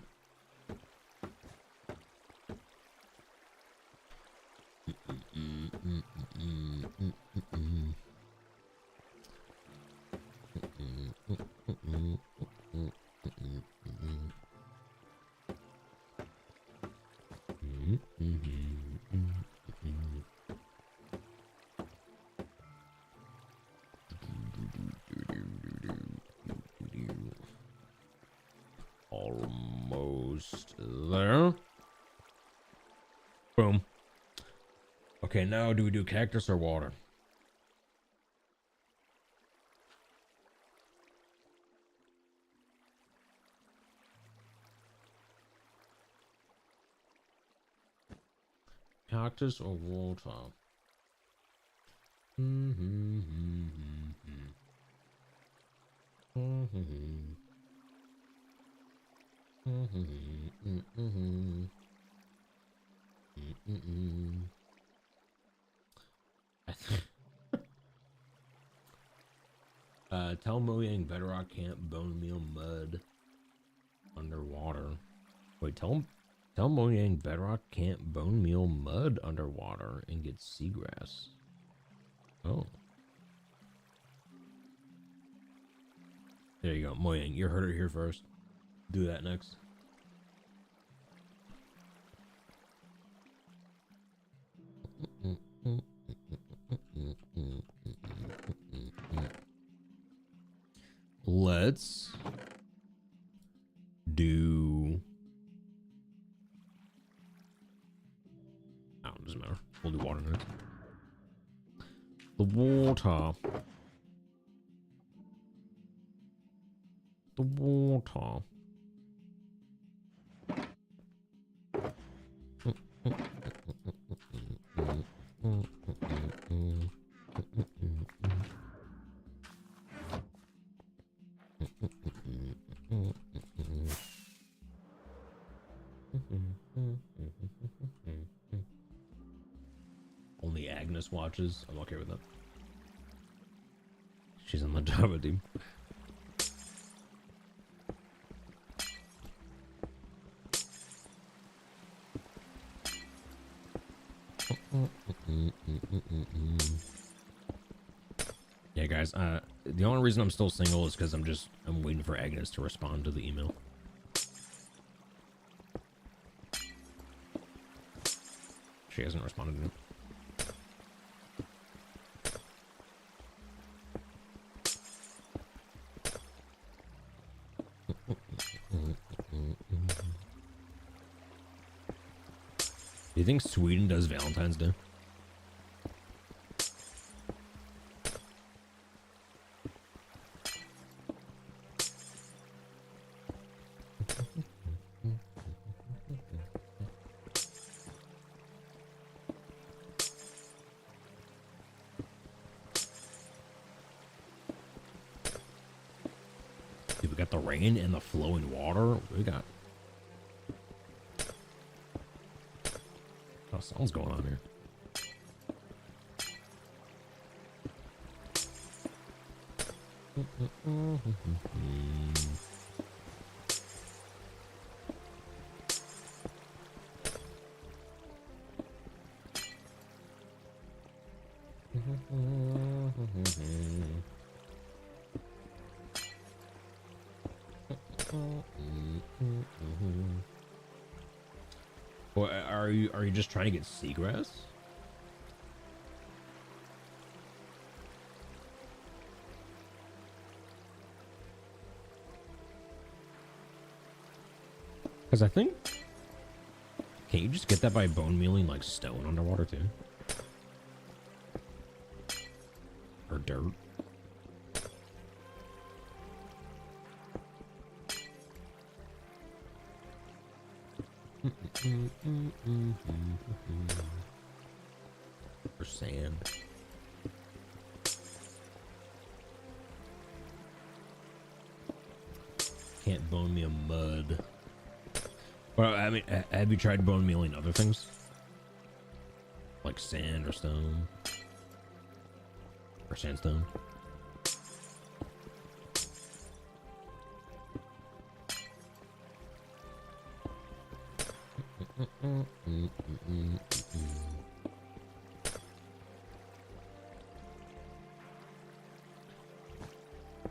Almost there. Boom. Okay, now do we do cactus or water? Cactus or water? Tell Mojang Bedrock can't bone meal mud underwater. Wait, tell Mojang Bedrock can't bone meal mud underwater and get seagrass. Oh. There you go, Mojang. You heard it here first. Do that next. Let's do... Oh, it doesn't matter. We'll do water next. The water. The water. Only Agnes watches. I'm okay with that. She's on the Java team. Yeah, guys. The only reason I'm still single is because I'm waiting for Agnes to respond to the email. She hasn't responded to it. Do you think Sweden does Valentine's Day? Dude, we got the rain and the flowing water. We got... Oh, something's going on here. Well, are you just trying to get seagrass? Because I think... Can't you just get that by bone mealing like stone underwater too? Or dirt? Or sand. Can't bone meal mud. Well, I mean, have you tried bone mealing other things? Like sand or stone? Or sandstone?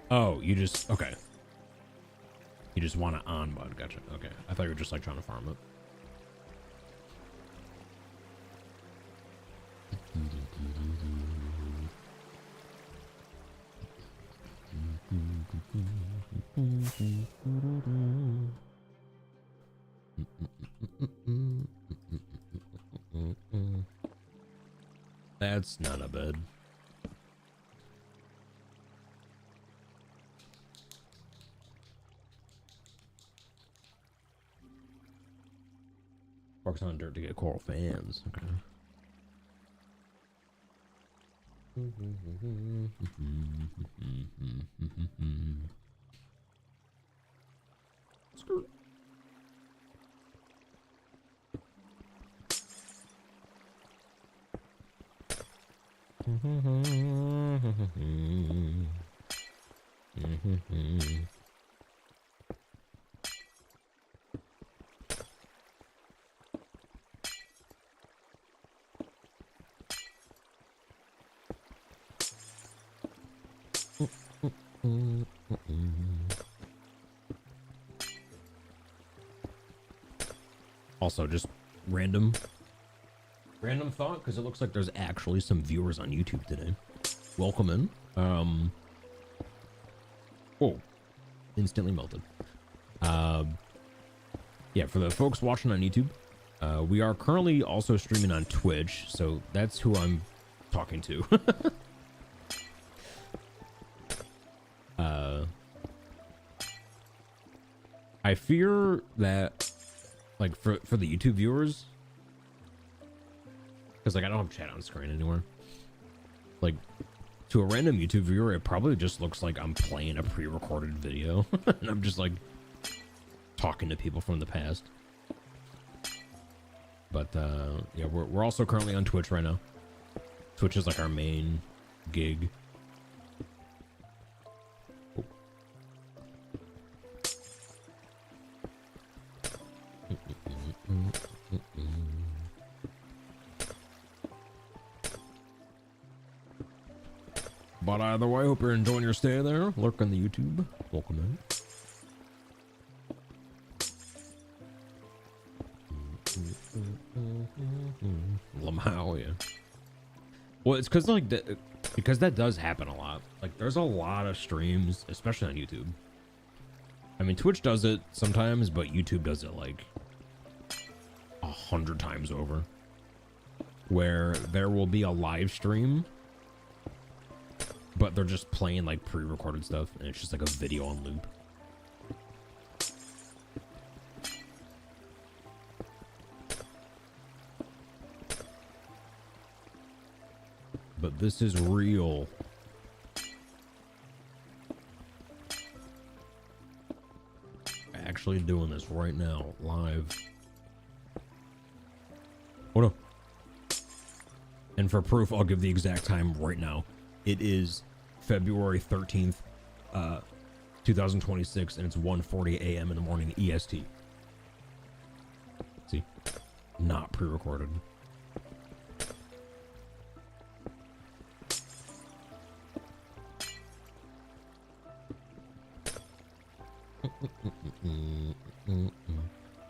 Oh, you just... Okay. You just want it on mud. Gotcha. Okay. I thought you were just like trying to farm it. That's not a bed. Works on dirt to get coral fans. Okay. Skirt. Also, just random thought, because it looks like there's actually some viewers on YouTube today. Welcome in. Oh, instantly melted. Yeah, for the folks watching on YouTube, we are currently also streaming on Twitch, so that's who I'm talking to. I fear that, like, for the YouTube viewers, because like I don't have chat on screen anymore. Like, to a random YouTube viewer, it probably just looks like I'm playing a pre-recorded video, and I'm just like talking to people from the past. But yeah, we're also currently on Twitch right now. Twitch is like our main gig. But either way, hope you're enjoying your stay there. Lurk on the YouTube. Welcome in. Lamau, yeah. Well, it's because like because that does happen a lot. Like, there's a lot of streams, especially on YouTube. I mean, Twitch does it sometimes, but YouTube does it like 100 times over. Where there will be a live stream, but they're just playing like pre-recorded stuff, and it's just like a video on loop. But this is real. Actually doing this right now, live. Hold on. And for proof, I'll give the exact time right now. It is February 13th, 2026, and it's 1:40 a.m. in the morning EST. See? Not pre-recorded.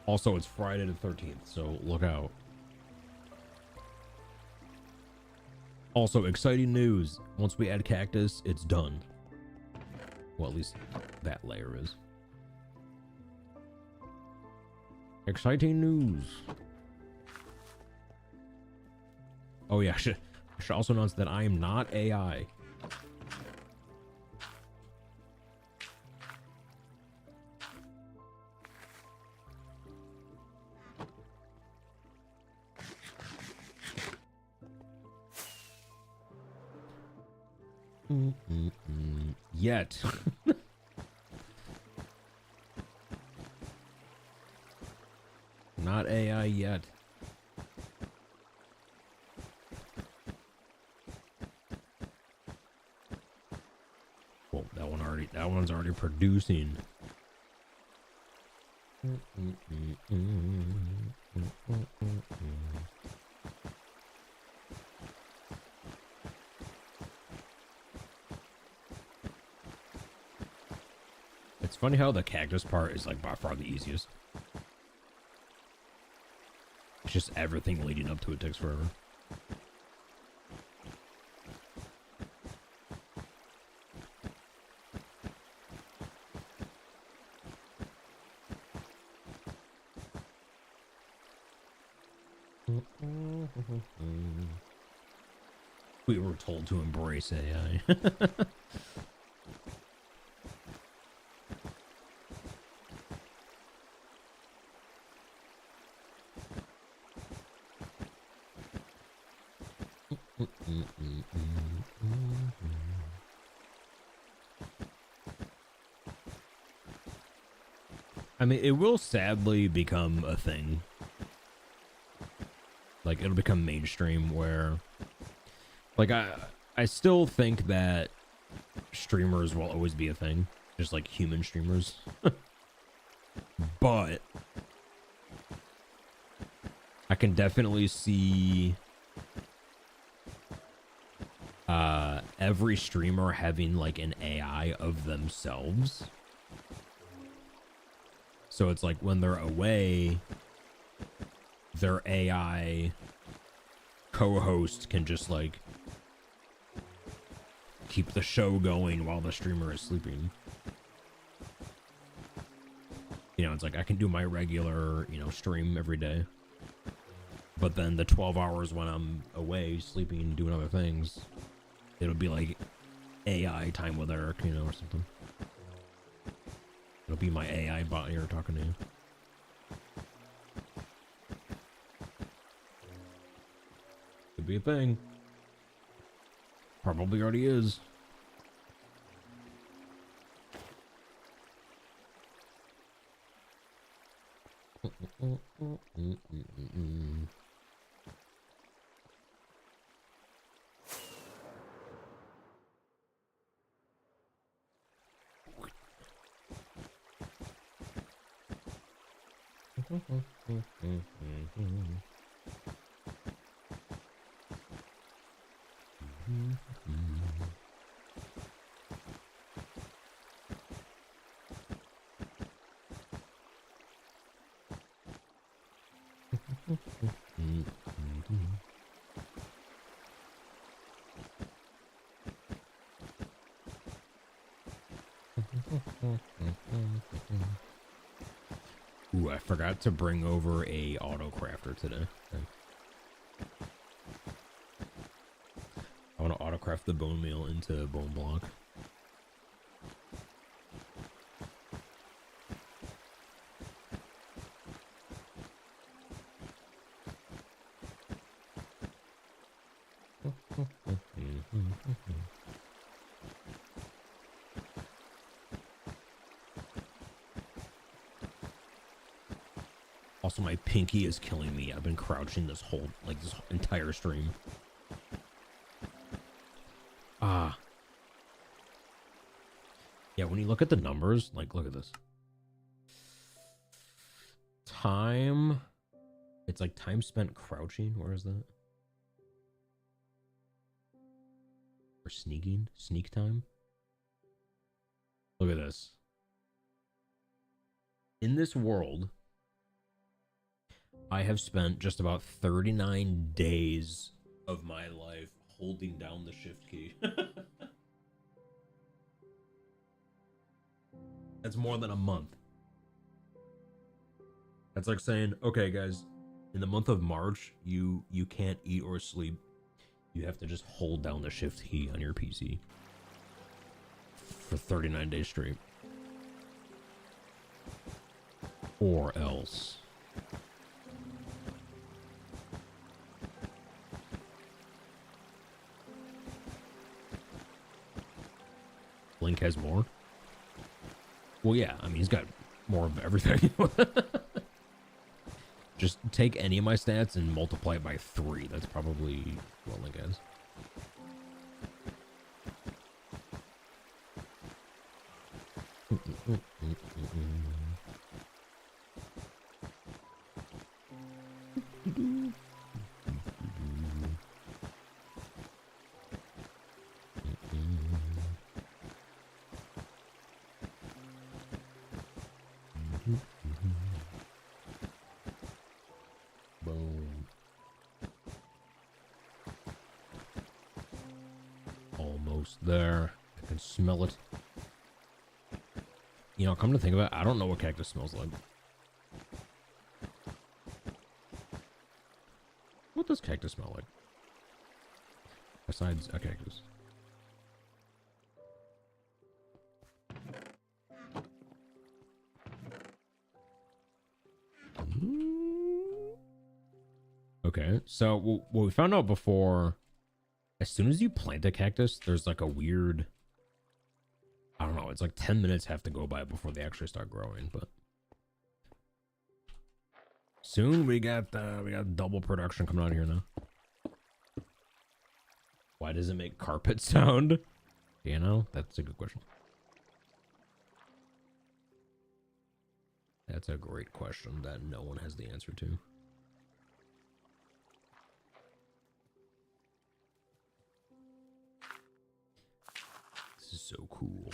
Also, it's Friday the 13th, so look out. Also, exciting news. Once we add cactus, it's done. Well, at least that layer is. Exciting news. Oh yeah, I should also announce that I am not AI. Yet. Not AI yet. Well, that one's already producing. It's funny how the cactus part is like by far the easiest. It's just everything leading up to it takes forever. We were told to embrace AI. I mean, it will sadly become a thing. Like, it'll become mainstream where... Like, I still think that streamers will always be a thing. Just like human streamers. But... I can definitely see... every streamer having, like, an AI of themselves. So it's like when they're away, their AI co-host can just like keep the show going while the streamer is sleeping. You know, it's like I can do my regular, you know, stream every day. But then the 12 hours when I'm away, sleeping, doing other things, it'll be like AI time with Eric, you know, or something. It'll be my AI bot here talking to you. Could be a thing. Probably already is. Ooh, I forgot to bring over a auto crafter today. I want to auto craft the bone meal into bone block. Also, my pinky is killing me. I've been crouching this whole, like, this entire stream. Ah. Yeah, when you look at the numbers, like, look at this. Time. It's like time spent crouching. Where is that? Or sneaking? Sneak time? Look at this. In this world, I have spent just about 39 days of my life holding down the shift key. That's more than a month. That's like saying, okay, guys, in the month of March, you can't eat or sleep. You have to just hold down the shift key on your PC for 39 days straight. Or else. Link has more. Well, yeah, I mean, he's got more of everything. Just take any of my stats and multiply it by 3. That's probably what Link has. Boom. Almost there. I can smell it. You know, come to think of it, I don't know what cactus smells like. What does cactus smell like? Besides a cactus. Okay, so what we found out before, as soon as you plant a cactus, there's like a weird, I don't know, it's like 10 minutes have to go by before they actually start growing, but soon we got double production coming out here now. Why does it make carpet sound? You know, that's a good question. That's a great question that no one has the answer to. This is so cool.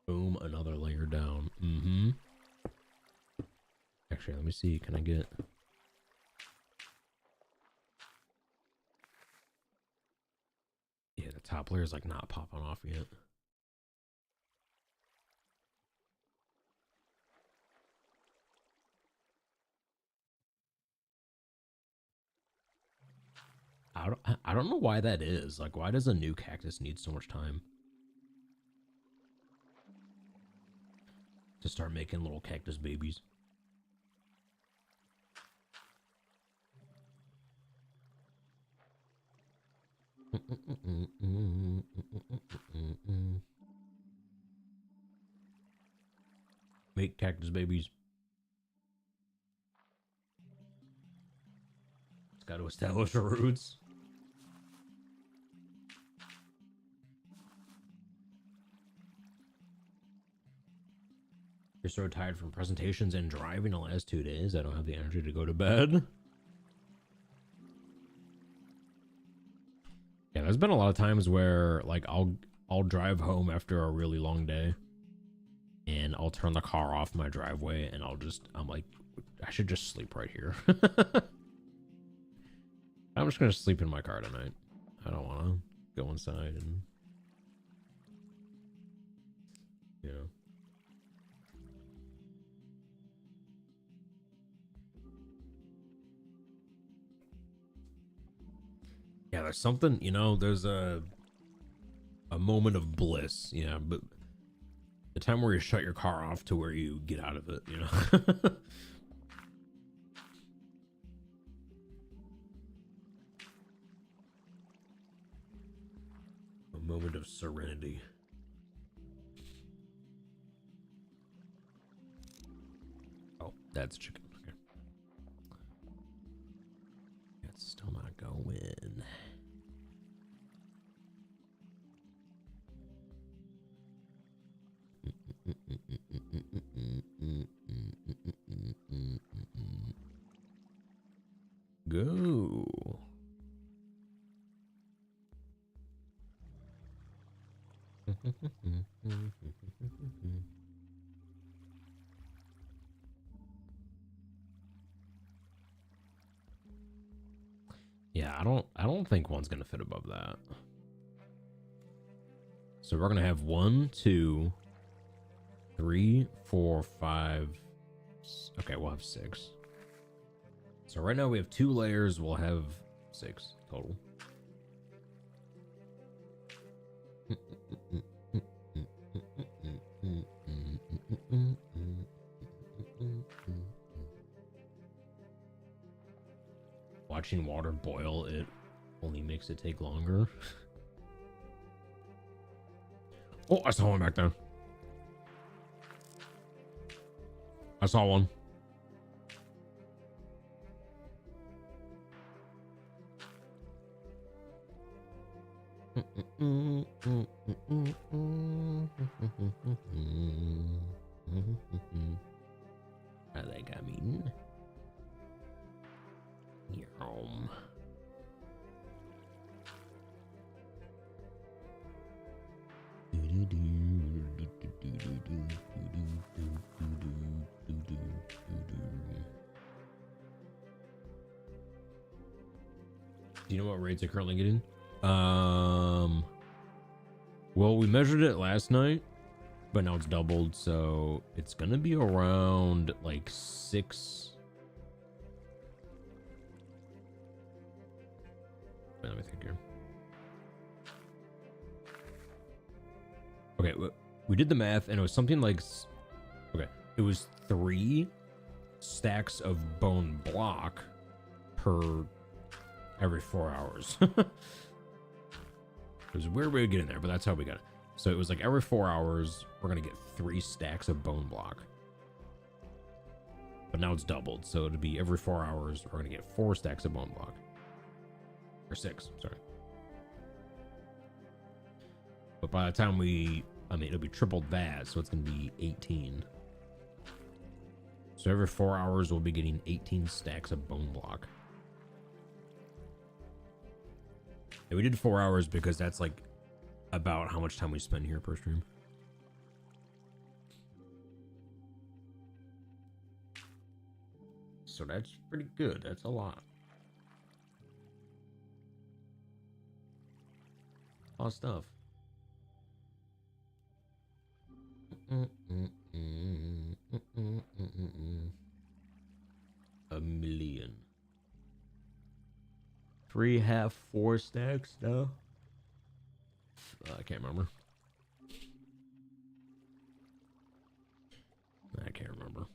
Boom, another layer down. Actually, let me see. Can I get... Yeah, the top layer is like not popping off yet. I don't know why that is. Like, why does a new cactus need so much time to start making little cactus babies? Make cactus babies. It's got to establish the roots. You're so tired from presentations and driving the last 2 days. I don't have the energy to go to bed. there's been a lot of times where like I'll drive home after a really long day and I'll turn the car off my driveway and I'm like, I should just sleep right here. I'm just gonna sleep in my car tonight. I don't want to go inside and, you know. Yeah, there's something, you know, there's a moment of bliss, yeah, but the time where you shut your car off to where you get out of it, you know. A moment of serenity. Oh, that's chicken. Okay. It's still not going. Go. Yeah, I don't think one's gonna fit above that. So we're gonna have 1, 2, 3, 4, 5. Okay, we'll have 6. So right now we have 2 layers. We'll have 6 total. Watching water boil, it only makes it take longer. Oh, I saw one back there. I saw one. I think I mean your home. Do you know what rates are currently getting? Well, we measured it last night, but now it's doubled, so it's gonna be around like 6. Wait, let me think here. Okay, we did the math, and it was something like, okay, it was 3 stacks of bone block per every 4 hours. It was a weird way to get in there, but that's how we got it. So it was like every 4 hours, we're going to get 3 stacks of bone block. But now it's doubled. So it'll be every 4 hours, we're going to get 4 stacks of bone block. Or 6, sorry. But by the time it'll be tripled that, so it's going to be 18. So every 4 hours, we'll be getting 18 stacks of bone block. And we did 4 hours because that's like about how much time we spend here per stream. So that's pretty good. That's a lot. A lot of stuff. A million. 3 half 4 stacks now. I can't remember. I can't remember.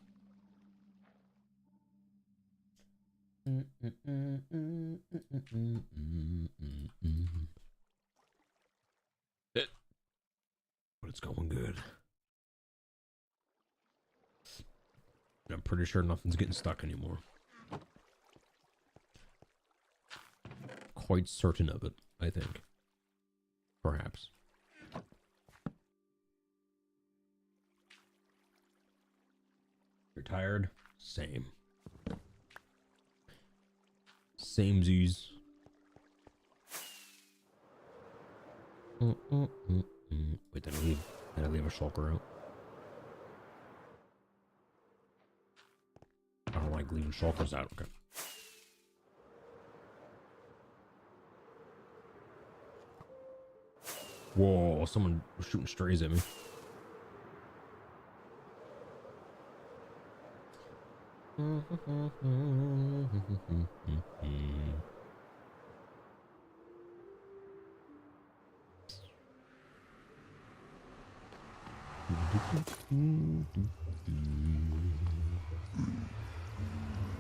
But it's going good. I'm pretty sure nothing's getting stuck anymore. Quite certain of it, I think. Perhaps. You're tired? Same. Samesies. Wait, did I leave a shulker out? I don't like leaving shulkers out. Okay. Whoa, someone was shooting strays at me.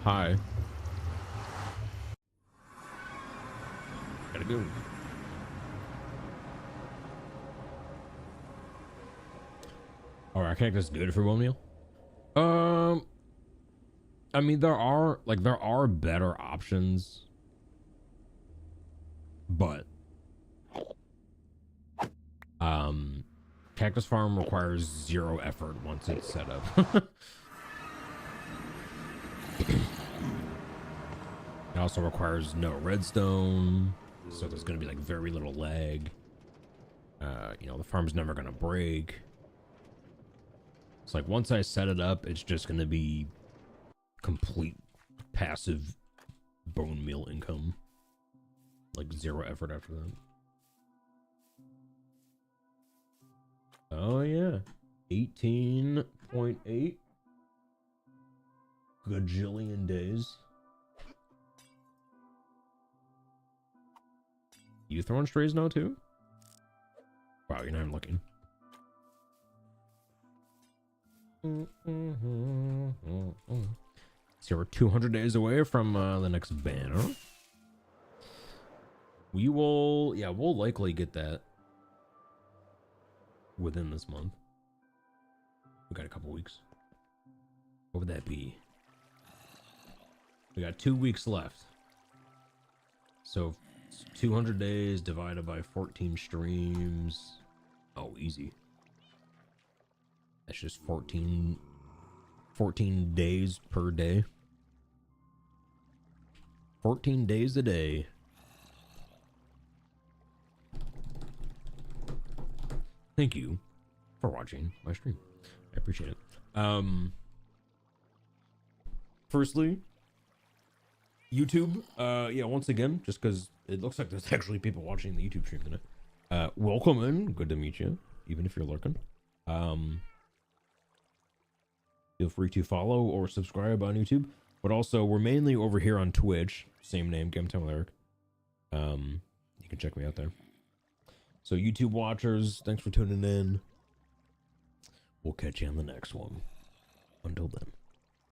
Hi. Gotta go. Alright, I can't just do it for 1 meal. I mean, there are better options, but Cactus Farm requires 0 effort once it's set up. It also requires no redstone, so there's going to be like very little lag. You know, the farm's never going to break. It's like once I set it up, it's just going to be complete passive bone meal income. Like 0 effort after that. Oh yeah. 18.8 gajillion days. You throwing strays now too? Wow, you're not even looking. So we're 200 days away from the next banner. We'll likely get that within this month. We got a couple weeks. What would that be? We got 2 weeks left. So 200 days divided by 14 streams. Oh, easy. That's just 14 days per day. 14 days a day. Thank you for watching my stream. I appreciate it. Firstly, YouTube, yeah, once again, just because it looks like there's actually people watching the YouTube stream tonight. Welcome in. Good to meet you, even if you're lurking. Feel free to follow or subscribe on YouTube. But also, we're mainly over here on Twitch. Same name, Game Time with Eric. You can check me out there. So YouTube watchers, thanks for tuning in. We'll catch you on the next one. Until then.